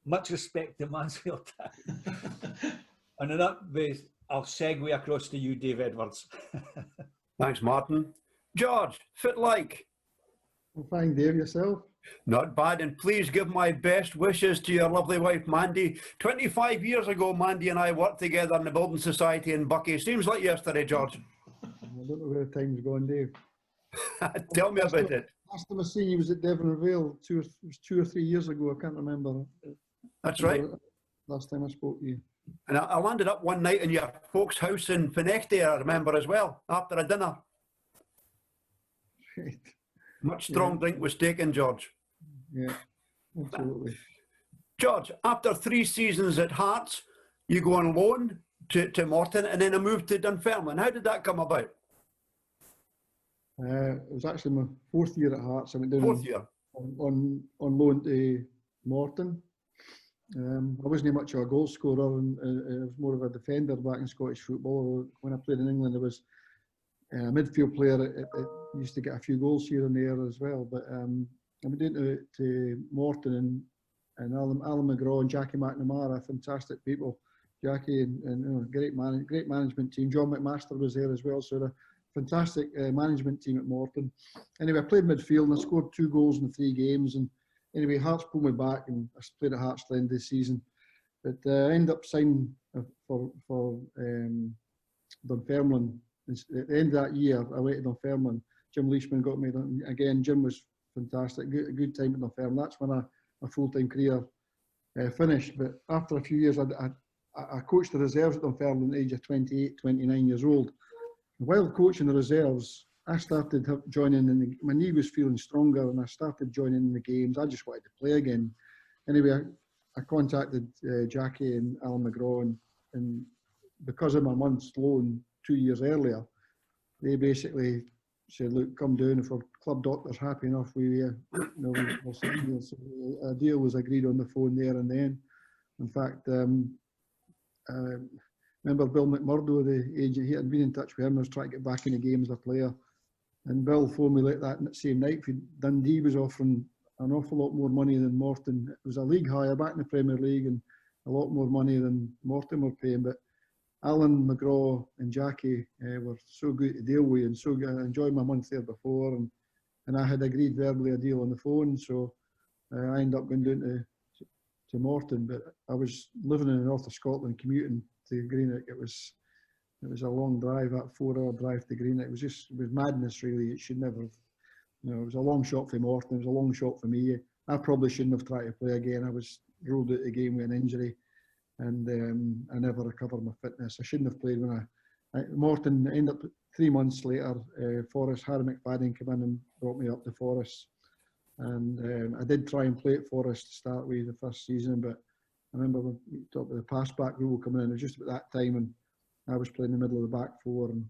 Speaker 1: much respect to Mansfield Town. And on that base, I'll segue across to you, Dave Edwards.
Speaker 3: Thanks, Martin. George, fit like?
Speaker 5: Well, fine, Dave, yourself?
Speaker 3: Not bad, and please give my best wishes to your lovely wife, Mandy. 25 years ago, Mandy and I worked together in the Building Society in Buckie. Seems like yesterday, George.
Speaker 5: I don't know where the time's gone, Dave.
Speaker 3: Tell me about it.
Speaker 5: Last time I seen you was at Devon Vale, 2 or 3 years ago. I can't remember.
Speaker 3: That's right.
Speaker 5: Last time I spoke to you.
Speaker 3: And I landed up one night in your folks' house in Finechty, I remember as well, after a dinner.
Speaker 5: Right.
Speaker 3: Much strong drink was taken, George.
Speaker 5: Yeah, absolutely.
Speaker 3: George, after 3 seasons at Hearts, you go on loan to Morton and then a move to Dunfermline. How did that come about?
Speaker 5: It was actually my 4th year at Hearts. I went down
Speaker 3: 4th year.
Speaker 5: on loan to Morton. I wasn't much of a goal scorer, and I was more of a defender back in Scottish football. When I played in England, I was a midfield player. It used to get a few goals here and there as well. But I went down to Morton and Alan McGraw and Jackie McNamara, fantastic people. Jackie and great management team. John McMaster was there as well, so a fantastic management team at Morton. Anyway, I played midfield and I scored 2 goals in 3 games. And anyway, Hearts pulled me back and I played at Hearts till the end of the season. But I ended up signing for Dunfermline. At the end of that year, I went to Dunfermline. Jim Leishman got me. Again, Jim was fantastic. A good time at Dunfermline. That's when my full-time career finished. But after a few years, I coached the reserves at Dunfermline at the age of 28, 29 years old. While coaching the reserves, I started joining in. My knee was feeling stronger, and I started joining in the games. I just wanted to play again. Anyway, I contacted Jackie and Alan McGraw, and because of my month's loan 2 years earlier, they basically said, "Look, come down. If our club doctor's happy enough, we'll see you." So a deal was agreed on the phone there and then. In fact, remember Bill McMurdo, the agent, he had been in touch with him. I was trying to get back in the game as a player. And Bill phoned me like that same night. Dundee was offering an awful lot more money than Morton. It was a league higher back in the Premier League and a lot more money than Morton were paying. But Alan, McGraw and Jackie were so good to deal with, and so good. I enjoyed my month there before, and I had agreed verbally a deal on the phone. So I ended up going down to Morton. But I was living in the north of Scotland, commuting to Greenock. It was a long drive, that 4-hour drive to Greenock. It was madness, really. It should never have, it was a long shot for Morton. It was a long shot for me. I probably shouldn't have tried to play again. I was ruled out of the game with an injury, and I never recovered my fitness. I shouldn't have played when Morton ended up 3 months later. Forest, Harry McFadden came in and brought me up to Forest, and I did try and play at Forest to start with the first season, but I remember when we talked about the pass back rule coming in. It was just about that time, and I was playing in the middle of the back four, and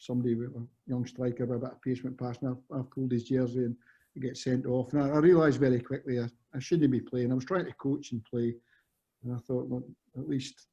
Speaker 5: somebody, a young striker with a bit of pace went past, and I pulled his jersey and he gets sent off. And I realised very quickly I shouldn't be playing. I was trying to coach and play, and I thought, well, at least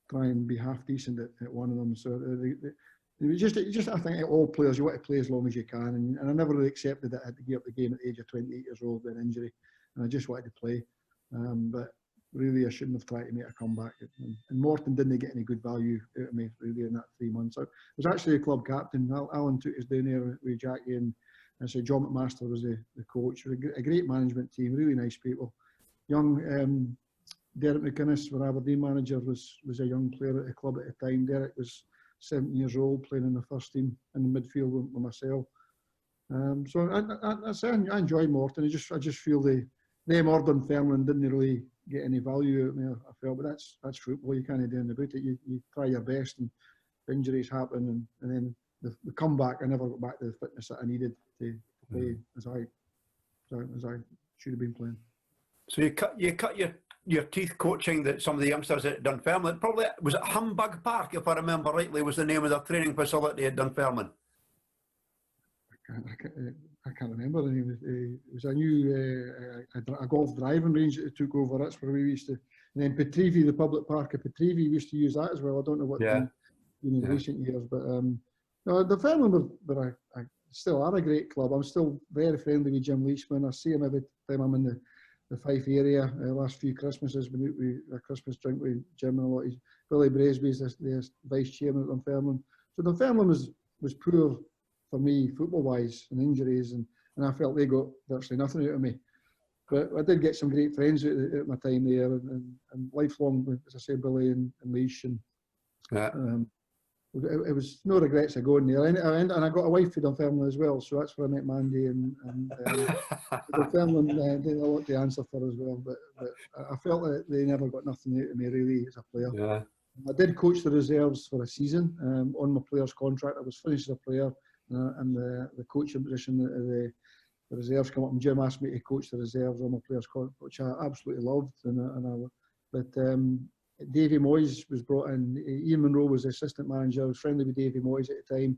Speaker 5: try and be half decent at one of them. So it was just I think all players, you want to play as long as you can, and I never really accepted that I had to give up the game at the age of 28 years old with an injury, and I just wanted to play. But really, I shouldn't have tried to make a comeback. And Morton didn't get any good value out of me, really, in that 3 months. I was actually the club captain. Alan took us down there with Jackie, and so John McMaster was the coach. It was a great management team, really nice people. Young Derek McInnes, our Aberdeen manager, was a young player at the club at the time. Derek was 17 years old, playing in the first team in the midfield with myself. So I enjoyed Morton. I just feel them or Dunfermline didn't really get any value out of me, I felt, but that's football. You can't do anything about it. You try your best, and injuries happen, and then the comeback, I never got back to the fitness that I needed to play as I should have been playing.
Speaker 3: So you cut your teeth coaching that some of the youngsters at Dunfermline. Probably was it Humbug Park, if I remember rightly, was the name of their training facility at Dunfermline.
Speaker 5: I can't remember the name. It was a golf driving range that took over. That's where we used to. And then Petrivi, the public park of Petrivi, we used to use that as well. I don't know what in recent years, but no, the Dunfermline were still are a great club. I'm still very friendly with Jim Leishman. I see him every time I'm in the Fife area. Last few Christmases, been out with a Christmas drink with Jim and a lot. Billy Braesby's the vice chairman at Dunfermline. So Dunfermline was poor for me football-wise, and injuries, and I felt they got virtually nothing out of me. But I did get some great friends at my time there, and lifelong, as I say, Billy and Leish, and it was no regrets of going there. And I got a wife for Dunfermline as well, so that's where I met Mandy, and Dunfermline did a lot to answer for as well. But I felt that they never got nothing out of me really as a player.
Speaker 3: Yeah.
Speaker 5: I did coach the reserves for a season on my player's contract. I was finished as a player. And the coaching position, the reserves come up, and Jim asked me to coach the reserves on my players' contract, which I absolutely loved. But Davy Moyes was brought in. Ian Munro was the assistant manager. I was friendly with Davy Moyes at the time,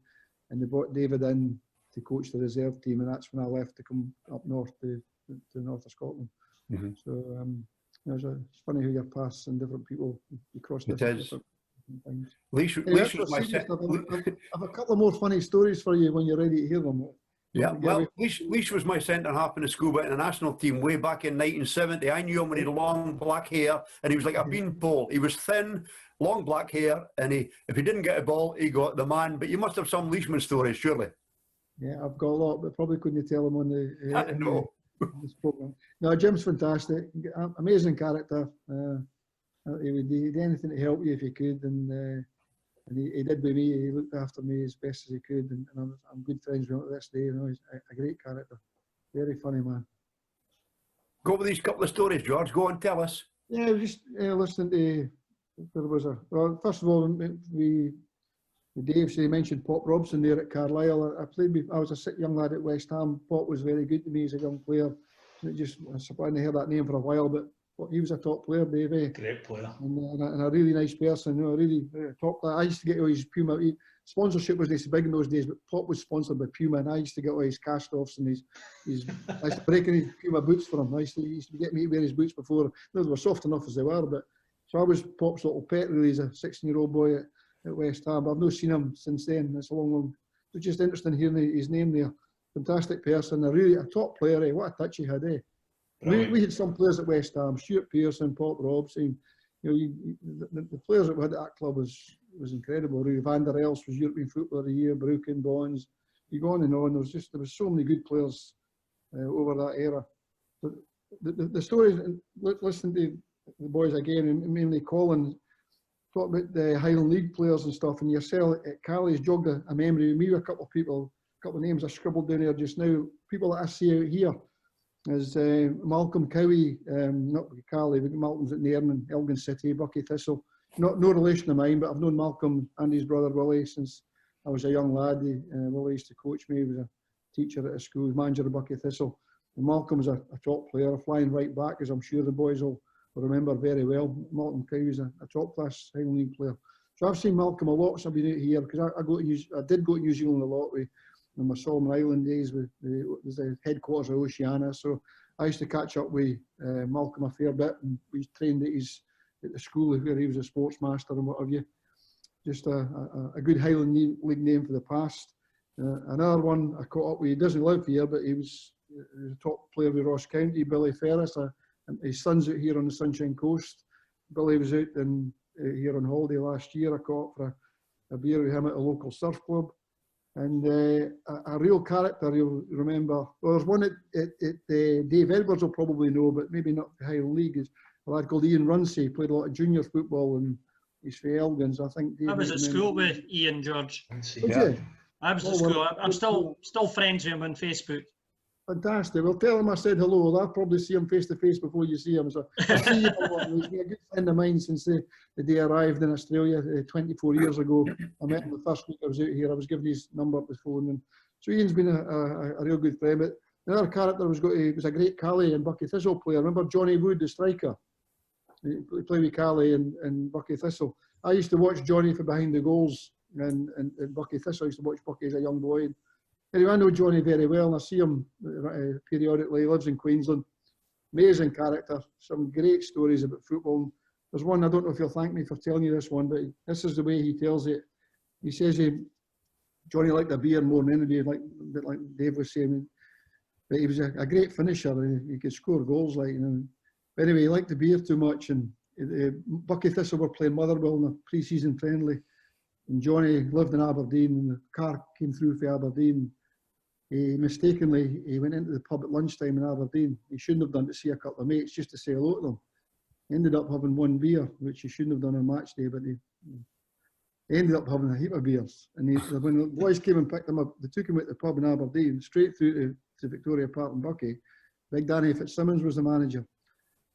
Speaker 5: and they brought David in to coach the reserve team, and that's when I left to come up north to the north of Scotland. Mm-hmm. So it's funny how your paths and different people you cross different things.
Speaker 3: Leish was my
Speaker 5: I've a couple of more funny stories for you when you're ready to hear them.
Speaker 3: Yeah, well, Leish was my centre half in the schoolboy international team way back in 1970. I knew him when he had long black hair, and he was like a beanpole. He was thin, long black hair, and if he didn't get a ball, he got the man. But you must have some Leishman stories, surely.
Speaker 5: Yeah, I've got a lot, but probably couldn't tell them on this program. No, Jim's fantastic, amazing character. He would do anything to help you if he could, and he did with me. He looked after me as best as he could, and I'm good friends with him to this day. He's a great character, very funny man.
Speaker 3: Go with these couple of stories, George. Go and tell us.
Speaker 5: Yeah, just listening to. Well, first of all, Dave said he mentioned Pop Robson there at Carlisle. I was a young lad at West Ham. Pop was very good to me as a young player. I hadn't heard that name for a while, but he was a top player, Dave.
Speaker 4: Great player.
Speaker 5: And a really nice person. A really top player. I used to get all his Puma. Sponsorship wasn't so big in those days, but Pop was sponsored by Puma, and I used to get all his cast-offs and I used to break in his Puma boots for him. He used to get me to wear his boots before. They were soft enough as they were, but So I was Pop's little pet really as a 16-year-old boy at West Ham, but I've not seen him since then. It's a long. It's just interesting hearing his name there. Fantastic person, a top player. What a touch he had. We had some players at West Ham: Stuart Pearson, Pop Robson. The players that we had at that club was incredible. Really, Van der Elst was European Footballer of the Year. Brooken, Bonds. You go on and on. There was so many good players over that era. But the stories. Listening to the boys again, and mainly Colin, talk about the Highland League players and stuff, and yourself at Callie's jogged a memory with me with a couple of names I scribbled down here just now. People that I see out here is Malcolm Cowie, not Callie, but Malcolm's at Nairn and Elgin City, Bucky Thistle. No relation of mine, but I've known Malcolm and his brother Willie since I was a young lad. Willie used to coach me. He was a teacher at a school, he was manager of Bucky Thistle. And Malcolm's a top player, a flying right back, as I'm sure the boys will remember very well. Malcolm Cowie's a top class Highland League player. So I've seen Malcolm a lot since I've been out here, because I did go to New Zealand a lot with my Solomon Island days. It was the headquarters of Oceania, so I used to catch up with Malcolm a fair bit, and we trained at the school where he was a sports master and what have you. Just a good Highland League name for the past. Another one I caught up with, he doesn't live here, but he was a top player with Ross County, Billy Ferris. And his son's out here on the Sunshine Coast. Billy was out here on holiday last year. I caught up for a beer with him at a local surf club. And a real character you'll remember. Well, there's one at Dave Edwards will probably know, but maybe not the Highland League. Is a lad called Ian Runcie, played a lot of junior football, and he's for Elgins. I think Dave
Speaker 2: I was at school with Ian, George.
Speaker 3: Yeah.
Speaker 2: I was at school. I'm still friends with him on Facebook.
Speaker 5: Fantastic. Well, tell him I said hello. I'll probably see him face to face before you see him. So I see you a lot. He's been a good friend of mine since the day I arrived in Australia 24 years ago. I met him the first week I was out here. I was given his number up the phone. And so Ian's been a real good friend. But another character was a great Callie and Bucky Thistle player. Remember Johnny Wood, the striker? He played with Callie and Bucky Thistle. I used to watch Johnny from behind the goals, and Bucky Thistle. I used to watch Bucky as a young boy. Anyway, I know Johnny very well, and I see him periodically. He lives in Queensland. Amazing character. Some great stories about football. There's one, I don't know if you'll thank me for telling you this one, but this is the way he tells it. He says Johnny liked a beer more than anybody, like Dave was saying. But he was a great finisher. He could score goals, But anyway, he liked the beer too much. And Bucky Thistle were playing Motherwell in a pre-season friendly. And Johnny lived in Aberdeen, and the car came through for Aberdeen. He mistakenly went into the pub at lunchtime in Aberdeen. He shouldn't have done, to see a couple of mates just to say hello to them. He ended up having one beer, which he shouldn't have done on match day, but he ended up having a heap of beers. And when the boys came and picked him up, they took him out the pub in Aberdeen, straight through to Victoria Park and Bucky. Big Danny Fitzsimmons was the manager.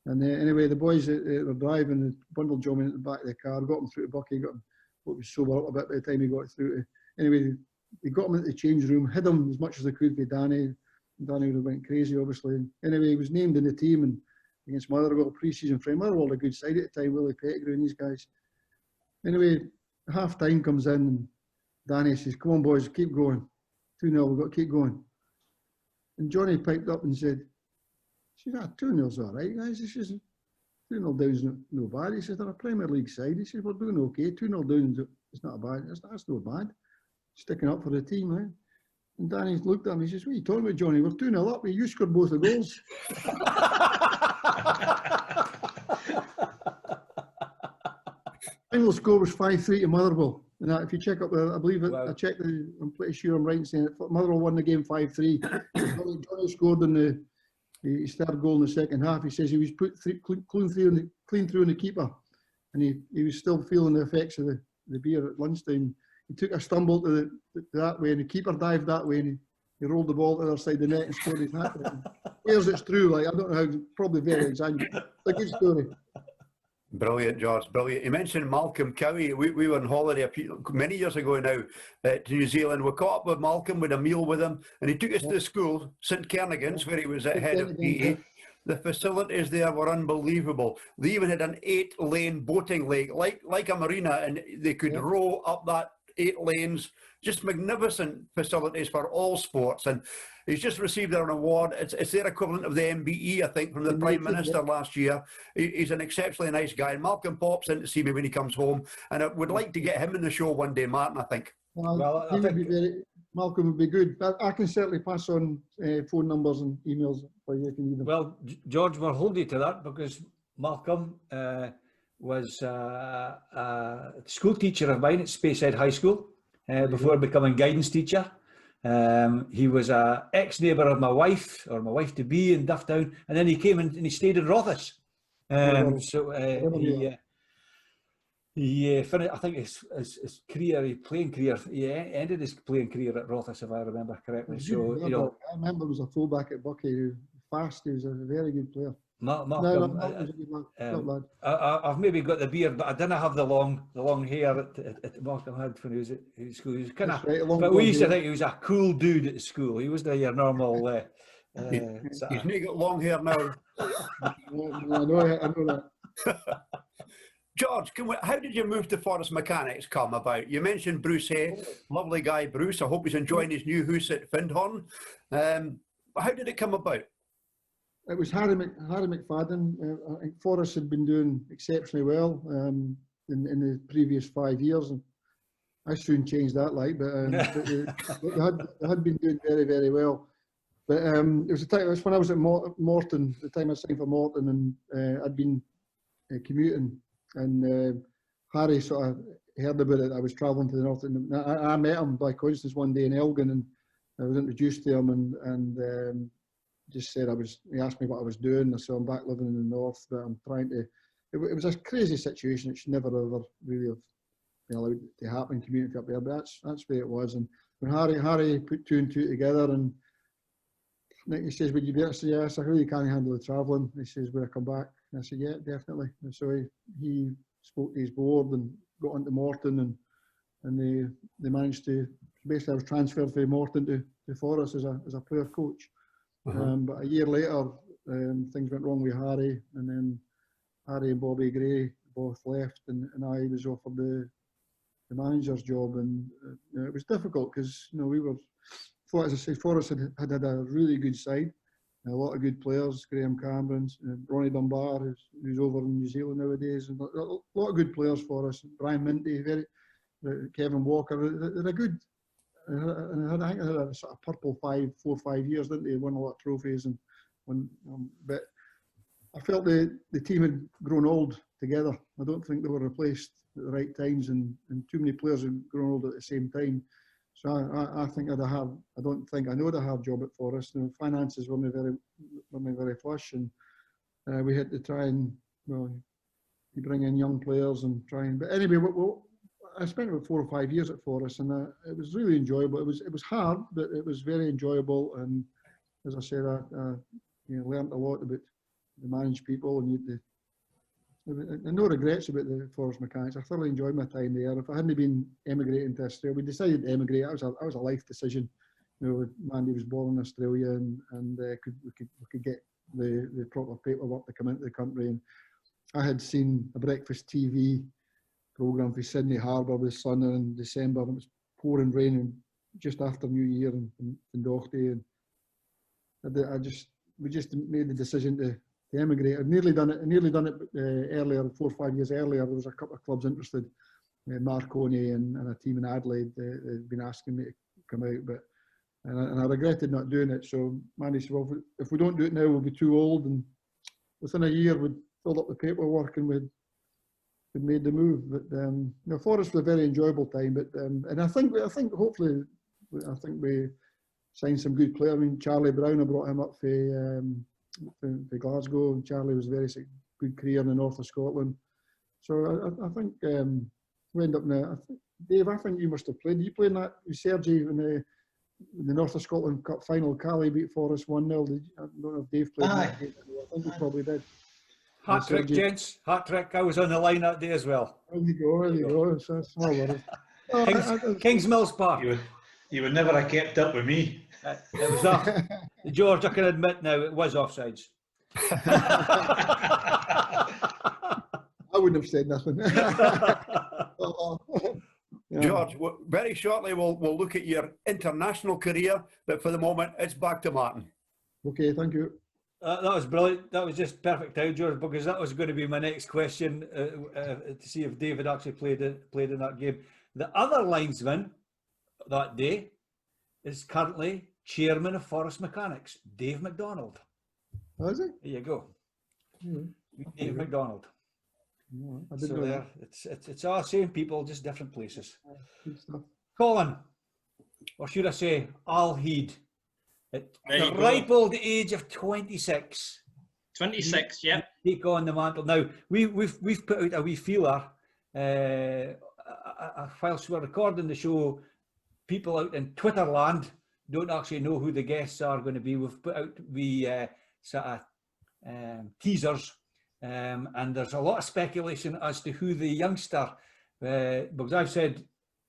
Speaker 5: And anyway, the boys were driving, they bundled Johnny in the back of the car, got him through to Bucky, got him, what was sober up a bit by the time he got through to. Anyway, they got him into the change room, hid him as much as they could with Danny. Danny would have went crazy, obviously. Anyway, he was named in the team and against Motherwell, pre-season friend. Motherwell had a good side at the time, Willie Pettigrew and these guys. Anyway, half time comes in and Danny says, "Come on, boys, keep going. 2-0, we've got to keep going." And Johnny piped up and said, 2-0's all right, guys. He says, 2-0 down's no bad. He says, they're a Premier League side. He says, we're doing okay. 2-0 down, it's not bad. That's no bad. Sticking up for the team, eh? And Danny looked at him, he says, "What are you talking about, Johnny? We're 2-0 up. You scored both the goals." Final score was 5-3 to Motherwell. And if you check up, I believe it, I checked, I'm pretty sure I'm right in saying it. Motherwell won the game 5-3. Johnny scored in his third goal in the second half. He says he was put clean through on the keeper. And he was still feeling the effects of the beer at lunchtime. He took a stumble to that way, and the keeper dived that way, and he rolled the ball to the other side of the net and scored his hat-trick. Where's it's true? I don't know how. Probably very exaggerated. It's a good story.
Speaker 3: Brilliant, George, brilliant. You mentioned Malcolm Cowie. We were on holiday many years ago now to New Zealand. We caught up with Malcolm, with a meal with him, and he took us to the school, St Kernaghan's, where he was head of PE. The facilities there were unbelievable. They even had an 8-lane boating lake, like a marina, and they could row up that 8 lanes. Just magnificent facilities for all sports. And He's just received an award. It's their equivalent of the MBE, I think, from the Prime Minister last year. He's an exceptionally nice guy. Malcolm pops in to see me when he comes home, and I would like to get him in the show one day, Martin, I think.
Speaker 5: Well, I think Malcolm would be good. I can certainly pass on phone numbers and emails for you if you need them.
Speaker 1: Well, George, we'll hold you to that because Malcolm was a school teacher of mine at Speyside High School before becoming guidance teacher. He was an ex-neighbour of my wife, or my wife-to-be, in Dufftown, and then he came and he stayed in Rothas. He finished, I think, his career, his playing career. He ended his playing career at Rothas, if I remember correctly. So, you know,
Speaker 5: I remember he was a fullback at Bucky, who fast. He was a very good player.
Speaker 1: Malcolm, I've maybe got the beard, but I didn't have the long hair that Malcolm had when he was at school. He was kind of, but we used to think he was a cool dude at school. He wasn't your normal.
Speaker 3: He's not got long hair now.
Speaker 5: I know that.
Speaker 3: George, how did your move to Forest Mechanics come about? You mentioned Bruce Hay, lovely guy Bruce. I hope he's enjoying his new house at Findhorn. How did it come about?
Speaker 5: It was Harry McFadden. I think Forest had been doing exceptionally well in the previous 5 years, and I soon changed that, but they had been doing very, very well. But it was when I was at Morton, the time I signed for Morton, and I'd been commuting, and Harry sort of heard about it. I was travelling to the north, and I met him by coincidence one day in Elgin, and I was introduced to him, and just said he asked me what I was doing. So I'm back living in the north, but I'm trying to. It was a crazy situation. It should never ever really have been allowed to happen. Community up there, but that's where it was. And when Harry put two and two together, and he says, "Would you be?" I said, "Yes, I really can't handle the travelling." He says, "Will I come back?" And I said, "Yeah, definitely." And so he spoke to his board and got into Morton, and they managed to. Basically, I was transferred from Morton to Forest as a player coach. But a year later, things went wrong with Harry, and then Harry and Bobby Gray both left, and I was offered the manager's job, and it was difficult because we were, as I say, Forest had a really good side, a lot of good players, Graham Cameron, Ronnie Dunbar, who's over in New Zealand nowadays, and a lot of good players for us. Brian Minty, Kevin Walker, they're a good. And I think they had a sort of purple 4 or 5 years, didn't they? Won a lot of trophies, but I felt the team had grown old together. I don't think they were replaced at the right times, and too many players had grown old at the same time. So I think I know they'd have a job at Forest. Finances weren't very flush, and we had to try and you bring in young players and try and. But anyway, I spent about 4 or 5 years at Forest, and it was really enjoyable. It was hard, but it was very enjoyable. And as I said, I learned a lot about the managed people, and no regrets about the Forest Mechanics. I thoroughly enjoyed my time there. If I hadn't been emigrating to Australia, we decided to emigrate. That was a life decision. Mandy was born in Australia, and we could get the proper paperwork to come into the country. And I had seen a breakfast TV programme for Sydney Harbour with sun in December, and it was pouring rain, and just after New Year in Doherty, and we just made the decision to emigrate. I'd nearly done it earlier, 4 or 5 years earlier. There was a couple of clubs interested, Marconi and a team in Adelaide. They'd been asking me to come out, and I regretted not doing it. So Mandy said, "Well, if we don't do it now, we'll be too old." And within a year, we'd filled up the paperwork and we'd made the move. But Forest was a very enjoyable time. But and I think hopefully we signed some good players. I mean, Charlie Brown, I brought him up for Glasgow, and Charlie was a very good career in the north of Scotland. So I think we end up now. Dave, I think you must have played. Did you play in that with Sergi in the North of Scotland Cup final? Cali beat Forest 1-0. I don't know if Dave played. I think he probably did.
Speaker 1: Hat trick, gents. Hat trick. I was on the line that day as well.
Speaker 5: There you go. So small world.
Speaker 1: Kingsmills Park.
Speaker 4: You would never have kept up with me.
Speaker 1: It was off. George, I can admit now, it was offsides.
Speaker 5: I wouldn't have said nothing.
Speaker 3: George, very shortly we'll look at your international career, but for the moment, it's back to Martin.
Speaker 5: Okay, thank you.
Speaker 1: That was brilliant. That was just perfect time, George, because that was going to be my next question to see if David actually played in that game. The other linesman that day is currently chairman of Forest Mechanics, Dave McDonald.
Speaker 5: Oh, is it?
Speaker 1: There you go, Dave McDonald.
Speaker 5: No, I
Speaker 1: So
Speaker 5: didn't know
Speaker 1: there, it's all same people, just different places.
Speaker 5: that. Good stuff.
Speaker 1: Colin, or should I say Al Heed, at
Speaker 2: There
Speaker 1: the
Speaker 2: you go.
Speaker 1: ripe old age of 26.
Speaker 2: 26, yeah.
Speaker 1: Take on the mantle. Now we've put out a wee feeler whilst we're recording the show. People out in Twitter land don't actually know who the guests are going to be. We've put out sort of teasers, and there's a lot of speculation as to who the youngster. Because I've said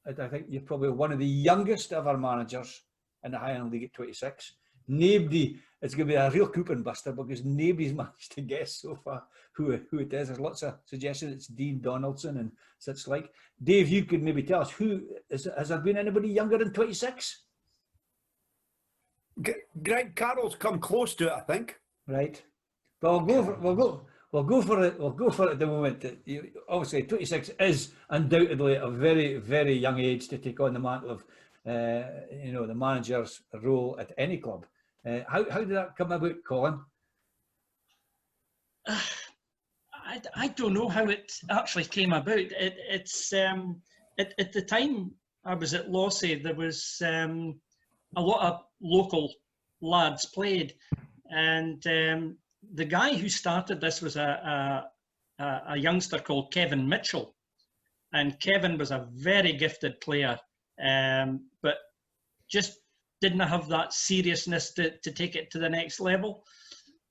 Speaker 1: I think you're probably one of the youngest ever managers in the Highland League at 26. Nobody, it's going to be a real coupon buster because nobody's managed to guess so far who it is. There's lots of suggestions. It's Dean Donaldson and such like. Dave, you could maybe tell us who has there been anybody younger than 26?
Speaker 3: Greg Carroll's come close to it, I think.
Speaker 1: Right. But we'll go for it at the moment. Obviously, 26 is undoubtedly a very, very young age to take on the mantle of the manager's role at any club. How did that come about, Colin?
Speaker 2: I don't know how it actually came about. It's at the time I was at Lossie, there was a lot of local lads played, and the guy who started this was a youngster called Kevin Mitchell, and Kevin was a very gifted player, but just didn't have that seriousness to take it to the next level.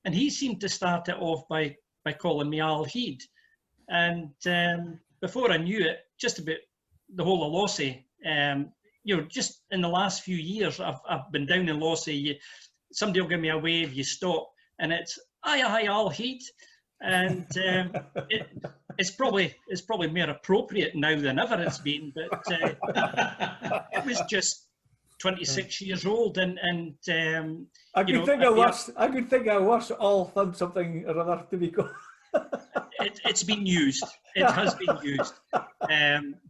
Speaker 2: And he seemed to start it off by calling me Al Heed. And before I knew it, just about the whole of Lossie, just in the last few years, I've been down in Lossie, somebody will give me a wave, you stop, and it's, aye, Al Heed. And it's probably more appropriate now than ever it's been, but it was just 26 years old, and
Speaker 1: I could think of worse all from something or other to be called.
Speaker 2: It's been used. It has been used.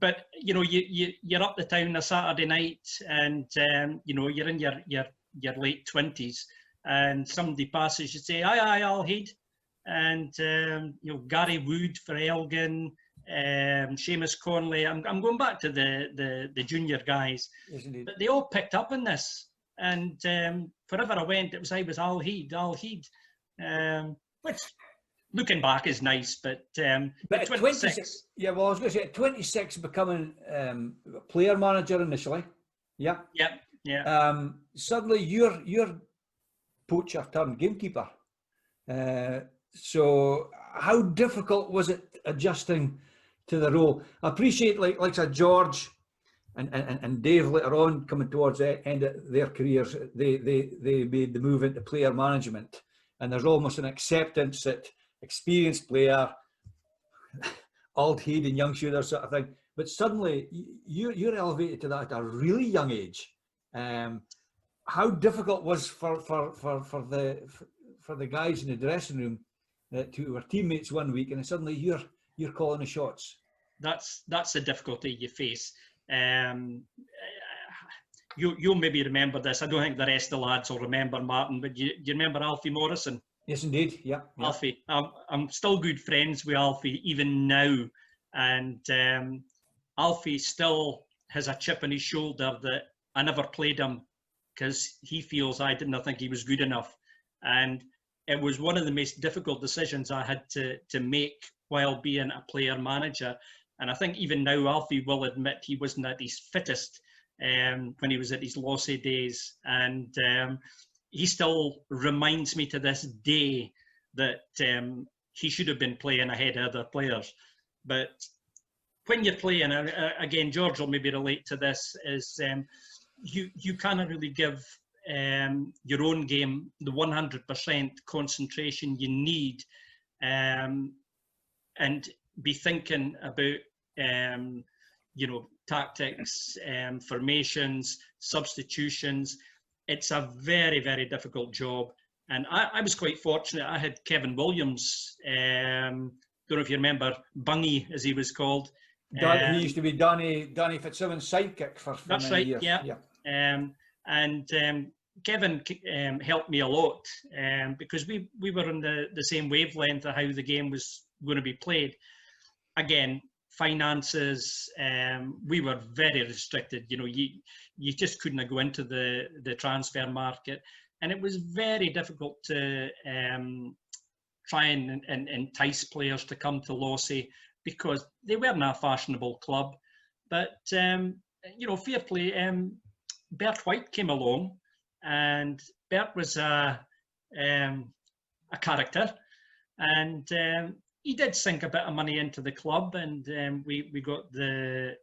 Speaker 2: But you're up the town a Saturday night, and you're in your late 20s, and somebody passes, you say, aye, Al Heed. And Gary Wood for Elgin, Seamus Conley. I'm going back to the junior guys, but they all picked up on this, and wherever I went, I was Al Heed, which looking back is nice, but at 26.
Speaker 1: Yeah, well, I was going to say at 26, becoming player manager initially. Yeah. Suddenly you're poacher turned gamekeeper. So how difficult was it adjusting to the role? I appreciate like George and Dave later on coming towards the end of their careers, they made the move into player management, and there's almost an acceptance that experienced player, old head and young shooter sort of thing. But suddenly you're elevated to that at a really young age. How difficult was for the guys in the dressing room who were teammates one week, and suddenly you're calling the shots?
Speaker 2: That's the difficulty you face. You'll maybe remember this. I don't think the rest of the lads will remember, Martin, but you remember Alfie Morrison?
Speaker 1: Yes, indeed. Yeah.
Speaker 2: Alfie. I'm still good friends with Alfie even now, and Alfie still has a chip on his shoulder that I never played him because he feels I didn't think he was good enough. And it was one of the most difficult decisions I had to make while being a player manager. And I think even now Alfie will admit he wasn't at his fittest when he was at his Lossie days. And he still reminds me to this day that he should have been playing ahead of other players. But when you're playing, again, George will maybe relate to this, is you cannot really give your own game the 100% concentration you need, and be thinking about tactics, formations, substitutions. It's a very, very difficult job. And I was quite fortunate. I had Kevin Williams, don't know if you remember, Bungy, as he was called.
Speaker 1: He used to be Danny Fitzsimmons' sidekick for
Speaker 2: that's
Speaker 1: many
Speaker 2: right,
Speaker 1: years.
Speaker 2: yeah. Kevin helped me a lot because we were on the same wavelength of how the game was going to be played. Again, finances, we were very restricted. You know, you just couldn't go into the transfer market, and it was very difficult to try and entice players to come to Lossie because they weren't a fashionable club. But you know, fair play. Bert White came along, and Bert was a character, and he did sink a bit of money into the club, and we got the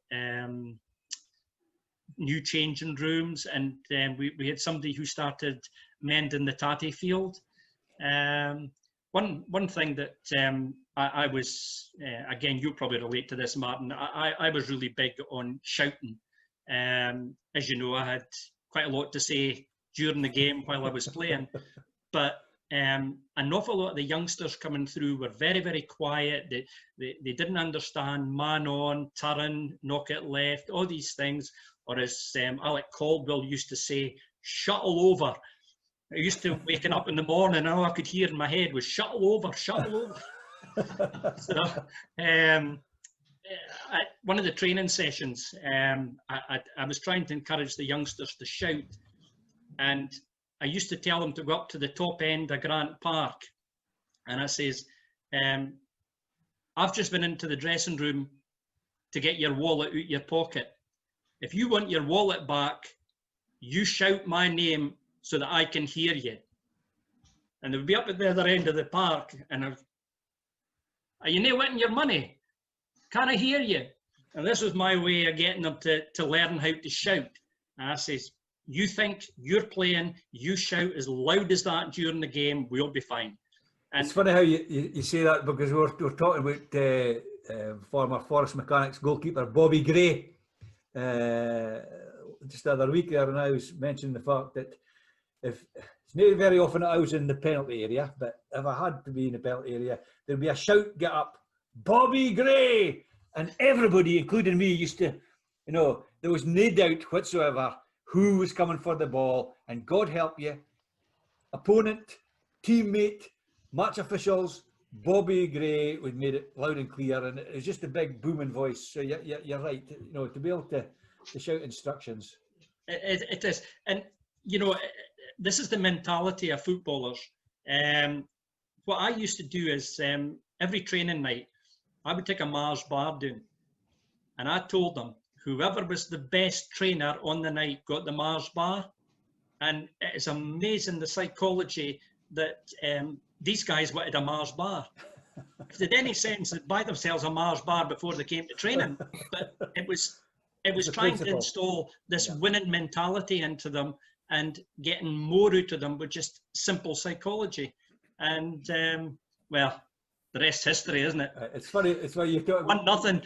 Speaker 2: new changing rooms, and we had somebody who started mending the tatty field. One thing that I was, again, you probably relate to this, Martin, I was really big on shouting. As you know, I had quite a lot to say during the game while I was playing, but an awful lot of the youngsters coming through were very, very quiet. They didn't understand man on, turn, knock it left, all these things. Or as Alec Caldwell used to say, shuttle over. I used to waking up in the morning, and all I could hear in my head was shuttle over, shuttle over. So, one of the training sessions, I was trying to encourage the youngsters to shout, and I used to tell them to go up to the top end of Grant Park, and I says, I've just been into the dressing room to get your wallet out your pocket. If you want your wallet back, you shout my name so that I can hear you. And they would be up at the other end of the park, and are you not wanting your money? Can I hear you? And this was my way of getting them to learn how to shout. And I says, you think you're playing, you shout as loud as that during the game, we'll be fine. And
Speaker 1: it's funny how you say that, because we're talking about former Forest Mechanics goalkeeper Bobby Gray just the other week there, and I was mentioning the fact that if it's not very often I was in the penalty area, but if I had to be in the penalty area, there'd be a shout, get up, Bobby Gray, and everybody, including me, used to, you know, there was no doubt whatsoever who was coming for the ball, and God help you, opponent, teammate, match officials, Bobby Gray would made it loud and clear, and it was just a big booming voice. So you're right, you know, to be able to shout instructions.
Speaker 2: It is, and you know, this is the mentality of footballers. What I used to do is every training night, I would take a Mars bar down, and I told them whoever was the best trainer on the night got the Mars bar. And it's amazing the psychology that these guys wanted a Mars bar. If they had any sense, they'd buy themselves a Mars bar before they came to training. But it was trying to install this winning mentality into them and getting more out of them with just simple psychology. And well, the rest history, isn't it?
Speaker 1: It's funny. It's why you talk.
Speaker 2: 1-0.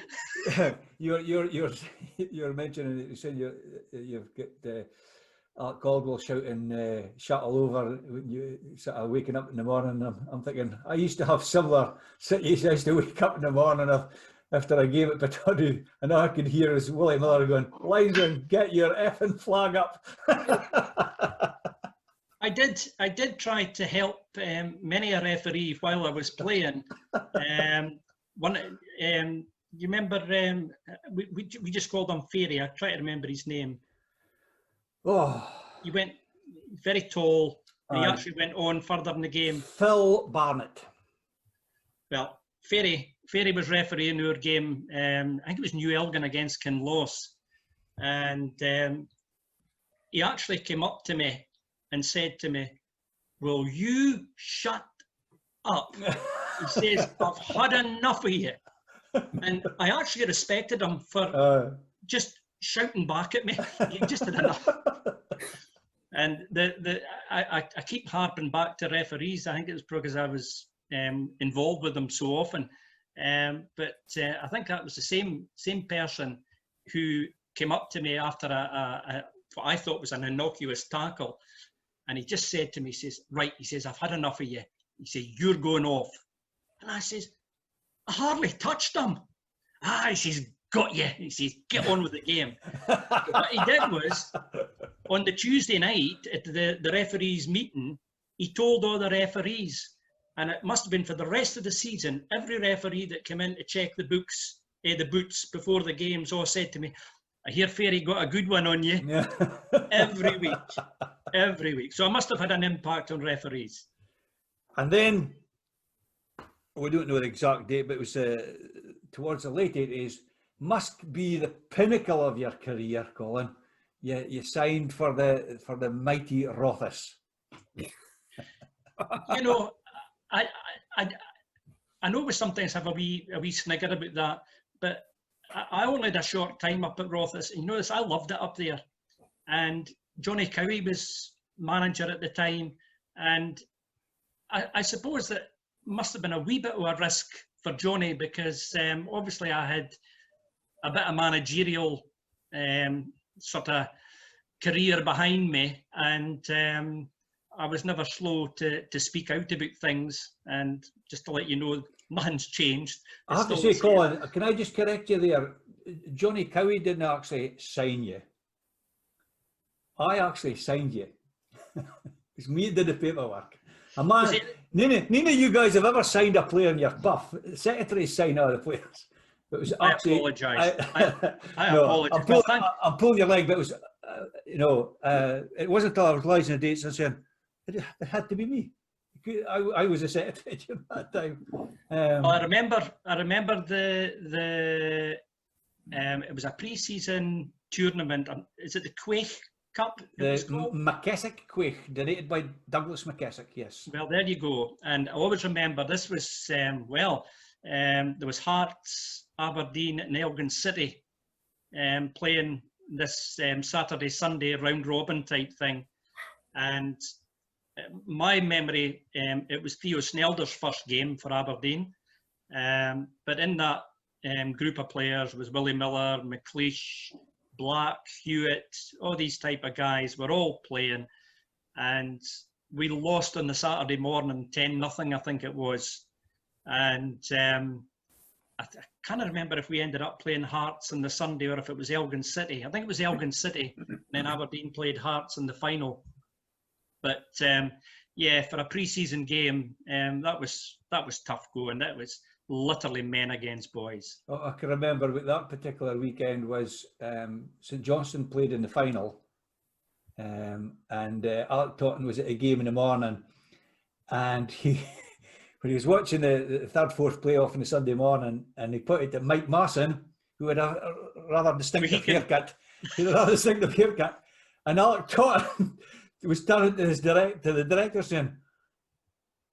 Speaker 1: You're mentioning that you said you've got Alec Caldwell shouting shuttle over when you sort of waking up in the morning. I'm thinking I used to have similar situations. I used to wake up in the morning after a game at Batadu, and all I could hear is Willie Miller going, "Linesman, get your effing flag up."
Speaker 2: I did try to help many a referee while I was playing. You remember we just called him Fairy. I try to remember his name.
Speaker 1: Oh,
Speaker 2: he went very tall. And he actually went on further in the game.
Speaker 1: Phil Barnett.
Speaker 2: Well, Fairy was refereeing our game. I think it was New Elgin against Kinloss, and he actually came up to me and said to me, "Will you shut up?" He says, "I've had enough of you." And I actually respected him for just shouting back at me. He just had enough. And I keep harping back to referees. I think it's because I was involved with them so often. But I think that was the same person. who came up to me after what I thought was an innocuous tackle, and he just said to me, he says, right, he says, I've had enough of you. He said, you're going off. And I says, I hardly touched him. He says, got you. He says, get on with the game. What he did was, on the Tuesday night at the referees' meeting, he told all the referees, and it must have been for the rest of the season, every referee that came in to check the boots before the games all said to me, I hear Ferry got a good one on you.
Speaker 1: Yeah.
Speaker 2: Every week. So I must have had an impact on referees.
Speaker 1: And then, we don't know the exact date, but it was towards the late 80s, must be the pinnacle of your career, Colin. You signed for the mighty Rothas.
Speaker 2: You know, I know we sometimes have a wee snigger about that, but I only had a short time up at Rothas. You notice I loved it up there, and Johnny Cowie was manager at the time, and I suppose that must have been a wee bit of a risk for Johnny, because obviously I had a bit of managerial sort of career behind me, and I was never slow to speak out about things. And just to let you know, nothing's changed.
Speaker 1: I have to say, Colin, can I just correct you there? Johnny Cowie didn't actually sign you. I actually signed you. It's me that did the paperwork. A man, none of you guys have ever signed a player in your puff. The secretaries sign all the players. It was actually,
Speaker 2: I apologise. I apologise.
Speaker 1: I'm pulling your leg, but it was, it wasn't until I was liaising the dates and saying, it had to be me. I was a secretary at that time.
Speaker 2: I remember the it was a pre-season tournament. Is it the Quaich Cup?
Speaker 1: The McKessick Quaich, donated by Douglas McKessick, yes.
Speaker 2: Well, there you go. And I always remember this was, there was Hearts, Aberdeen and Elgin City playing this Saturday, Sunday round robin type thing. And my memory, it was Theo Snelder's first game for Aberdeen. But in that group of players was Willie Miller, McLeish, Black, Hewitt, all these type of guys were all playing. And we lost on the Saturday morning 10-0, I think it was. And I can't remember if we ended up playing Hearts on the Sunday or if it was Elgin City. I think it was Elgin City. And then Aberdeen played Hearts in the final. But yeah, for a pre-season game, that was tough going. That was literally men against boys.
Speaker 1: Oh, I can remember what that particular weekend was. St Johnstone played in the final, and Alec Totten was at a game in the morning, and when he was watching the third, fourth playoff on the Sunday morning, and he put it to Mike Marson, who had a rather distinctive haircut. He had a rather distinctive haircut, and Alec Totten was turning to the director saying,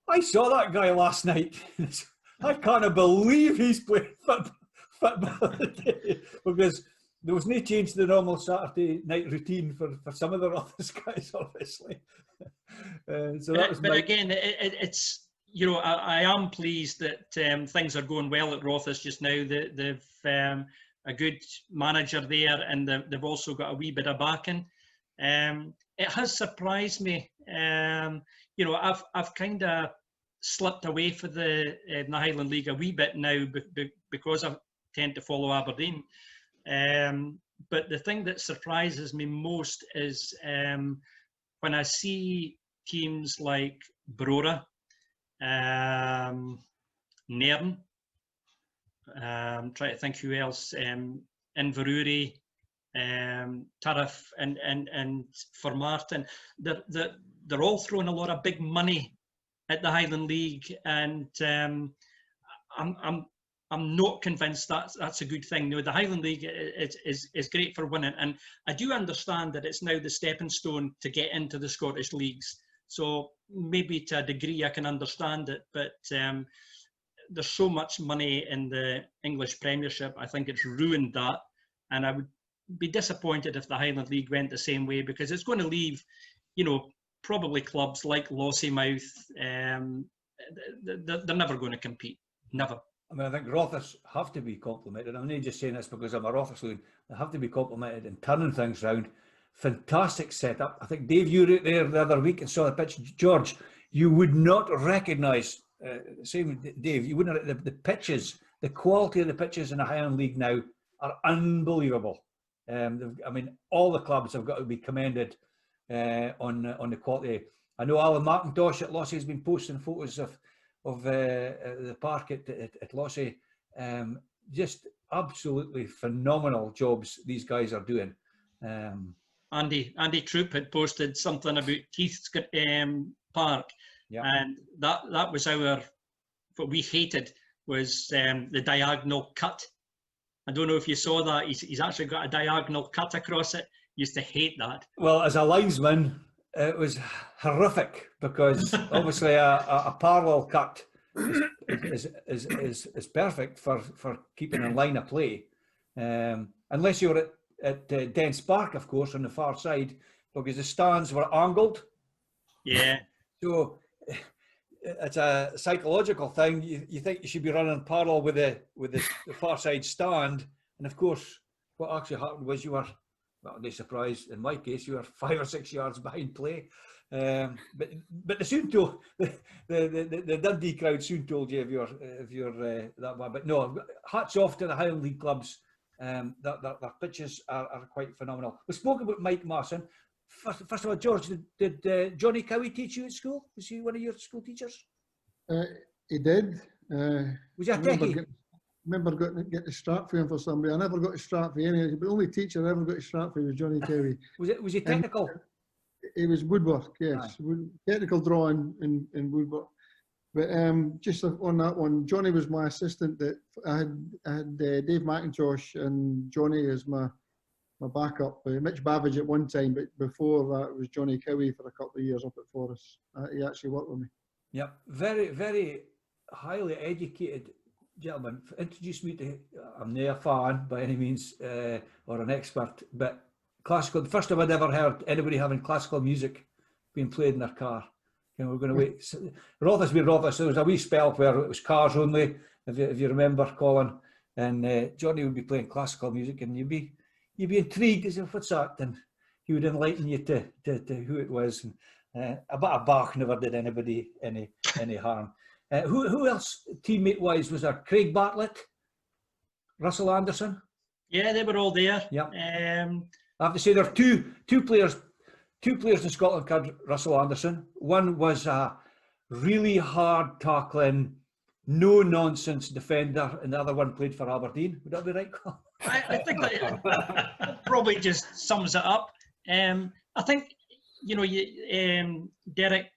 Speaker 1: "I saw that guy last night. I can't believe he's playing football today," because there was no change to the normal Saturday night routine for some of the Rothas guys, obviously. So that was. But
Speaker 2: again, it's, you know, I am pleased that things are going well at Rothas just now. They've a good manager there, and they've also got a wee bit of backing. It has surprised me. You know, I've kind of slipped away for the Highland League a wee bit now because I tend to follow Aberdeen. But the thing that surprises me most is when I see teams like Brora, Nairn, try to think who else, Inverurie, Tariff and for Martin, they're all throwing a lot of big money at the Highland League, and I'm not convinced that's a good thing. No, the Highland League is great for winning, and I do understand that it's now the stepping stone to get into the Scottish leagues. So maybe to a degree I can understand it, but there's so much money in the English Premiership. I think it's ruined that, and I would be disappointed if the Highland League went the same way, because it's going to leave, you know, probably clubs like Lossiemouth, they're never going to compete. Never.
Speaker 1: I mean, I think Rothas have to be complimented. I'm not just saying this because I'm a Rothas loon. They have to be complimented in turning things round. Fantastic setup. I think, Dave, you were out there the other week and saw the pitch. George, you would not recognise, same with Dave, you wouldn't, the pitches, the quality of the pitches in the Highland League now are unbelievable. I mean, all the clubs have got to be commended on the quality. I know Alan McIntosh at Lossie has been posting photos of the park at Lossie. Just absolutely phenomenal jobs these guys are doing.
Speaker 2: Andy Troop had posted something about Keith's park, and that was what we hated was the diagonal cut. I don't know if you saw that. He's actually got a diagonal cut across it. Used to hate that.
Speaker 1: Well, as a linesman, it was horrific because obviously a parallel cut is perfect for keeping in line of play, unless you're at Dents Park, of course, on the far side, because the stands were angled.
Speaker 2: Yeah.
Speaker 1: So it's a psychological thing. You think you should be running parallel with the far side stand, and of course, what actually happened was you were, well, no surprise in my case, you were 5 or 6 yards behind play. But they soon told the Dundee crowd soon told you if you're that one. But no, hats off to the Highland League clubs. Their pitches are quite phenomenal. We spoke about Mike Marson. First of all, George, did Johnny Cowie teach you at school? Was he one of your school teachers?
Speaker 5: He did.
Speaker 1: Was he a techie?
Speaker 5: Remember get the strap for him for somebody. I never got a strap for any. The only teacher I ever got a strap for was Johnny Cowie.
Speaker 1: Was he technical?
Speaker 5: It was woodwork, yes. Technical drawing in woodwork. But just on that one, Johnny was my assistant. That I had Dave McIntosh and Johnny as my backup. Mitch Babbage at one time, but before that it was Johnny Cowie for a couple of years up at Forest. He actually worked with me. Yep,
Speaker 1: very, very highly educated gentleman. Introduced me to, I'm not a fan by any means or an expert, but classical, the first time I'd ever heard anybody having classical music being played in their car. You know, we're going to wait. Rothas being Rothas, there was a wee spell where it was cars only, if you remember, Colin, and Johnny would be playing classical music, and you'd be intrigued as if what's that, and he would enlighten you to who it was. And, a bit of Bach never did anybody any harm. Who else, teammate wise, was there? Craig Bartlett, Russell Anderson.
Speaker 2: Yeah, they were all there.
Speaker 1: Yep. I have to say there are two players in Scotland called Russell Anderson. One was a really hard tackling, no nonsense defender, and the other one played for Aberdeen. Would that be right, Colin?
Speaker 2: I think that probably just sums it up. I think, you know, Derek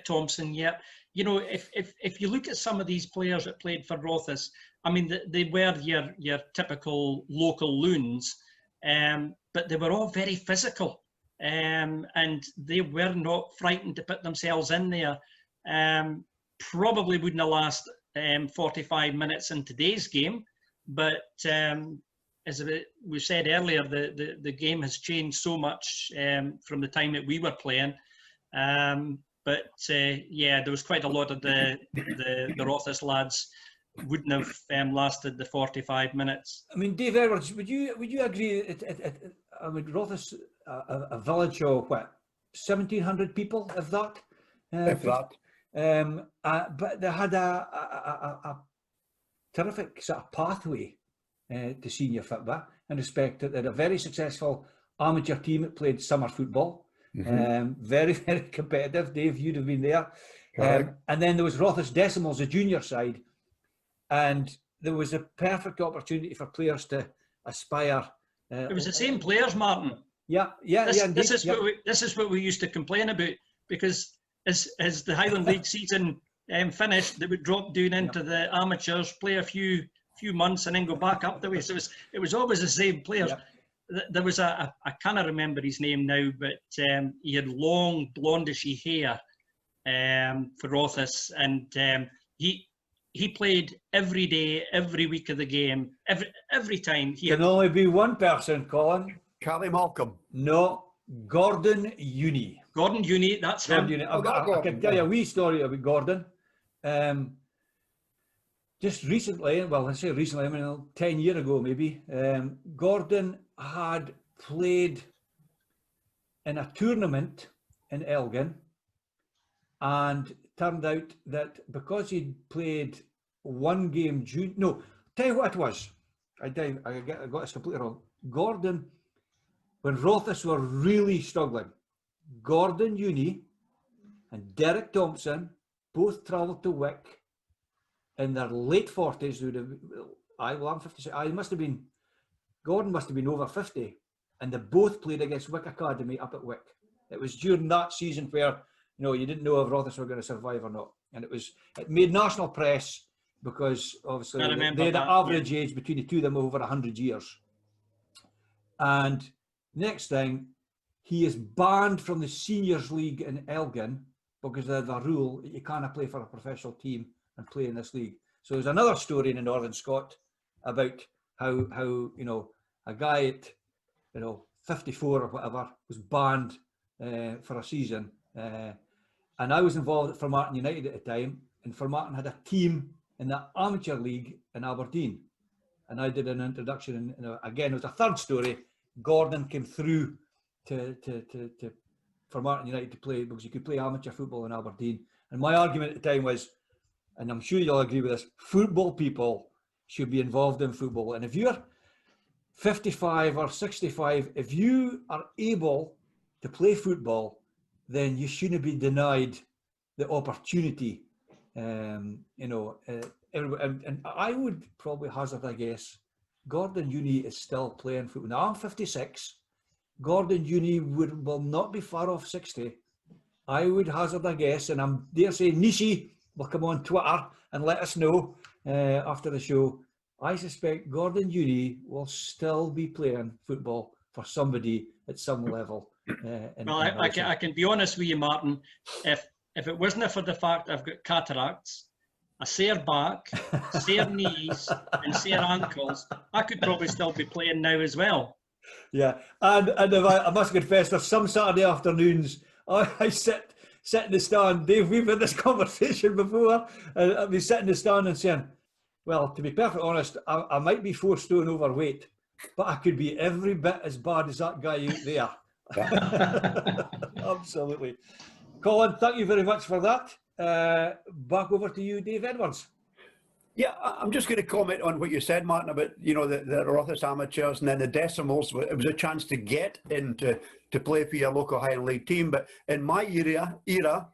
Speaker 2: Thompson, yeah. You know, if you look at some of these players that played for Rothas, I mean, they were your typical local loons, but they were all very physical, and they were not frightened to put themselves in there. Probably wouldn't have lasted 45 minutes in today's game, but as we said earlier, the game has changed so much from the time that we were playing. But yeah, there was quite a lot of the Rothas lads wouldn't have lasted the 45 minutes.
Speaker 1: I mean, Dave Edwards, would you agree? I mean, Rothas, a village of what, 1,700 people, if that?
Speaker 3: If that.
Speaker 1: But they had a terrific sort of pathway to senior football in respect that they had a very successful amateur team that played summer football. Very, very competitive. Dave, you'd have been there. And then there was Rothas Decimals, the junior side, and there was a perfect opportunity for players to aspire.
Speaker 2: It was the same players, Martin.
Speaker 1: Yeah.
Speaker 2: This is what we used to complain about, because as the Highland League season finished, they would drop down into the amateurs, play a few months, and then go back up the way. So it was always the same players. There was I cannot remember his name now, but he had long blondishy hair for Rothas, and he played every day, every week of the game, every time. He
Speaker 1: can only be one person, Colin.
Speaker 3: Carly Malcolm.
Speaker 1: No, Gordon Uni.
Speaker 2: Gordon Uni, that's him.
Speaker 1: I can tell you a wee story about Gordon. just recently, well, I say recently, I mean 10 years ago maybe, Gordon had played in a tournament in Elgin, and turned out that because he'd played one game, tell you what it was, I got this completely wrong. Gordon, when Rothas were really struggling, Gordon Uni and Derek Thompson both travelled to Wick in their late 40s. I'm 56. Gordon must have been over 50, and they both played against Wick Academy up at Wick. It was during that season where you didn't know if Rothas were going to survive or not, and it made national press because obviously they had an average age between the two of them over 100 years. And next thing, he is banned from the seniors league in Elgin because of the rule that you can't play for a professional team and play in this league. So there's another story in the Northern Scot about how a guy at 54 or whatever was banned for a season, and I was involved at Formartine United at the time, and Formartine had a team in the amateur league in Aberdeen, and I did an introduction, and again it was a third story. Gordon came through to Formartine United to play because you could play amateur football in Aberdeen, and my argument at the time was, and I'm sure you'll agree with this, football people should be involved in football, and if you're 55 or 65, if you are able to play football, then you shouldn't be denied the opportunity. And I would probably hazard a guess, Gordon Uni is still playing football. Now I'm 56, Gordon Uni will not be far off 60. I would hazard a guess, and I'm dare say Nishi will come on Twitter and let us know after the show. I suspect Gordon Uni will still be playing football for somebody at some level.
Speaker 2: I can be honest with you, Martin. If it wasn't for the fact I've got cataracts, a sore back, sore knees, and sore ankles, I could probably still be playing now as well.
Speaker 1: Yeah, and if I must confess, there's some Saturday afternoons I sit in the stand. Dave, we've had this conversation before, and I'll be sitting in the stand and saying, well, to be perfectly honest, I might be 4 stone overweight, but I could be every bit as bad as that guy out there. Absolutely. Colin, thank you very much for that. Back over to you, Dave Edwards.
Speaker 3: Yeah, I'm just going to comment on what you said, Martin, about the Rothas amateurs and then the decimals. It was a chance to get into to play for your local Highland League team, but in my era, young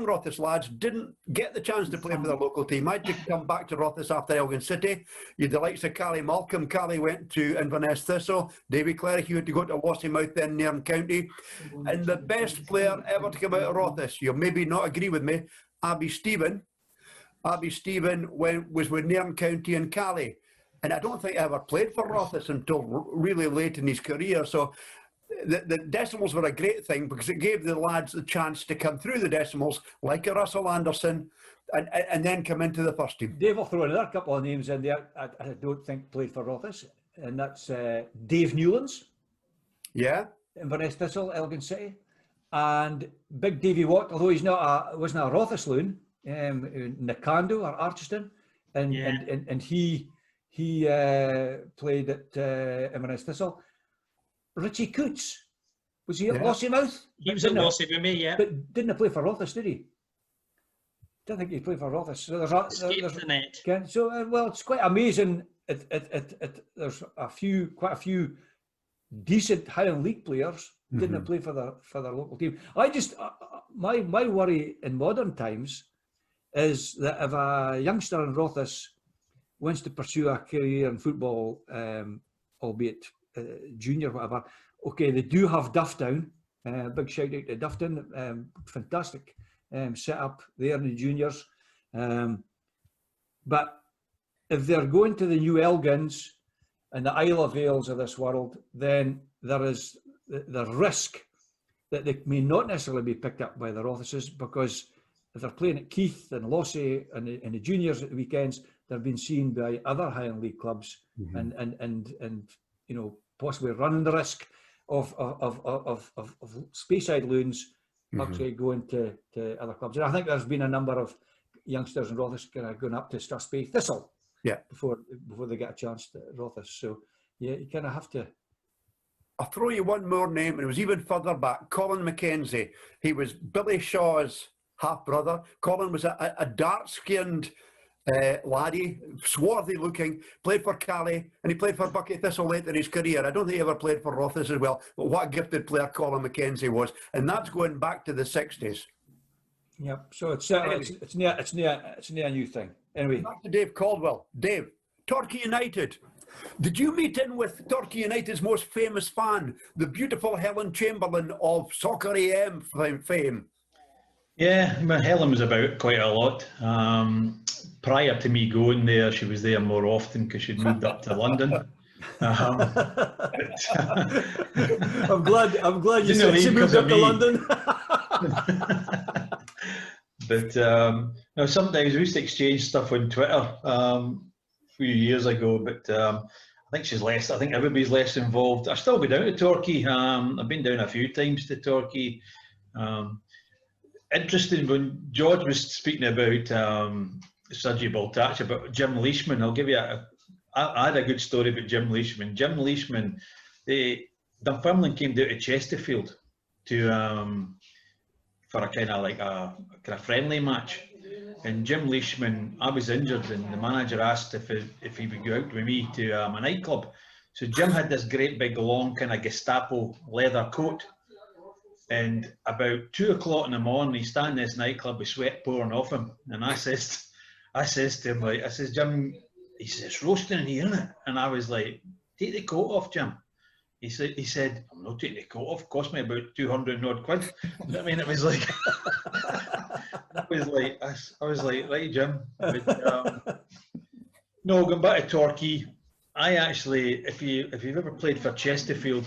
Speaker 3: Rothas lads didn't get the chance to play for their local team. I had to come back to Rothas after Elgin City. You had the likes of Callie Malcolm. Callie went to Inverness Thistle. David Cleric, you had to go to Lossiemouth, then Nairn County. And the best player ever to come out of Rothas, you'll maybe not agree with me, Abby Stephen was with Nairn County and Callie. And I don't think I ever played for Rothas until really late in his career. So the decimals were a great thing because it gave the lads the chance to come through the decimals like a Russell Anderson and then come into the first team.
Speaker 1: Dave, I'll throw another couple of names in there I don't think played for Rothas, and that's Dave Newlands. Yeah. Inverness Thistle, Elgin City. And Big Davy Watt, although wasn't a Rothas loon, Nakando or Archiston, and he played at Inverness Thistle. Richie Coots, was he at Lossiemouth?
Speaker 2: He was at Lossiemouth with me, yeah.
Speaker 1: But didn't play for Rothas, did he? Don't think he played for Rothas. So there's the net. So well, it's quite amazing. There's quite a few decent Highland League players didn't play for their local team. My worry in modern times is that if a youngster in Rothas wants to pursue a career in football, albeit junior, whatever, okay, they do have Dufftown. Big shout out to Dufftown. Fantastic set up there in the juniors. But if they're going to the New Elgins and the Isle of Wales of this world, then there is the risk that they may not necessarily be picked up by the Rothases, because if they're playing at Keith and Lossie and the juniors at the weekends, they're being seen by other Highland League clubs and possibly running the risk of Speyside loons actually going to other clubs. And I think there's been a number of youngsters in Rothas kind of going up to Strathspey Thistle.
Speaker 3: Yeah.
Speaker 1: Before they get a chance to Rothas. So yeah, you kind of have to.
Speaker 3: I'll throw you one more name, and it was even further back. Colin Mackenzie. He was Billy Shaw's half-brother. Colin was a dark-skinned laddie, swarthy looking, played for Calais, and he played for Bucky Thistle later in his career. I don't think he ever played for Rothas as well, but what a gifted player Colin Mackenzie was. And that's going back to the 60s.
Speaker 1: Yep. So it's near a new thing. Anyway.
Speaker 3: Back to Dave Caldwell. Dave, Torquay United. Did you meet in with Torquay United's most famous fan, the beautiful Helen Chamberlain of Soccer AM fame?
Speaker 4: Yeah, Helen was about quite a lot. Prior to me going there, she was there more often because she'd moved up to London.
Speaker 1: I'm glad you said she moved up to London.
Speaker 4: But no, sometimes we used to exchange stuff on Twitter a few years ago. But I think she's less. I think everybody's less involved. I still go down to Torquay. I've been down a few times to Torquay. Interesting when George was speaking about Sergio Baltach, about Jim Leishman. I'll give you I had a good story about Jim Leishman. Jim Leishman, Dunfermline came down to Chesterfield to for a kind of friendly match. And Jim Leishman, I was injured, and the manager asked if he would go out with me to a nightclub. So Jim had this great big long kind of Gestapo leather coat. And about 2 o'clock in the morning, he's standing in this nightclub with sweat pouring off him. And I says to him, like, I says, Jim, he says, it's roasting in here, isn't it? And I was like, take the coat off, Jim. He said, I'm not taking the coat off. It cost me about 200 odd quid. I mean, it was like, I was like, right, Jim. But, no, going back to Torquay, I actually, if you've ever played for Chesterfield,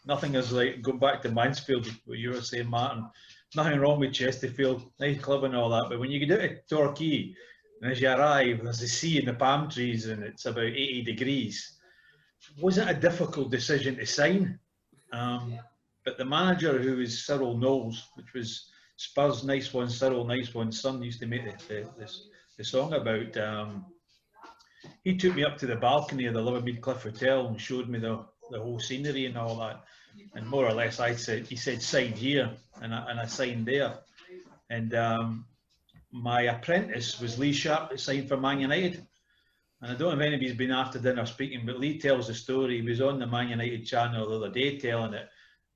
Speaker 4: nothing is like going back to Mansfield, what you were saying, Martin. Nothing wrong with Chesterfield, nice club and all that. But when you get out to Torquay, and as you arrive, there's the sea and the palm trees, and it's about 80 degrees. It wasn't a difficult decision to sign. But the manager, who was Cyril Knowles, which was Spurs, nice one, Cyril, nice one, son, used to make the song about. He took me up to the balcony of the Livermead Cliff Hotel and showed me the whole scenery and all that. And more or less, he said, sign here, and I signed there. And my apprentice was Lee Sharp, that signed for Man United. And I don't know if anybody's been after dinner speaking, but Lee tells the story. He was on the Man United channel the other day telling it.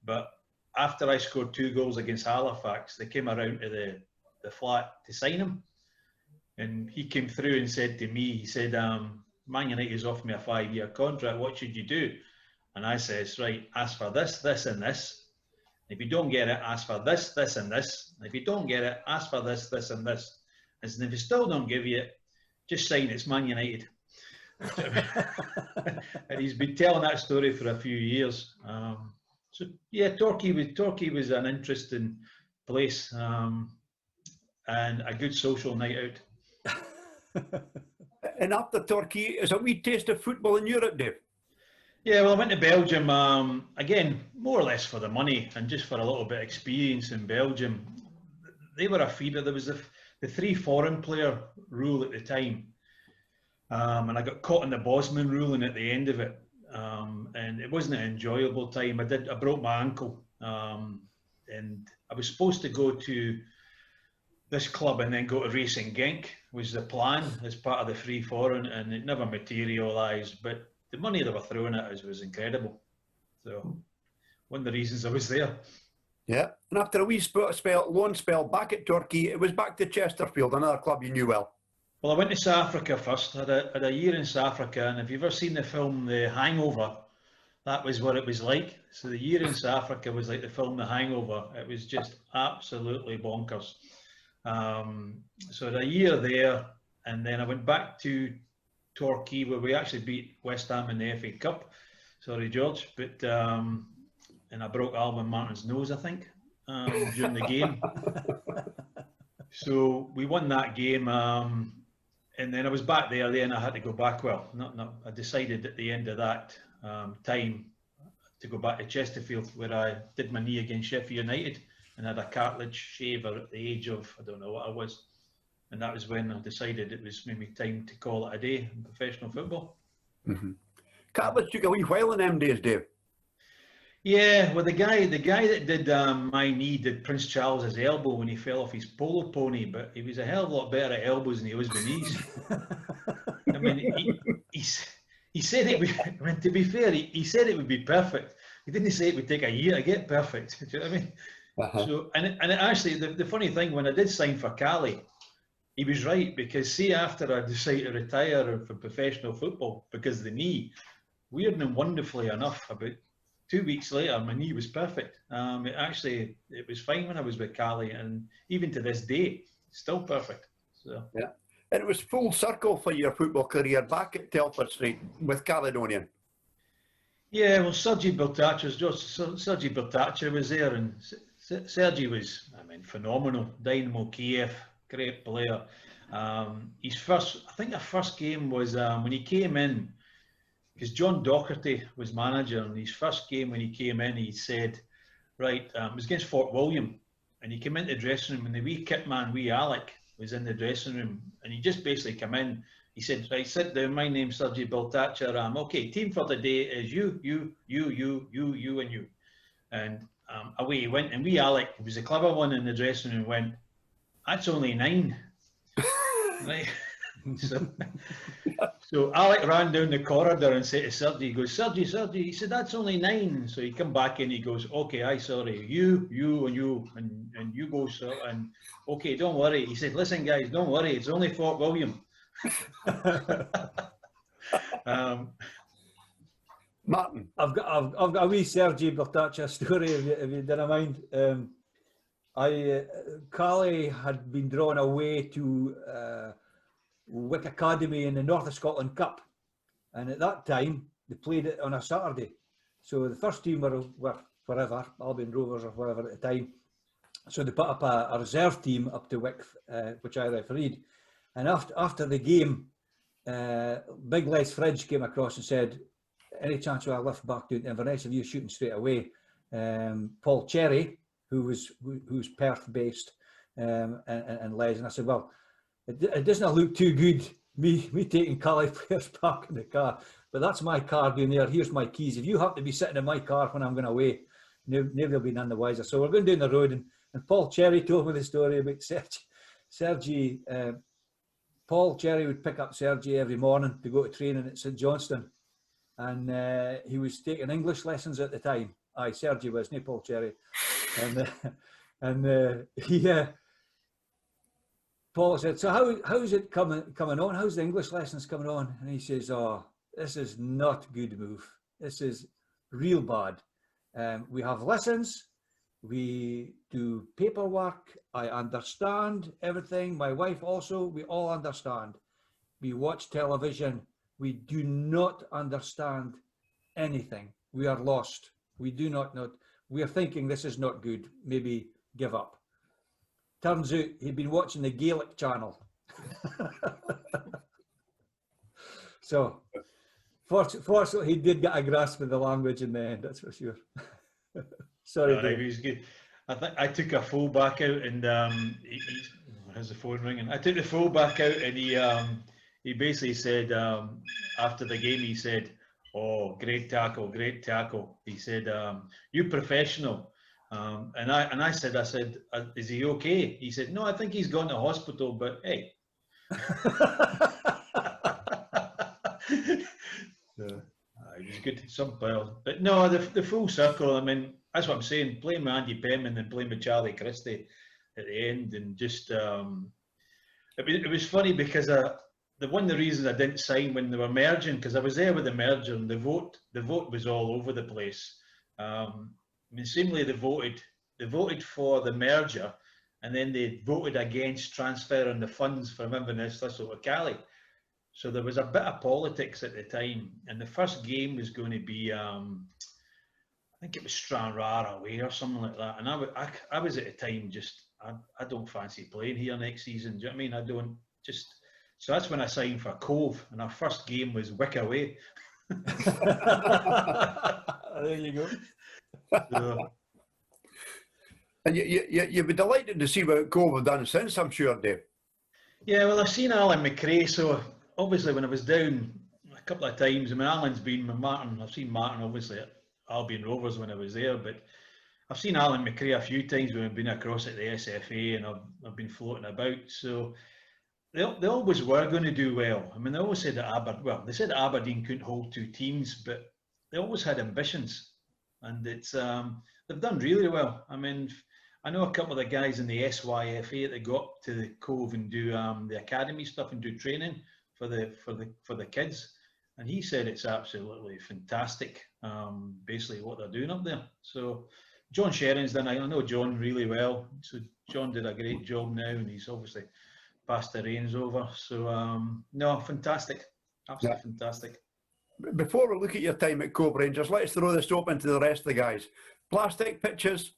Speaker 4: But after I scored 2 goals against Halifax, they came around to the flat to sign him. And he came through and said to me, he said, Man United's offered me a 5-year contract. What should you do? And I says, right, ask for this, this, and this. If you don't get it, ask for this, this, and this. If you don't get it, ask for this, this, and this. And if you still don't give you it, just sign it's Man United. And he's been telling that story for a few years. So yeah, Torquay was an interesting place, and a good social night out.
Speaker 3: And after Torquay, is a wee taste of football in Europe, Dave?
Speaker 4: Yeah, well, I went to Belgium, again, more or less for the money and just for a little bit of experience in Belgium. They were a feeder. There was the 3 foreign player rule at the time. And I got caught in the Bosman ruling at the end of it. And it wasn't an enjoyable time. I broke my ankle. And I was supposed to go to this club and then go to Racing Genk, was the plan as part of the 3 foreign, and it never materialised. But the money they were throwing at us was incredible. So one of the reasons I was there.
Speaker 3: Yeah, and after a wee loan spell back at Torquay, it was back to Chesterfield, another club you knew well.
Speaker 4: Well, I went to South Africa first. I had a year in South Africa, and if you've ever seen the film The Hangover, that was what it was like. So the year in South Africa was like the film The Hangover. It was just absolutely bonkers. So I had a year there, and then I went back to Torquay, where we actually beat West Ham in the FA Cup. Sorry, George, but and I broke Alvin Martin's nose, I think, during the game. So we won that game, and then I was back there. Then I had to go back. Well, I decided at the end of that time to go back to Chesterfield, where I did my knee against Sheffield United and had a cartilage shaver at the age of, I don't know what I was, and that was when I decided it was maybe time to call it a day in professional football.
Speaker 3: Cabarfe took a wee while in them days, Dave.
Speaker 4: Yeah, well, the guy that did my knee did Prince Charles's elbow when he fell off his polo pony, but he was a hell of a lot better at elbows than he was with knees. I mean, he said it would, I mean, to be fair, he said it would be perfect. He didn't say it would take a year to get perfect. Do you know what I mean? So, and it actually, the funny thing, when I did sign for Cali, he was right, because see, after I decided to retire from professional football because of the knee, weird and wonderfully enough, about 2 weeks later, my knee was perfect. It was fine when I was with Cali, and even to this day, still perfect. So
Speaker 3: yeah, and it was full circle for your football career back at Telford Street with Caledonian.
Speaker 4: Yeah, well, Sergi Bertaccia was there, and Sergi was, I mean, phenomenal. Dynamo Kiev, great player. His first, I think the first game was when he came in, because John Docherty was manager, and his first game when he came in, he said, right, it was against Fort William, and he came into the dressing room, and the wee kit man, wee Alec, was in the dressing room, and he just basically came in. He said, right, sit down, my name's Sergi Bertaccia. Okay, team for the day is you, and you. And away he went, and wee Alec, who was a clever one in the dressing room, went, that's only 9. Right? So Alec ran down the corridor and said to Sergi, he goes, Sergi, he said, that's only 9. So he come back in, he goes, okay, aye, sorry, you, and you go, sir, and okay, don't worry. He said, listen, guys, don't worry, it's only Fort William.
Speaker 3: Martin,
Speaker 1: I've got a wee Sergi Bertaccia story, if you don't mind. Cali had been drawn away to Wick Academy in the North of Scotland Cup, and at that time they played it on a Saturday. So the first team were wherever, Albion Rovers or whatever at the time. So they put up a reserve team up to Wick, which I refereed. And after the game, Big Les Fridge came across and said, any chance I lift back to Inverness, if you shooting straight away? Paul Cherry, who's Perth based, and Les, and I said, well, it doesn't look too good, me taking Cali players back in the car, but that's my car down there, here's my keys. If you happen to be sitting in my car when I'm going away, nobody will be none the wiser. So we're going down the road, and Paul Cherry told me the story about Sergi. Paul Cherry would pick up Sergi every morning to go to training at St Johnstone, and he was taking English lessons at the time. Aye, Sergi was, not Paul Cherry. And Paul said, so how's it coming on? How's the English lessons coming on? And he says, oh, this is not good move. This is real bad. We have lessons. We do paperwork. I understand everything. My wife also, we all understand. We watch television. We do not understand anything. We are lost. We do not know. We are thinking this is not good. Maybe give up. Turns out he'd been watching the Gaelic channel. So, fortunately, he did get a grasp of the language in the end, that's for sure. Sorry, Dave.
Speaker 4: He was good. I think I took a full back out, and how's the phone ringing? I took the full back out, and he basically said after the game, he said, "Oh, great tackle, great tackle." He said, "You professional." And I said, "Is he okay?" He said, "No, I think he's gone to hospital, but hey." It was good, but no, the full circle. I mean, that's what I'm saying. Playing with Andy Penman and playing with Charlie Christie at the end, and just it was funny because one of the reasons I didn't sign when they were merging, because I was there with the merger, and the vote was all over the place. I mean, seemingly they voted for the merger, and then they voted against transferring the funds from Inverness Thistle to Cali. So there was a bit of politics at the time, and the first game was going to be, I think it was Stranraer away or something like that. And I was at the time just, I don't fancy playing here next season. Do you know what I mean? I don't just. So that's when I signed for Cove, and our first game was Wick away.
Speaker 1: There you go.
Speaker 4: So,
Speaker 3: and you'd be delighted to see what Cove have done since, I'm sure, Dave.
Speaker 4: Yeah, well, I've seen Alan McRae, so obviously when I was down a couple of times, I mean, Alan's been with Martin. I've seen Martin obviously at Albion Rovers when I was there, but I've seen Alan McRae a few times when I've been across at the SFA and I've been floating about. So they always were going to do well. I mean, they always said that they said Aberdeen couldn't hold two teams, but they always had ambitions, and it's they've done really well. I mean, I know a couple of the guys in the SYFA that go up to the Cove and do the academy stuff and do training for the kids, and he said it's absolutely fantastic. Basically, what they're doing up there. So John Sheron's done. I know John really well. So John did a great job now, and he's obviously passed the reins over. So no, fantastic, absolutely fantastic.
Speaker 3: Before we look at your time at Cove Rangers, let's throw this open to the rest of the guys. Plastic pitches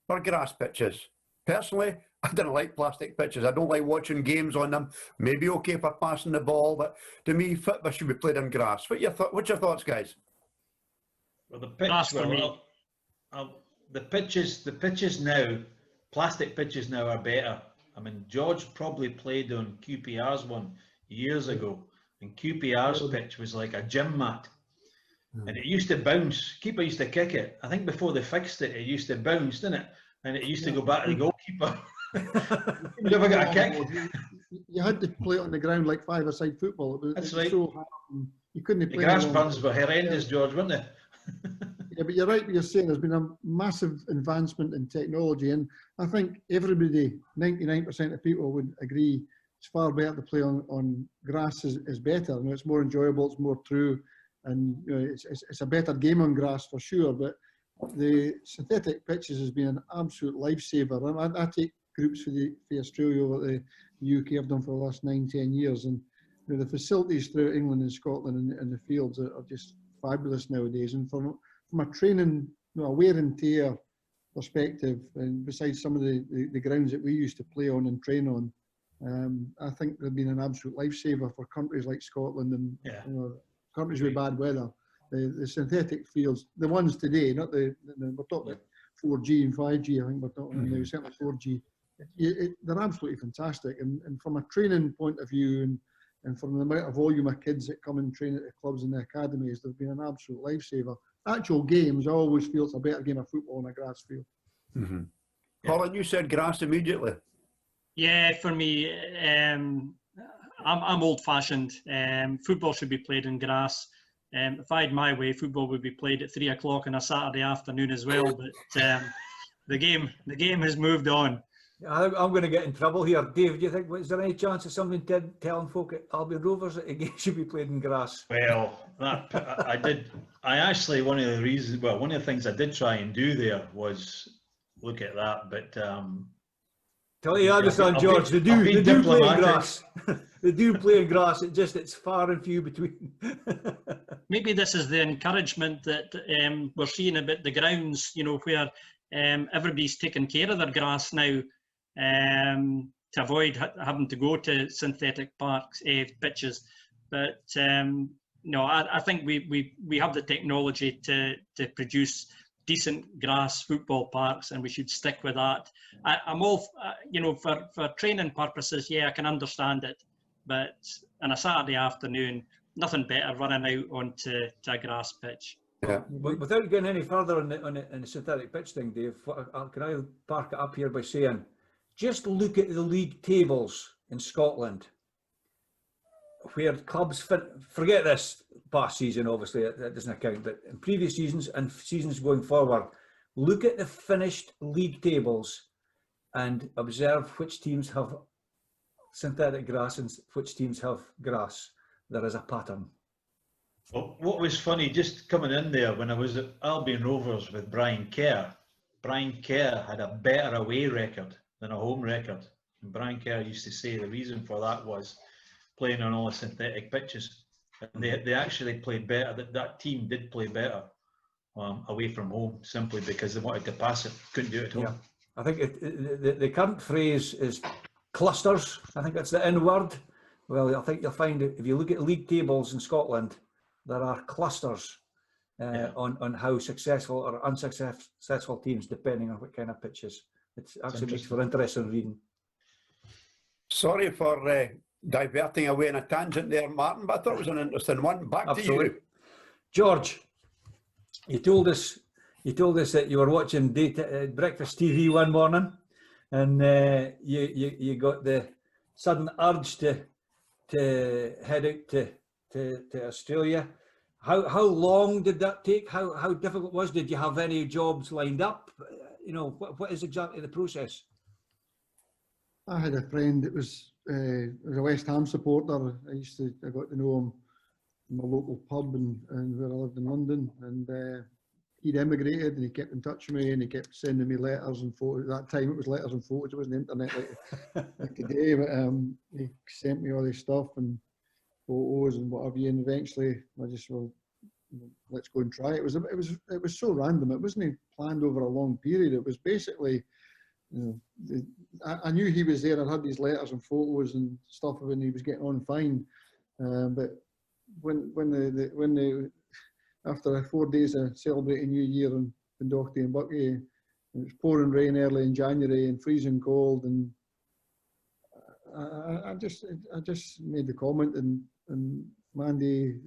Speaker 3: or grass pitches? Personally, I didn't like plastic pitches. I don't like watching games on them. Maybe okay for passing the ball, but to me, football should be played on grass. What's your thoughts, guys?
Speaker 4: Well, the pitch,
Speaker 2: Grass for me.
Speaker 4: The pitches now, plastic pitches now are better. I mean, George probably played on QPR's one years ago, and QPR's pitch was like a gym mat. And it used to bounce. Keeper used to kick it. I think before they fixed it, it used to bounce, didn't it? And it used to go back to the goalkeeper. You never got a kick.
Speaker 5: You had to play it on the ground like five-a-side football. It was
Speaker 4: right.
Speaker 5: so hard. You couldn't play.
Speaker 4: The grass burns were horrendous, George, weren't they?
Speaker 5: Yeah, but you're right what you're saying. There's been a massive advancement in technology, and I think everybody, 99% of people would agree it's far better to play on grass is better. You know, it's more enjoyable, it's more true, and you know, it's a better game on grass for sure. But the synthetic pitches has been an absolute lifesaver. And I take groups for Australia over the UK. I've done for the last 9-10 years, and you know, the facilities throughout England and Scotland and the fields are just fabulous nowadays. And from a training, you know, a wear and tear perspective, and besides some of the grounds that we used to play on and train on, I think they've been an absolute lifesaver for countries like Scotland and you know, countries with bad weather. The synthetic fields, the ones today, not we're talking about 4G and 5G, I think we're talking now, certainly 4G. They're absolutely fantastic. And from a training point of view, and from the amount of volume of kids that come and train at the clubs and the academies, they've been an absolute lifesaver. Actual games, I always feel it's a better game of football on a grass field.
Speaker 3: Colin, you said grass immediately.
Speaker 2: Yeah, for me, I'm old-fashioned. Football should be played in grass. If I had my way, football would be played at 3 o'clock on a Saturday afternoon as well. But the game has moved on.
Speaker 1: I'm going to get in trouble here. Dave, do you think, is there any chance of somebody telling folk at Albion Rovers that a game should be played in grass?
Speaker 4: Well, I did. I actually, one of the things I did try and do there was look at that, but
Speaker 1: tell you understand, George, they do play in grass. They do play in grass, it's far and few between.
Speaker 2: Maybe this is the encouragement that we're seeing about the grounds, you know, where everybody's taking care of their grass now, to avoid having to go to synthetic pitches. But no, I think we have the technology to produce decent grass football parks, and we should stick with that. I'm all, you know, for training purposes, yeah, I can understand it, but on a Saturday afternoon, nothing better running out onto a grass pitch.
Speaker 3: Yeah.
Speaker 1: Without going any further on the synthetic pitch thing, Dave, can I park it up here by saying, just look at the league tables in Scotland, where clubs forget this past season, obviously that doesn't count, but in previous seasons and seasons going forward, look at the finished league tables and observe which teams have synthetic grass and which teams have grass. There is a pattern.
Speaker 4: Well, what was funny, just coming in there, when I was at Albion Rovers with Brian Keir had a better away record than a home record. And Brian Keir used to say the reason for that was playing on all the synthetic pitches. And they actually played better, that team did play better away from home, simply because they wanted to pass it, couldn't do it at home.
Speaker 1: Yeah. I think the current phrase is clusters. I think that's the N word. Well, I think you'll find if you look at league tables in Scotland, there are clusters on how successful or unsuccessful teams, depending on what kind of pitches. It actually makes for interesting reading.
Speaker 3: Sorry for diverting away on a tangent there, Martin, but I thought it was an interesting one. Back
Speaker 1: Absolutely.
Speaker 3: to you.
Speaker 1: George, you told us that you were watching breakfast TV one morning, and you got the sudden urge to head out to Australia. How long did that take? How difficult was it? Did you have any jobs lined up? You know, what is exactly the process?
Speaker 5: I had a friend that was a West Ham supporter. I got to know him in my local pub and where I lived in London, and he'd emigrated and he kept in touch with me and he kept sending me letters and photos. At that time it was letters and photos, it wasn't the internet like today, but he sent me all this stuff and photos and whatever, and eventually I just, well, let's go and try it. It was so random. It wasn't planned over a long period. It was basically, you know, I knew he was there. I had these letters and photos and stuff when he was getting on fine, but when after 4 days of celebrating New Year in Doherty and Buckie, it was pouring rain early in January and freezing cold, and I just made the comment, and Mandy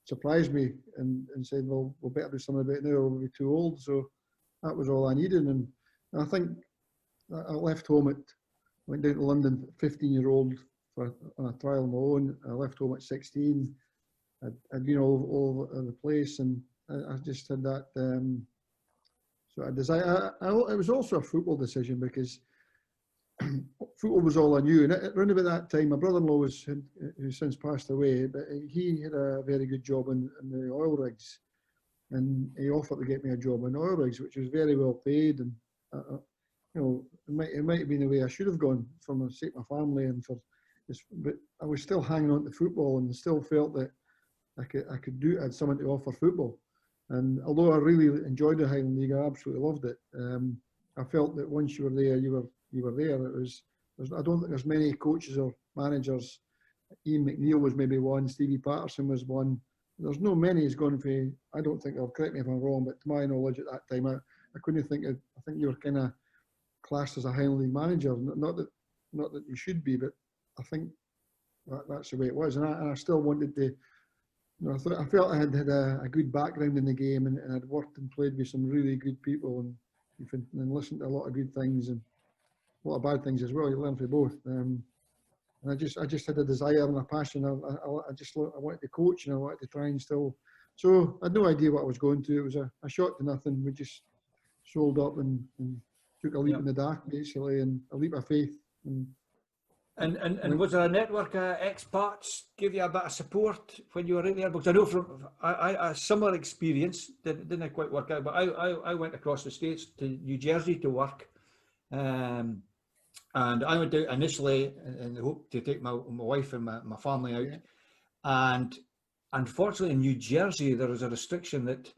Speaker 5: surprised me and said, well, we'll better do something about it now or we'll be too old. So that was all I needed, and I think I left home went down to London, 15-year-old, on a trial of my own. I left home at 16. I'd been all over the place, and I just had that sort of desire. It was also a football decision because football was all I knew. And around about that time, my brother-in-law who's since passed away, but he had a very good job in the oil rigs, and he offered to get me a job in oil rigs, which was very well paid. And you know, it might have been the way I should have gone for the sake of my family and for this, but I was still hanging on to football and still felt that I had something to offer football. And although I really enjoyed the Highland League, I absolutely loved it. I felt that once you were there, you were there. I don't think there's many coaches or managers. Ian McNeil was maybe one. Stevie Patterson was one. There's no many who's gone for. I don't think. I'll correct me if I'm wrong, but to my knowledge at that time, I couldn't think of. I think you were kind of classed as a Highland League manager. Not that you should be, but I think that's the way it was. And I still wanted to. You know, I felt I had a good background in the game, and I'd worked and played with some really good people, and listened to a lot of good things and a lot of bad things as well. You learn from both. And I just had a desire and a passion. I wanted to coach, and I wanted to try and still. So I had no idea what I was going to. It was a shot to nothing. We just sold up and took a leap in the dark, basically, and a leap of faith.
Speaker 1: And was there a network of expats give you a bit of support when you were out there? Because I know from a similar experience didn't quite work out, but I went across the States to New Jersey to work, and I went out initially in the hope to take my wife and my family out, and unfortunately in New Jersey there was a restriction that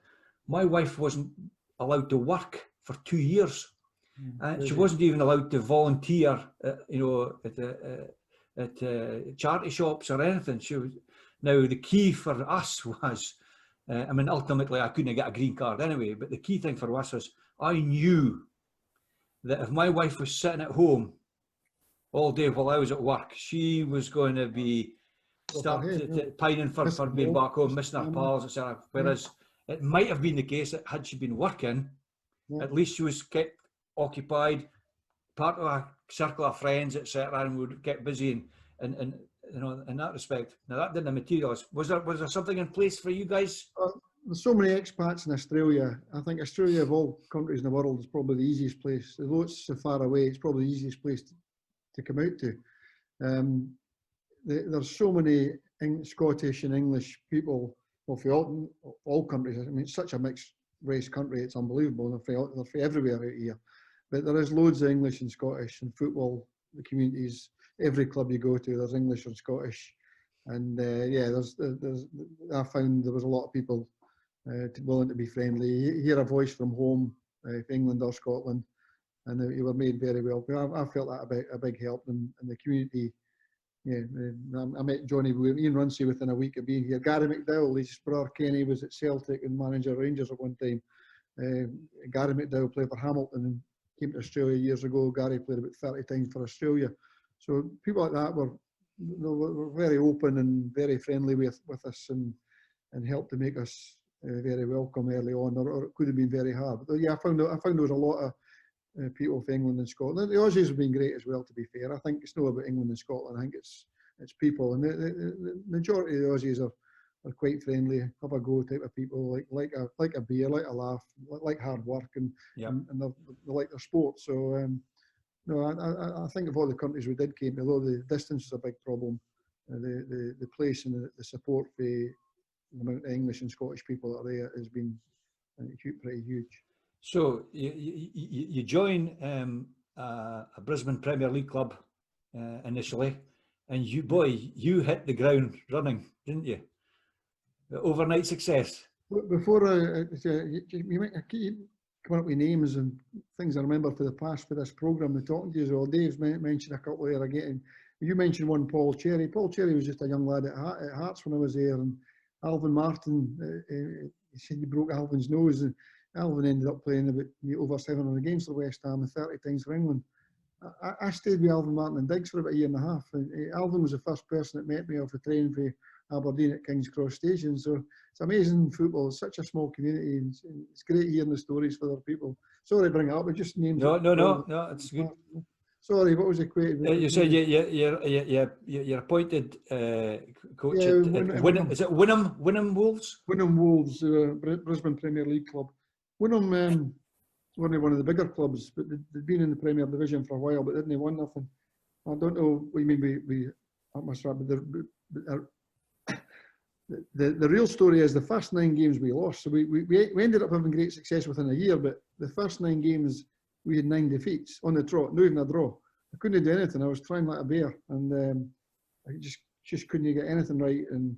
Speaker 1: my wife wasn't allowed to work for 2 years. She wasn't even allowed to volunteer, at charity shops or anything. Now the key for us was, ultimately I couldn't get a green card anyway, but the key thing for us was I knew that if my wife was sitting at home all day while I was at work, she was going to be pining for being back home, missing her pals, etc. Whereas it might have been the case that had she been working, at least she was kept occupied, part of a circle of friends, etc., and would get busy in that respect. Now that didn't materialise. Was there something in place for you guys?
Speaker 5: There's so many expats in Australia. I think Australia, of all countries in the world, is probably the easiest place. Although it's so far away, it's probably the easiest place to come out to. There's so many Scottish and English people. Well, for all countries. It's such a mixed race country. It's unbelievable. They're from everywhere out here. But there is loads of English and Scottish and football. The communities, every club you go to, there's English and Scottish, and I found there was a lot of people willing to be friendly. You hear a voice from home, England or Scotland, and you were made very welcome. I felt that a big help in the community. Yeah, I met Ian Runcie within a week of being here. Gary McDowell, his brother Kenny, was at Celtic and manager Rangers at one time. Gary McDowell played for Hamilton and came to Australia years ago. Gary played about 30 times for Australia. So people like that were very open and very friendly with us and helped to make us very welcome early on, or it could have been very hard. But yeah, I found there was a lot of people for England and Scotland. The Aussies have been great as well, to be fair. I think it's not about England and Scotland. I think it's people, and the majority of the Aussies are quite friendly, have a go type of people, like a beer, like a laugh, like hard work, and they like their sport. So no, I think of all the countries we did came, although the distance is a big problem, the place and the support for the amount of English and Scottish people that are there has been pretty huge.
Speaker 1: So you join a Brisbane Premier League club initially, and you hit the ground running, didn't you? The overnight success.
Speaker 5: Before you might keep coming up with names and things I remember for the past for this programme, the talking to you, well, Dave's mentioned a couple there again. You mentioned one, Paul Cherry. Paul Cherry was just a young lad at Hearts when I was there, and Alvin Martin, he said you broke Alvin's nose, and Alvin ended up playing about over 700 games for West Ham and 30 times for England. I stayed with Alvin Martin in Diggs for about a year and a half. And Alvin was the first person that met me off the train for Aberdeen at King's Cross Station. So it's amazing football. It's such a small community. And it's great hearing the stories for other people. Sorry to bring it up, but just names.
Speaker 1: No, it's good.
Speaker 5: Sorry, what was the question?
Speaker 1: You said you're appointed coach
Speaker 5: Yeah,
Speaker 1: at is it Wynnum Wolves?
Speaker 5: Wynnum Wolves, Brisbane Premier League club. Wynnum weren't one of the bigger clubs, but they'd been in the Premier Division for a while, but didn't they won nothing. I don't know what you mean. We must have, but the real story is the first 9 games we lost. So we ended up having great success within a year, but the first 9 games we had 9 defeats on the trot, not even a draw. I couldn't do anything. I was trying like a bear, and I just couldn't get anything right. And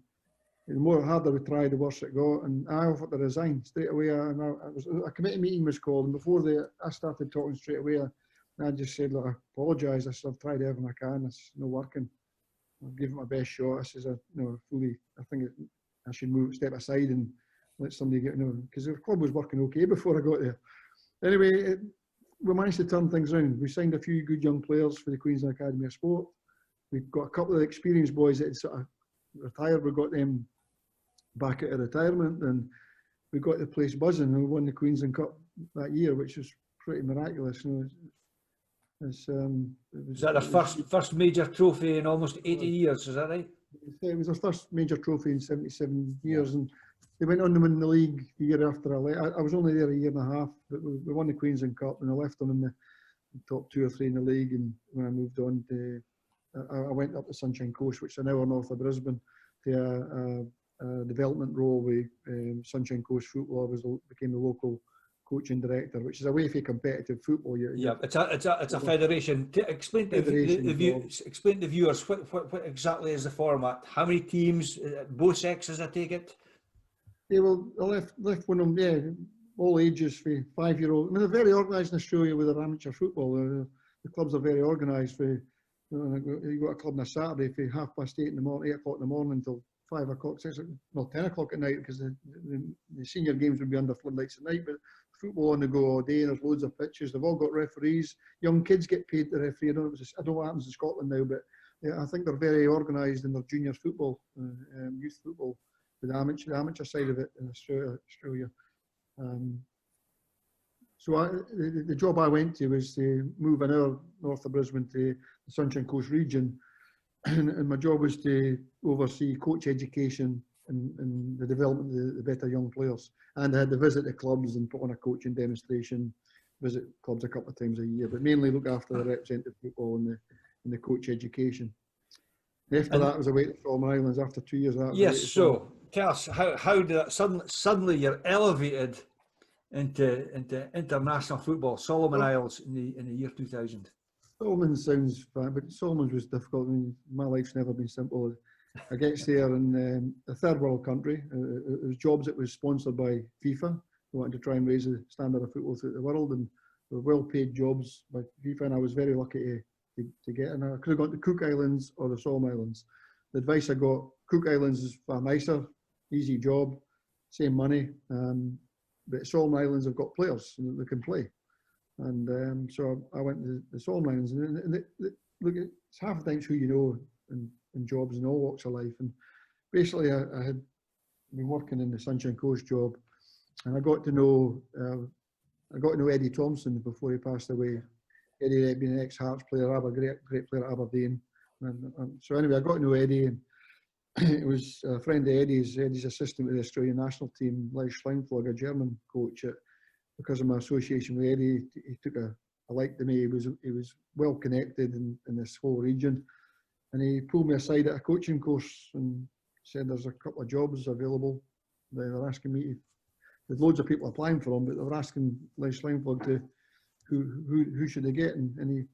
Speaker 5: the more harder we tried, the worse it got. And I offered to resign straight away. And a committee meeting was called, and before I started talking straight away, I just said, look, I apologise. I said, I've tried everything I can. It's not working. I've given it my best shot. I says, I think I should step aside and let somebody get, because the club was working okay before I got there. Anyway, we managed to turn things around. We signed a few good young players for the Queensland Academy of Sport. We've got a couple of experienced boys that had sort of retired. We got them back out of retirement, and we got the place buzzing, and we won the Queensland Cup that year, which was pretty miraculous. Is
Speaker 1: that our first major trophy in almost 80 years? Is that right?
Speaker 5: It was our first major trophy in 77 years, and they went on to win the league the year after I left. I was only there a year and a half, but we won the Queensland Cup, and I left them in the top 2 or 3 in the league. And when I moved on I went up to Sunshine Coast, which is an hour north of Brisbane, to a development role with Sunshine Coast Football. I became the local coaching director, which is a way for competitive football.
Speaker 1: It's a federation. Explain to the viewers what exactly is the format. How many teams? Both sexes, I take it.
Speaker 5: Yeah, well, I left one of them. Yeah, all ages for 5-year-old. I mean, they're very organised in Australia with their amateur football. The clubs are very organised. You got a club on a Saturday for 8:30 in the morning, 8 o'clock in the morning until 5 o'clock, 10 o'clock at night, because the senior games would be under floodlights at night. But football on the go all day, and there's loads of pitches. They've all got referees. Young kids get paid to referee. I don't know what happens in Scotland now, but yeah, I think they're very organised in their junior football, youth football, with the amateur side of it in Australia. So the job I went to was to move an hour north of Brisbane to the Sunshine Coast region, and my job was to oversee coach education and the development of the better young players. And I had to visit the clubs and put on a coaching demonstration, visit clubs a couple of times a year, but mainly look after the representative football and the coach education. After that, I was away to Solomon Islands after 2 years of that.
Speaker 1: Yes, so tell us, how did that suddenly you're elevated into international football, Solomon Isles in the year 2000?
Speaker 5: Solomon sounds fine, but Solomon was difficult. I mean, my life's never been simple. I get there in a third world country. It was jobs that was sponsored by FIFA. They wanted to try and raise the standard of football throughout the world, and they were well-paid jobs by FIFA, and I was very lucky to get in. I could have gone to Cook Islands or the Solomon Islands. The advice I got, Cook Islands is far nicer, easy job, same money, but Solomon Islands have got players and they can play. And so I went to the Solomon Islands, and look, it's half the time who you know in jobs in all walks of life. And basically, I had been working in the Sunshine Coast job, and I got to know Eddie Thompson before he passed away. Eddie had been an ex-Hearts player, a great player at Aberdeen. And so anyway, I got to know Eddie, and it was a friend of Eddie's assistant with the Australian national team, Leishman, a German coach. Because of my association with Eddie, he took a like to me. He was well connected in this whole region, and he pulled me aside at a coaching course and said there's a couple of jobs available. They were asking me. There's loads of people applying for them, but they were asking Leishman to who should they get, and he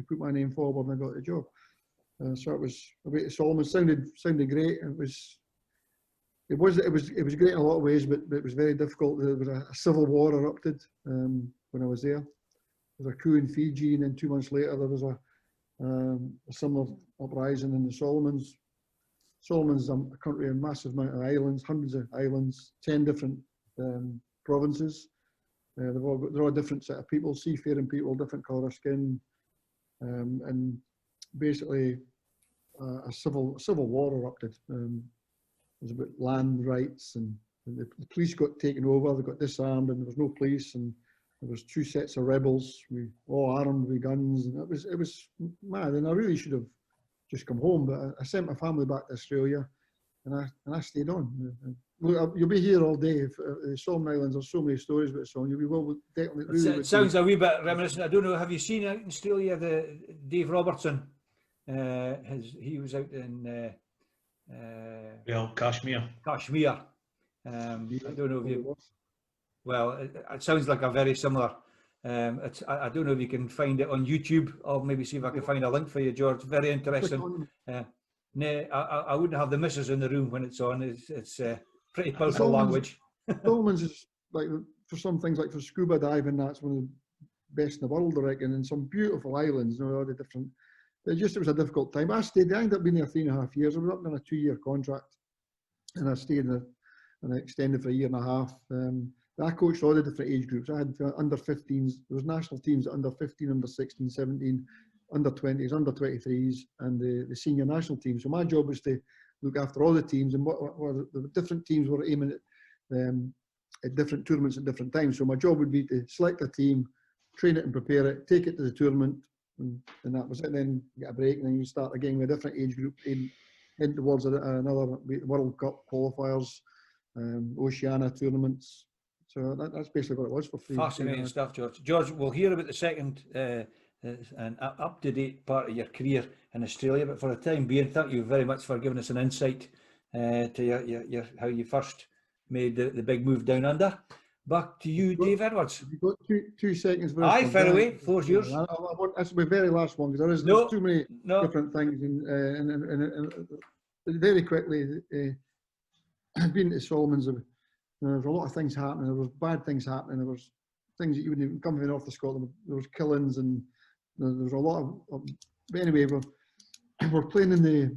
Speaker 5: put my name forward, and I got the job. So it was away to Solomon. Sounded great. It was great in a lot of ways, but it was very difficult. There was a civil war erupted when I was there. There was a coup in Fiji, and then 2 months later there was a similar uprising in the Solomons. Solomons is a country, a massive amount of islands, hundreds of islands, 10 different provinces. They're all a different set of people, seafaring people, different colour of skin, and basically a civil war erupted. It was about land rights, and the police got taken over. They got disarmed, and there was no police, and there was 2 sets of rebels, all armed with guns, and it was mad. And I really should have just come home, but I sent my family back to Australia, and I stayed on. Look, you'll be here all day. The Solomon Islands, there's so many stories about Solomon. You'll be definitely.
Speaker 1: It sounds a wee bit reminiscent. I don't know. Have you seen out in Australia the Dave Robertson? He was out in
Speaker 4: Kashmir.
Speaker 1: Kashmir. I don't know if you. Well, it sounds like a very similar. I don't know if you can find it on YouTube, or maybe see if I can find a link for you, George. Very interesting. No, I wouldn't have the missus in the room when it's on. It's pretty powerful language.
Speaker 5: Solomons is like, for some things, like for scuba diving, that's one of the best in the world, I reckon. And some beautiful islands, you know, all the different. It was a difficult time. I ended up being there 3.5 years. I was up on a 2-year contract, and I stayed and extended for a 1.5 years. I coached all the different age groups. I had under 15s. There was national teams at under 15, under 16, 17, under 20s, under 23s, and the senior national team. So my job was to look after all the teams, and what the different teams were aiming at different tournaments at different times. So my job would be to select a team, train it and prepare it, take it to the tournament, and that was it. And then get a break, and then you start again with a different age group, heading towards another World Cup qualifiers, Oceania tournaments. So that's basically what it was for 3 years.
Speaker 1: Fascinating stuff, George. George, we'll hear about the second and up-to-date part of your career in Australia, but for the time being, thank you very much for giving us an insight to your how you first made the big move down under. Back to you, Dave Edwards.
Speaker 5: You've got 2 seconds.
Speaker 1: Aye, fair away. Floor's yours.
Speaker 5: That's my very last one, because there's too many different things. And very quickly, being to Solomons, there was a lot of things happening. There was bad things happening. There was things that you wouldn't even come from the north of Scotland. There was killings, and there was a lot of but anyway, we're playing in the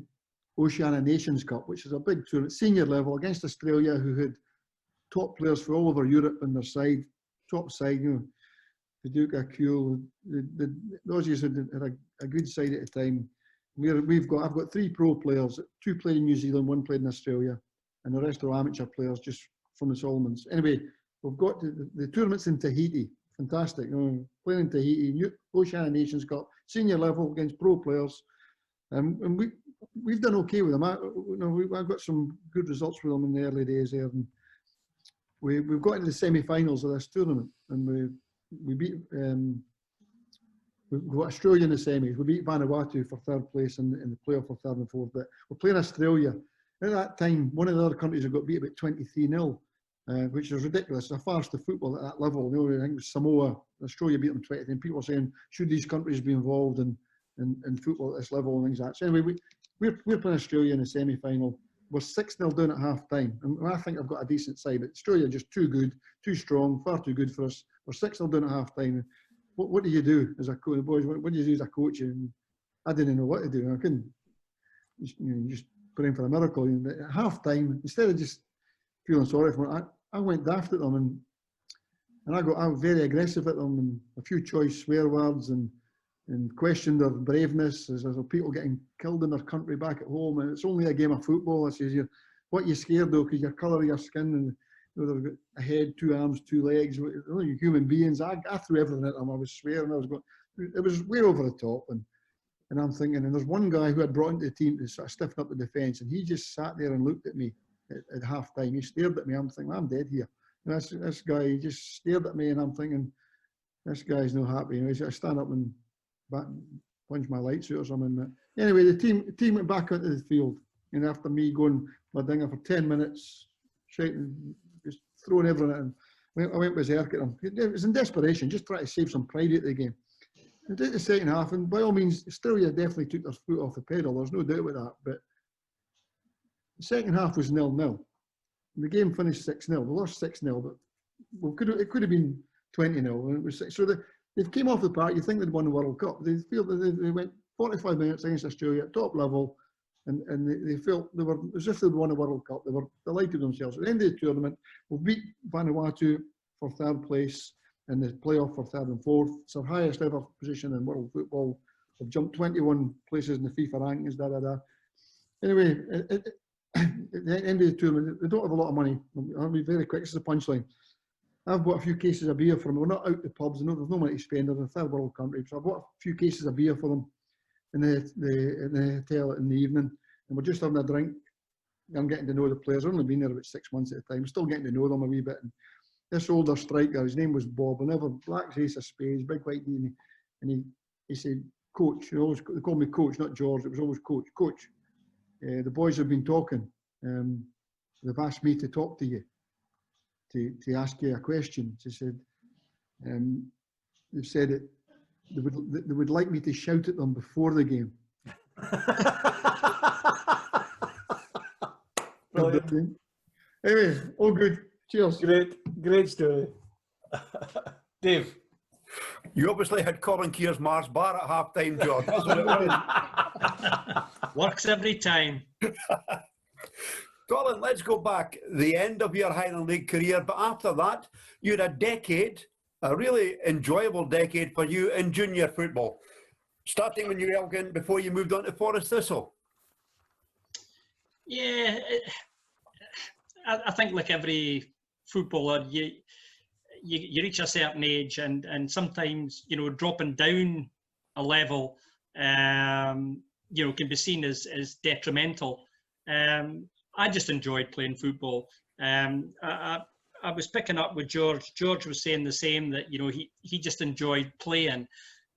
Speaker 5: Oceania Nations Cup, which is a big tournament, senior level, against Australia, who had top players from all over Europe on their side, top side, you know, the Duke Akul, the Aussies had a good side at the time. I've got 3 pro players, 2 played in New Zealand, 1 played in Australia, and the rest are amateur players just from the Solomons. Anyway, we've got the tournaments in Tahiti. Fantastic. You know, playing in Tahiti, Oceania Nations Cup, senior level against pro players. And we've done okay with them. I've got some good results with them in the early days there. And we've got into the semi-finals of this tournament, and we beat we've got Australia in the semis. We beat Vanuatu for 3rd place in the playoff for 3rd and 4th. But we're playing Australia. At that time, one of the other countries had got beat about 23-0, which is ridiculous. It's a farce to football at that level. You know, I think it was Samoa, Australia beat them 20, and people were saying, should these countries be involved in football at this level and things like that. So anyway, we're playing Australia in the semi-final. We're 6-0 down at half-time. And I think I've got a decent side, but Australia just too good, too strong, far too good for us. We're 6-0 down at half-time. What do you do as a coach? Boys, what do you do as a coach? And I didn't know what to do. I couldn't just praying for a miracle. And at half-time, instead of just feeling sorry for them, I went daft at them, and I was very aggressive at them, and a few choice swear words, and and questioned their braveness. There's people getting killed in their country back at home, and it's only a game of football. I says, what you scared though, because your colour of your skin, and they've got a head, 2 arms, 2 legs. They're only human beings. I threw everything at them. I was swearing. I was going. It was way over the top, and I'm thinking. And there's one guy who had brought into the team to sort of stiffen up the defence, and he just sat there and looked at me at half time. He stared at me. I'm thinking, I'm dead here. And this guy, he just stared at me, and I'm thinking, this guy's not happy. I stand up and punch my lights out or something. Anyway, the team went back onto the field, and after me going my dinger for 10 minutes, shouting, just throwing everything at him, I went berserk at him. It was in desperation, just trying to save some pride out of the game. And did the second half, and by all means, Australia definitely took their foot off the pedal. There's no doubt about that. But the second half was 0-0. The game finished 6-0. We lost 6-0, but it could have been 20-0. And it was 6. So they came off the park. You think they'd won the World Cup. They feel that they went 45 minutes against Australia at top level, and they felt they were as if they'd won a World Cup. They were delighted with themselves. At the end of the tournament, we beat Vanuatu for 3rd place in the playoff for 3rd and 4th. It's our highest ever position in world football. We've jumped 21 places in the FIFA rankings. Anyway, at the end of the tournament, they don't have a lot of money. I'll be very quick. This is a punchline. I've bought a few cases of beer for them. We're not out the pubs. There's no money to spend. They're in a third world country. So I bought a few cases of beer for them in the hotel in the evening. And we're just having a drink. I'm getting to know the players. I've only been there about 6 months at a time. I'm still getting to know them a wee bit. And this older striker, his name was Bob. Whenever black ace of spades, big white D, and he said, Coach. They called me Coach, not George. It was always Coach. Coach, the boys have been talking. They've asked me to talk to you. To ask you a question. She said, they've said it, they would like me to shout at them before the game. Anyway, all good. Cheers.
Speaker 1: Great story. Dave.
Speaker 3: You obviously had Colin Kier's Mars bar at half time, George. That's what it was.
Speaker 2: Works every time.
Speaker 3: Colin, let's go back. The end of your Highland League career, but after that, you had a decade, a really enjoyable decade for you in junior football, starting when you were Elgin before you moved on to Forest Thistle.
Speaker 2: Yeah, I think like every footballer, you reach a certain age, and sometimes, you know, dropping down a level, you know, can be seen as detrimental. I just enjoyed playing football. I was picking up with George. George was saying the same, that, you know, he just enjoyed playing.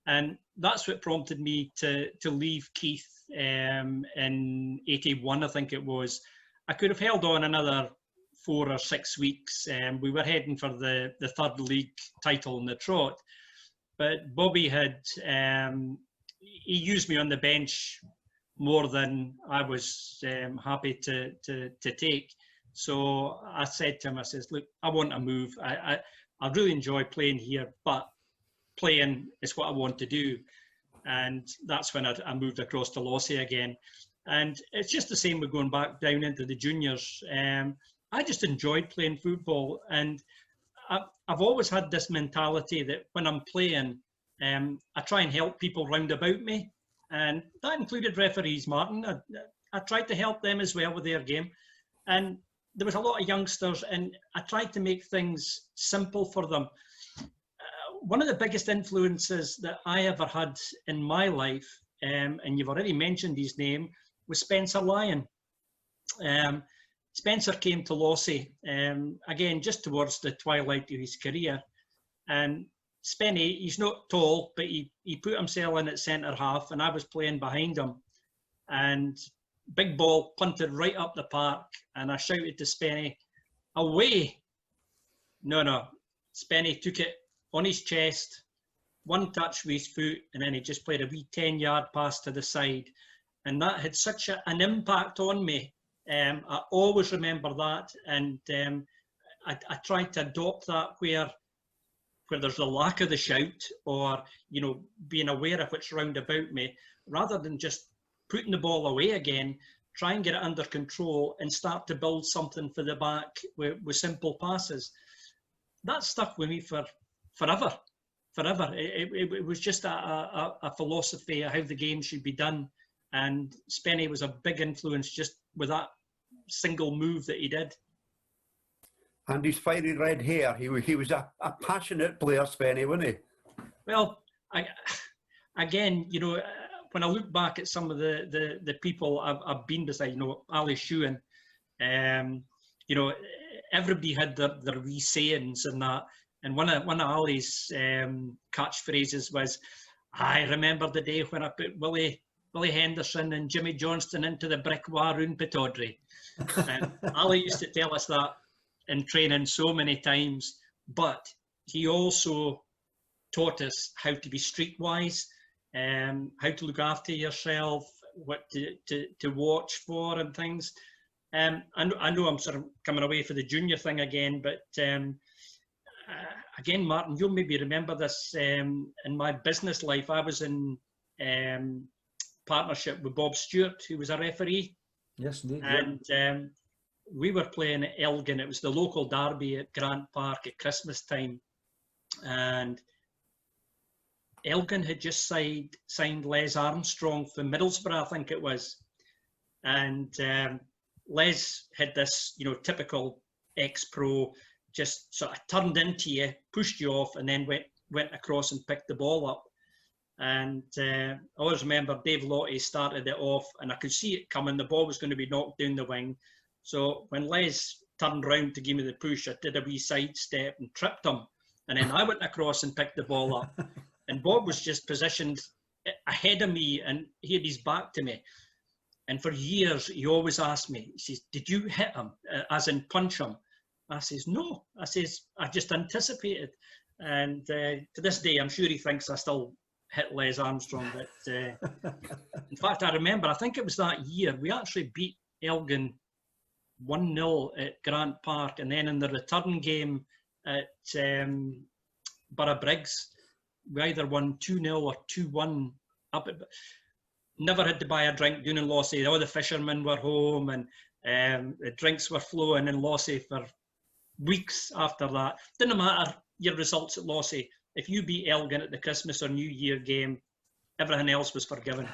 Speaker 2: And that's what prompted me to leave Keith in 81, I think it was. I could have held on another 4 or 6 weeks. We were heading for the 3rd league title in the trot. But Bobby had, he used me on the bench more than I was happy to take. So I said to him, I says, look, I want to move. I really enjoy playing here, but playing is what I want to do. And that's when I moved across to Lossie again. And it's just the same with going back down into the juniors. I just enjoyed playing football. And I've always had this mentality that when I'm playing, I try and help people round about me. And that included referees, Martin. I tried to help them as well with their game. And there was a lot of youngsters, and I tried to make things simple for them. One of the biggest influences that I ever had in my life, and you've already mentioned his name, was Spencer Lyon. Spencer came to Lossie, again, just towards the twilight of his career. And Spenny, he's not tall, but he put himself in at centre half, and I was playing behind him. And big ball punted right up the park, and I shouted to Spenny, away! No. Spenny took it on his chest, one touch with his foot, and then he just played a wee 10-yard pass to the side. And that had such an impact on me. I always remember that, and I tried to adopt that where there's a lack of the shout, or, you know, being aware of what's round about me, rather than just putting the ball away again, try and get it under control and start to build something for the back with simple passes. That stuck with me for forever. forever. It was just a philosophy of how the game should be done. And Spenny was a big influence just with that single move that he did.
Speaker 3: And his fiery red hair. He was a passionate player, Spenny, wasn't he?
Speaker 2: Well, again, you know, when I look back at some of the people I've been beside, you know, Ali Shewan, you know, everybody had their wee sayings and that. And one of Ali's catchphrases was, "I remember the day when I put Willie Henderson and Jimmy Johnston into the brick wall round Pittodrie." And Ali used to tell us that in training so many times, but he also taught us how to be streetwise, how to look after yourself, what to watch for and things. I know I'm sort of coming away for the junior thing again, but again, Martin, you'll maybe remember this. In my business life, I was in partnership with Bob Stewart, who was a referee.
Speaker 1: Yes, indeed.
Speaker 2: And we were playing at Elgin. It was the local derby at Grant Park at Christmas time. And Elgin had just signed Les Armstrong for Middlesbrough, I think it was. And Les had this, you know, typical ex-pro, just sort of turned into you, pushed you off, and then went across and picked the ball up. And I always remember Dave Lottie started it off, and I could see it coming. The ball was going to be knocked down the wing. So when Les turned round to give me the push, I did a wee sidestep and tripped him. And then I went across and picked the ball up. And Bob was just positioned ahead of me, and he had his back to me. And for years, he always asked me, he says, "Did you hit him, as in punch him?" I says, "No." I says, "I just anticipated." And to this day, I'm sure he thinks I still hit Les Armstrong. But in fact, I remember, I think it was that year, we actually beat Elgin 1-0 at Grant Park. And then in the return game at Borough Briggs, we either won 2-0 or 2-1 up at... Never had to buy a drink down in Lossie. All the fishermen were home, and the drinks were flowing in Lossie for weeks after that. Didn't matter your results at Lossie. If you beat Elgin at the Christmas or New Year game, everything else was forgiven.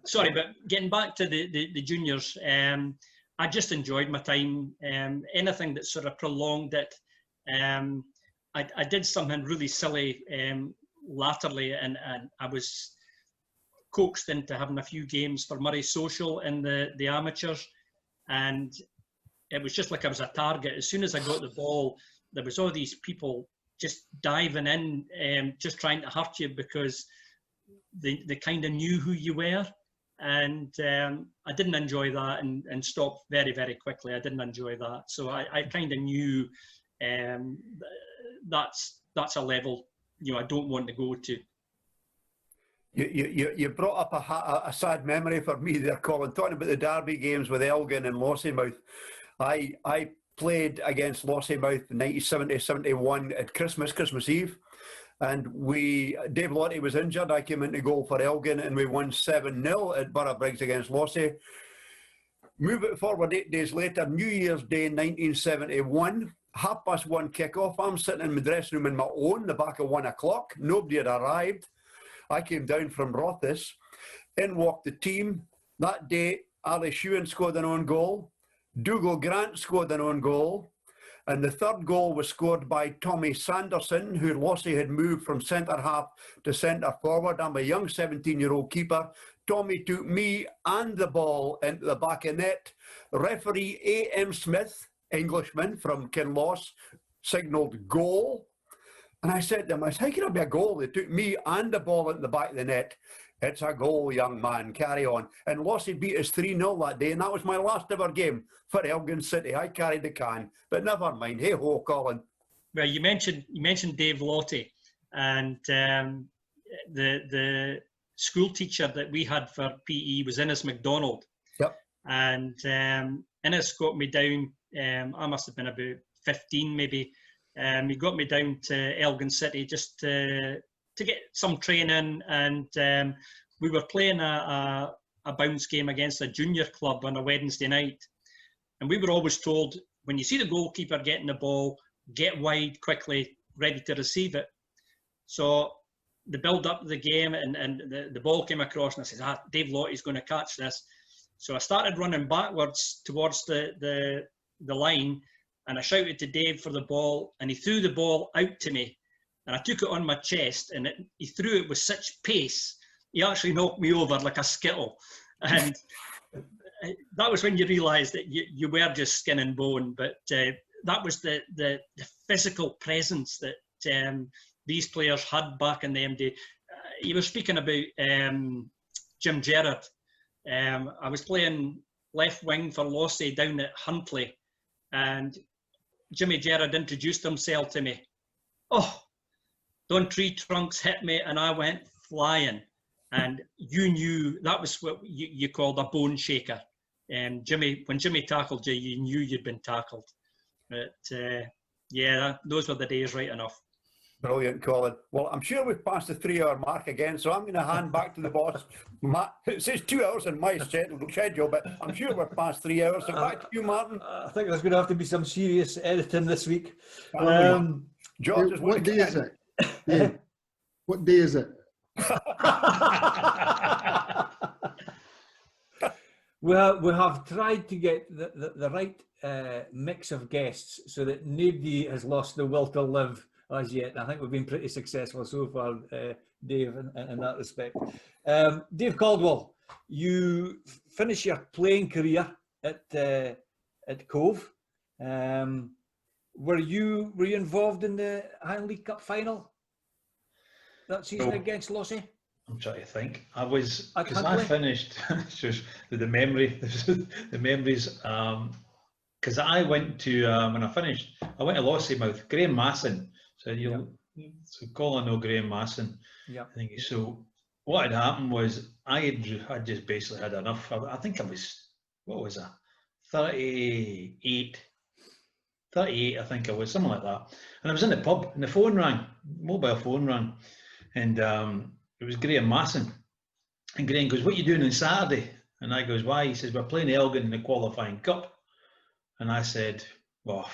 Speaker 2: Sorry, but getting back to the juniors, I just enjoyed my time. Anything that sort of prolonged it. I did something really silly latterly, and I was coaxed into having a few games for Murray Social in the amateurs, and it was just like I was a target. As soon as I got the ball, there was all these people just diving in, just trying to hurt you because they kind of knew who you were. And I didn't enjoy that, and stopped very, very quickly. I didn't enjoy that. So I kind of knew that's a level, you know, I don't want to go to.
Speaker 3: You brought up a sad memory for me there, Colin, talking about the derby games with Elgin and Lossiemouth. I played against Lossiemouth in 1970-71 at Christmas Eve, and Dave Lottie was injured. I came into goal for Elgin, and we won 7-0 at Borough Briggs against Lossie. Move it forward 8 days later, New Year's Day 1971, 1:30 kick-off. I'm sitting in my dressing room on my own, the back of 1 o'clock. Nobody had arrived. I came down from Rothas. In walked the team. That day, Ali Shewan scored an own goal. Dougal Grant scored an own goal. And the third goal was scored by Tommy Sanderson, who Lossie had moved from centre-half to centre-forward. I'm a young 17-year-old keeper. Tommy took me and the ball into the back of net. Referee A.M. Smith, Englishman from Kinloss, signalled goal. And I said to him, how can it be a goal? They took me and the ball into the back of the net. It's a goal, young man, carry on. And Lossie beat us 3-0 that day, and that was my last ever game for Elgin City. I carried the can, but never mind. Hey-ho, Colin.
Speaker 2: Well, you mentioned Dave Lottie, and the school teacher that we had for PE was Innes MacDonald.
Speaker 3: Yep.
Speaker 2: And Innes got me down, I must have been about 15 maybe. He got me down to Elgin City just to get some training, and we were playing a bounce game against a junior club on a Wednesday night. And we were always told, when you see the goalkeeper getting the ball, get wide quickly, ready to receive it. So the build up of the game, and the ball came across, and I said, Dave Lottie's going to catch this. So I started running backwards towards the line, and I shouted to Dave for the ball, and he threw the ball out to me, and I took it on my chest, and he threw it with such pace, he actually knocked me over like a skittle. And that was when you realised that you were just skin and bone. But that was the physical presence that these players had back in them day. You were speaking about Jim Gerrard. I was playing left wing for Lossie down at Huntly, and Jimmy Gerrard introduced himself to me. Oh, don't tree trunks hit me, and I went flying. And you knew that was what you called a bone shaker. And when Jimmy tackled you, you knew you'd been tackled. But yeah, those were the days, right enough.
Speaker 3: Brilliant, Colin. Well, I'm sure we've passed the 3-hour mark again, so I'm going to hand back to the boss. It says 2 hours in my schedule, but I'm sure we're past 3 hours. So back to you, Martin.
Speaker 1: I think there's going to have to be some serious editing this week.
Speaker 3: George,
Speaker 5: what day is it? Yeah. What day is it?
Speaker 1: We have tried to get the right mix of guests so that nobody has lost the will to live as yet. I think we've been pretty successful so far, Dave, in that respect. Dave Caldwell, you finish your playing career at Cove. Were you involved in the Highland League Cup final that season against Lossie?
Speaker 4: I'm trying to think. I was, because I finished, just the memories, because I went to, when I finished, I went to Lossiemouth, Graham Masson. So so Colin know Graham Masson.
Speaker 1: Yeah.
Speaker 4: I think so. What had happened was I just basically had enough. I think I was, what was I? 38, I think I was, something like that. And I was in the pub and the phone rang, mobile phone rang, and it was Graham Masson. And Graham goes, "What are you doing on Saturday?" And I goes, "Why?" He says, "We're playing Elgin in the qualifying cup." And I said, "Well,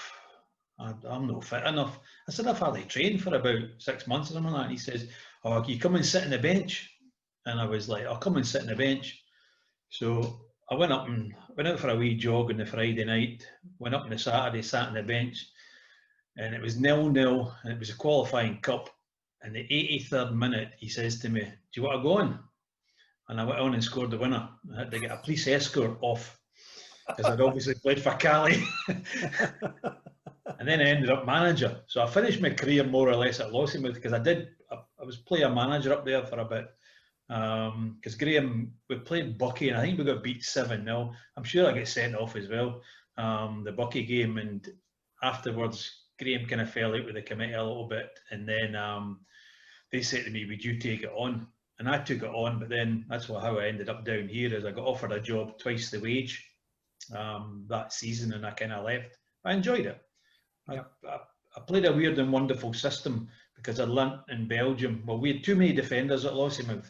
Speaker 4: I'm not fit enough." I said, "I've hardly trained for about 6 months or something like that." And he says, "Oh, you come and sit on the bench?" And I was like, "I'll come and sit on the bench." So I went out for a wee jog on the Friday night, went up on the Saturday, sat on the bench, and it was 0-0, and it was a qualifying cup. And the 83rd minute, he says to me, "Do you want to go on?" And I went on and scored the winner. I had to get a police escort off because I'd obviously played for Cali. And then I ended up manager. So I finished my career more or less at Lossiemouth because I was player manager up there for a bit. Because Graham, we played Bucky and I think we got beat 7-0. I'm sure I get sent off as well, the Bucky game. And afterwards, Graham kind of fell out with the committee a little bit. And then they said to me, "Would you take it on?" And I took it on, but then that's how I ended up down here, is I got offered a job twice the wage that season, and I kind of left. I enjoyed it. I played a weird and wonderful system because I learnt in Belgium. Well, we had too many defenders at Lossiemouth,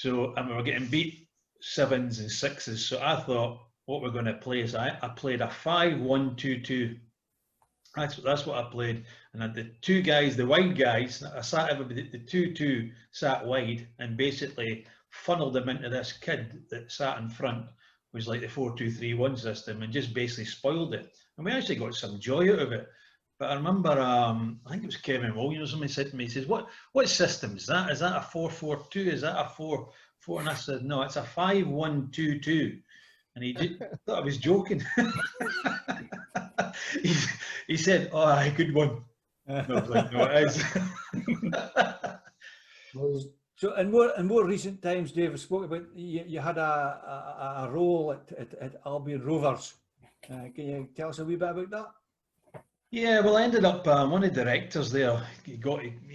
Speaker 4: and we were getting beat 7s and 6s. So I thought, what we're going to play is I played a 5-1-2-2. That's what I played. And I had the two guys, the wide guys, I sat everybody, the 2-2 sat wide and basically funneled them into this kid that sat in front, which was like the 4-2-3-1 system, and just basically spoiled it. And we actually got some joy out of it. But I remember, I think it was Kevin Williams, somebody said to me, he says, what system is that? Is that a 4-4-2? Is that a 4-4? And I said, "No, it's a 5-1-2-2. And he thought I was joking. He said, "Oh, aye, good one." And I was like, "No, it is."
Speaker 1: So in more recent times, Dave, I spoke about you had a role at Albion Rovers. Can you tell us a wee bit about that?
Speaker 4: Yeah, well, I ended up one of the directors there. He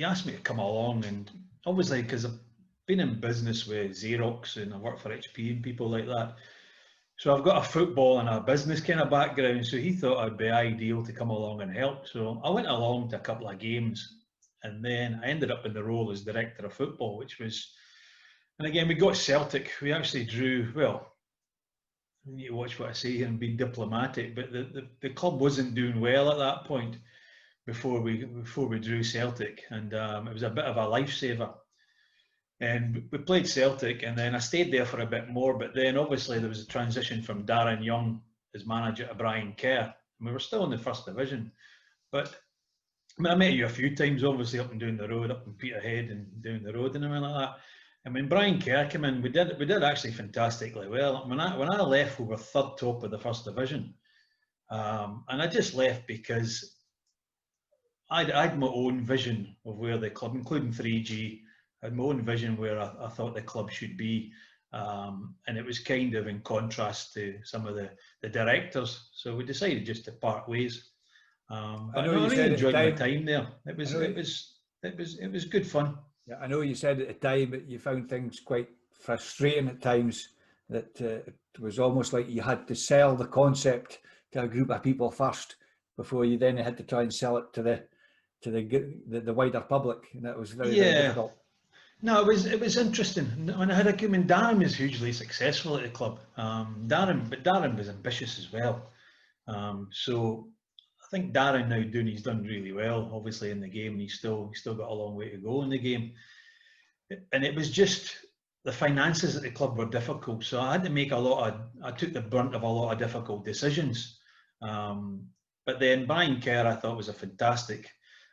Speaker 4: asked me to come along, and obviously because I've been in business with Xerox and I work for HP and people like that. So I've got a football and a business kind of background, so he thought I'd be ideal to come along and help. So I went along to a couple of games, and then I ended up in the role as director of football, which was, and again, we got Celtic. We actually drew, well, I need to watch what I say here and be diplomatic, but the club wasn't doing well at that point. before we drew Celtic, and it was a bit of a lifesaver. And we played Celtic, and then I stayed there for a bit more. But then obviously there was a transition from Darren Young as manager to Brian Kerr. And we were still in the first division. But I met you a few times, obviously up and down the road, up in Peterhead and down the road and everything like that. And when Brian Kerr came in, we did actually fantastically well. When I left, we were third top of the first division, and I just left because I had my own vision of where the club, including 3G. I had my own vision where I thought the club should be, and it was kind of in contrast to some of the directors. So we decided just to part ways. But I really enjoyed my time there. It was good fun.
Speaker 1: Yeah, I know you said at the time that you found things quite frustrating at times. That it was almost like you had to sell the concept to a group of people first before you then had to try and sell it to the wider public, and that was very difficult.
Speaker 4: No, it was interesting. When I had a game, and Darren was hugely successful at the club. Darren was ambitious as well. So I think Darren now he's done really well, obviously in the game, and he's still got a long way to go in the game. And it was just the finances at the club were difficult, so I had to make I took the brunt of a lot of difficult decisions. But then Brian Kerr, I thought, was a fantastic,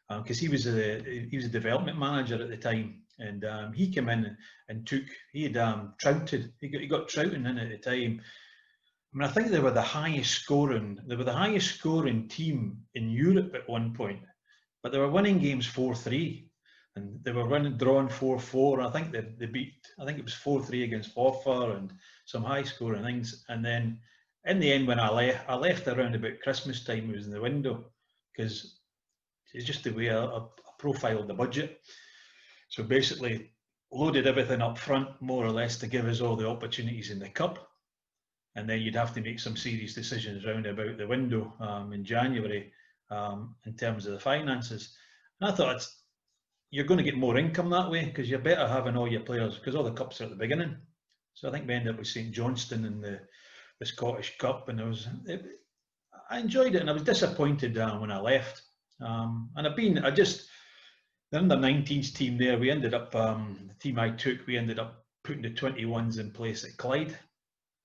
Speaker 4: because he was a development manager at the time. And he came in and he had trouted. He got Troughton in at the time. I mean, I think they were the highest scoring team in Europe at one point, but they were winning games 4-3, and they were drawn 4-4. I think they beat. I think it was 4-3 against Forfar and some high scoring things. And then in the end, when I left around about Christmas time. It was in the window, because it's just the way I profiled the budget. So basically, loaded everything up front, more or less, to give us all the opportunities in the cup. And then you'd have to make some serious decisions round about the window in January in terms of the finances. And I thought, you're going to get more income that way, because you're better having all your players, because all the cups are at the beginning. So I think we ended up with St Johnstone in the Scottish Cup, and I enjoyed it, and I was disappointed when I left. The under-19s team there, we ended up, the team I took, we ended up putting the 21s in place at Clyde.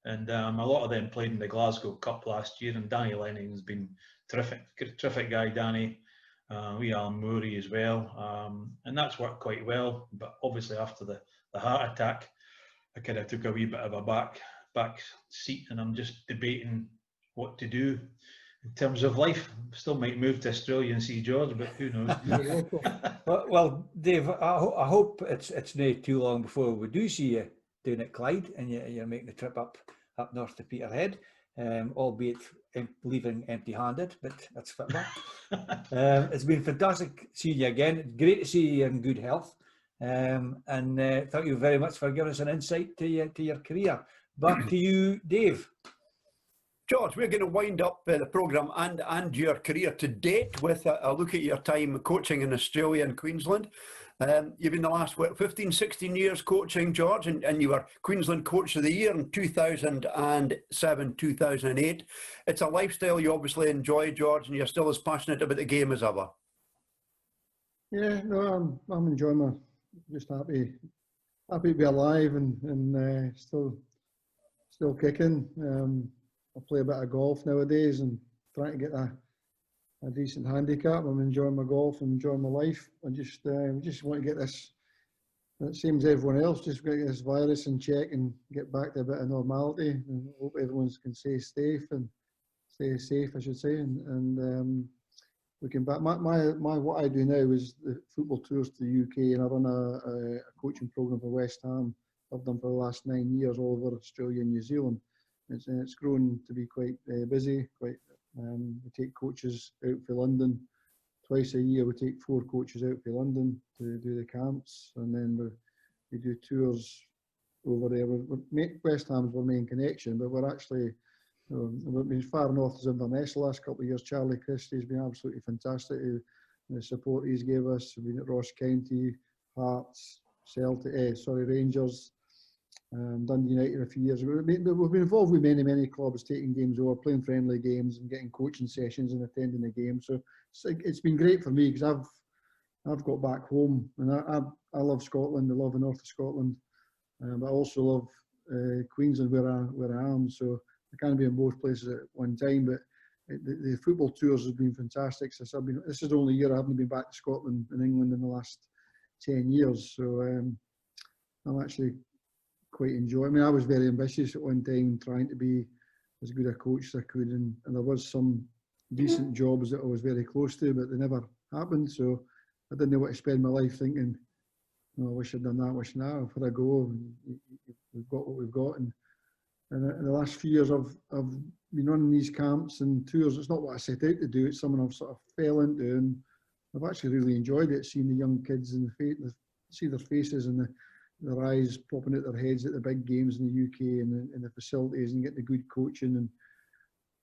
Speaker 4: And a lot of them played in the Glasgow Cup last year, and Danny Lenning's been terrific guy, Danny. We Alan Murray as well, and that's worked quite well. But obviously after the heart attack, I kind of took a wee bit of a back seat, and I'm just debating what to do in terms of life. Still might move to Australia and see George, but who knows?
Speaker 1: Well, Dave, I hope it's not too long before we do see you down at Clyde, and you're making the trip up north to Peterhead, albeit leaving empty-handed, but that's football. It's been fantastic seeing you again. Great to see you in good health, and thank you very much for giving us an insight to your career. Back to you, Dave.
Speaker 3: George, we're going to wind up the programme and your career to date with a look at your time coaching in Australia and Queensland. You've been the last 15, 16 years coaching, George, and you were Queensland Coach of the Year in 2007, 2008. It's a lifestyle you obviously enjoy, George, and you're still as passionate about the game as ever.
Speaker 5: Yeah, no, I'm enjoying just happy to be alive and still kicking. I play a bit of golf nowadays and trying to get a decent handicap. I'm enjoying my golf and enjoying my life. I just want to get this, it seems everyone else, just get this virus in check and get back to a bit of normality, and hope everyone can stay safe, I should say, and we can back. My what I do now is the football tours to the UK, and I run a coaching program for West Ham. I've done for the last 9 years all over Australia and New Zealand. It's grown to be quite busy. We take coaches out for London twice a year. We take 4 coaches out for London to do the camps, and then we do tours over there. West Ham's our main connection, but we're actually we've been far north as Inverness the last couple of years. Charlie Christie's been absolutely fantastic. The support he's gave us. We've been at Ross County, Hearts, Rangers. Dundee United a few years ago. We've been involved with many clubs, taking games over, playing friendly games, and getting coaching sessions and attending the games. So it's been great for me because I've got back home, and I love Scotland. I love the north of Scotland, but I also love Queensland where I am. So I can't be in both places at one time. But the football tours have been fantastic. Since this is the only year I haven't been back to Scotland and England in the last 10 years. So I'm actually quite enjoying. I mean, I was very ambitious at one time, trying to be as good a coach as I could, and there was some decent jobs that I was very close to, but they never happened. So I didn't know what to spend my life thinking. Oh, I wish I'd done that. Wish now I've had a go. We've got what we've got, and in the last few years I've been running these camps and tours. It's not what I set out to do. It's something I've sort of fell into, and I've actually really enjoyed it. Seeing the young kids and see their faces and their eyes popping out their heads at the big games in the UK and in the facilities, and getting the good coaching. And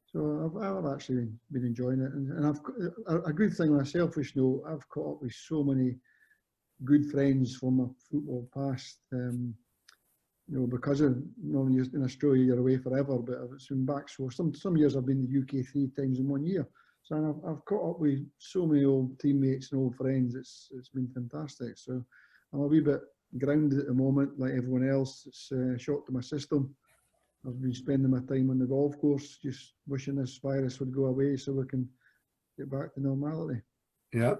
Speaker 5: so I've actually been enjoying it. And I've a good thing on a selfish note, I've caught up with so many good friends from my football past. You know, because of, you know, in Australia you're away forever, but I've been back. So some years I've been to the UK 3 times in 1 year. So I've caught up with so many old teammates and old friends. It's been fantastic. So I'm a wee bit grounded at the moment, like everyone else. It's a shock to my system. I've been spending my time on the golf course, just wishing this virus would go away so we can get back to normality.
Speaker 3: Yeah.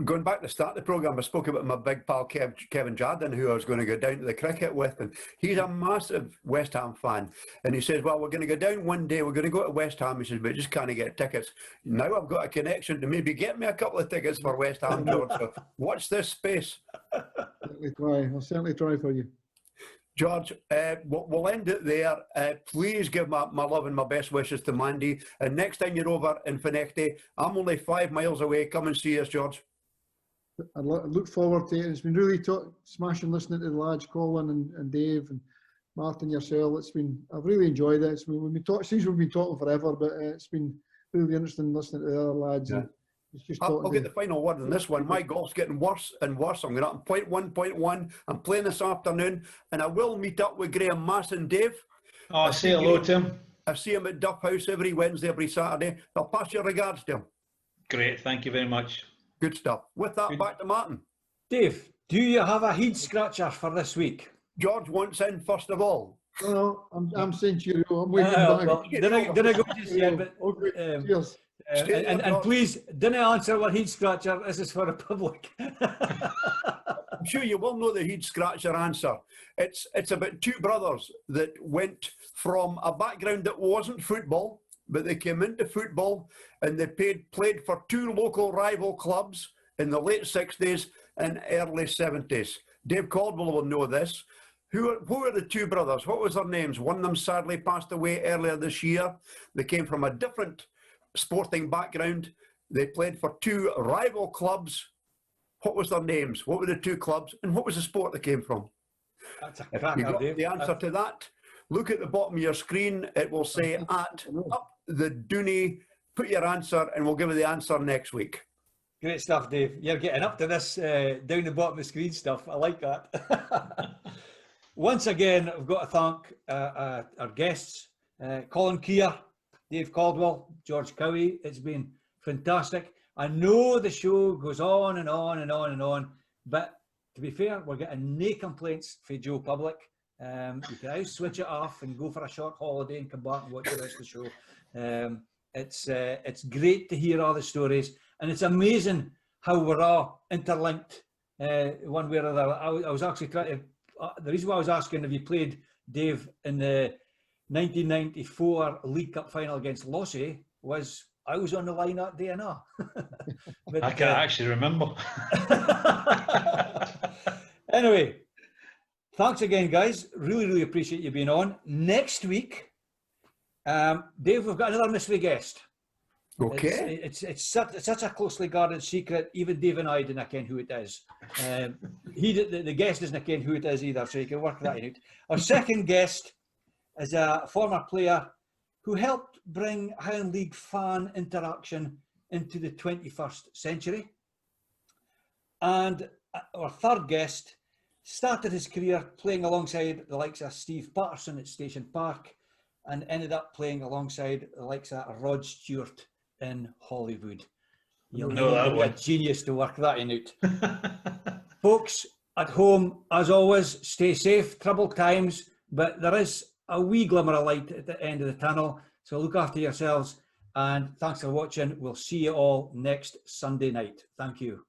Speaker 3: Going back to the start of the programme, I spoke about my big pal Kevin Jardine, who I was going to go down to the cricket with, and he's a massive West Ham fan. And he says, well, we're going to go down one day, we're going to go to West Ham. He says, but just can't get tickets. Now I've got a connection to maybe get me a couple of tickets for West Ham, George. So watch this space.
Speaker 5: I'll certainly try for you.
Speaker 3: George, we'll end it there. Please give my love and my best wishes to Mandy. And next time you're over in Finechty, I'm only 5 miles away. Come and see us, George.
Speaker 5: I look forward to it. It's been really smashing listening to the lads, Colin and Dave and Martin, yourself. I've really enjoyed it. We've been talking forever, but it's been really interesting listening to the other lads.
Speaker 3: Yeah. I'll get the final word on this one. My golf's getting worse and worse. I'm going up in 0.1. I'm playing this afternoon, and I will meet up with Graham Mass and Dave.
Speaker 4: Oh, say hello to him.
Speaker 3: I see him at Duff House every Wednesday, every Saturday. I'll pass your regards to him.
Speaker 4: Great, thank you very much.
Speaker 3: Good stuff. With that, back to Martin.
Speaker 1: Dave, do you have a head scratcher for this week?
Speaker 3: George wants in first of all.
Speaker 5: No, I'm saying cheerio. I'm waiting back.
Speaker 1: Well, didn't I go just yet, but
Speaker 5: cheers.
Speaker 1: And please, didn't answer what head scratcher. This is for the public.
Speaker 3: I'm sure you will know the head scratcher answer. It's about 2 brothers that went from a background that wasn't football, but they came into football, and they played for 2 local rival clubs in the late 60s and early 70s. Dave Caldwell will know this. Who are the 2 brothers? What was their names? One of them sadly passed away earlier this year. They came from a different sporting background. They played for 2 rival clubs. What was their names? What were the 2 clubs? And what was the sport they came from?
Speaker 1: That's a
Speaker 3: If
Speaker 1: cracker,
Speaker 3: you got
Speaker 1: Dave.
Speaker 3: the answer to that, look at the bottom of your screen. It will say at Up the Dooney. Put your answer, and we'll give you the answer next week.
Speaker 1: Great stuff, Dave. You're getting up to this down the bottom of the screen stuff. I like that. Once again, I've got to thank our guests, Colin Kier, Dave Caldwell, George Cowie. It's been fantastic. I know the show goes on and on and on and on, but to be fair, we're getting no complaints for Joe Public. You can always switch it off and go for a short holiday and come back and watch the rest of the show. It's great to hear all the stories, and it's amazing how we're all interlinked one way or another. I was actually trying to. The reason why I was asking if you played, Dave, in the 1994 League Cup final against Lossiemouth was I was on the line that day and all. But,
Speaker 4: I can't actually remember.
Speaker 1: Anyway, thanks again, guys. Really appreciate you being on. Next week, Dave, we've got another mystery guest.
Speaker 3: Okay.
Speaker 1: It's such a closely guarded secret. Even Dave and I didn't know who it is. The guest doesn't know who it is either, so you can work that out. Our second guest is a former player who helped bring Highland League fan interaction into the 21st century. And our third guest started his career playing alongside the likes of Steve Patterson at Station Park and ended up playing alongside the likes of Rod Stewart in Hollywood. You'll
Speaker 4: know that
Speaker 1: need to be a
Speaker 4: one.
Speaker 1: genius to work that in out. Folks, at home, as always, stay safe, troubled times, but there is a wee glimmer of light at the end of the tunnel. So look after yourselves, and thanks for watching. We'll see you all next Sunday night. Thank you.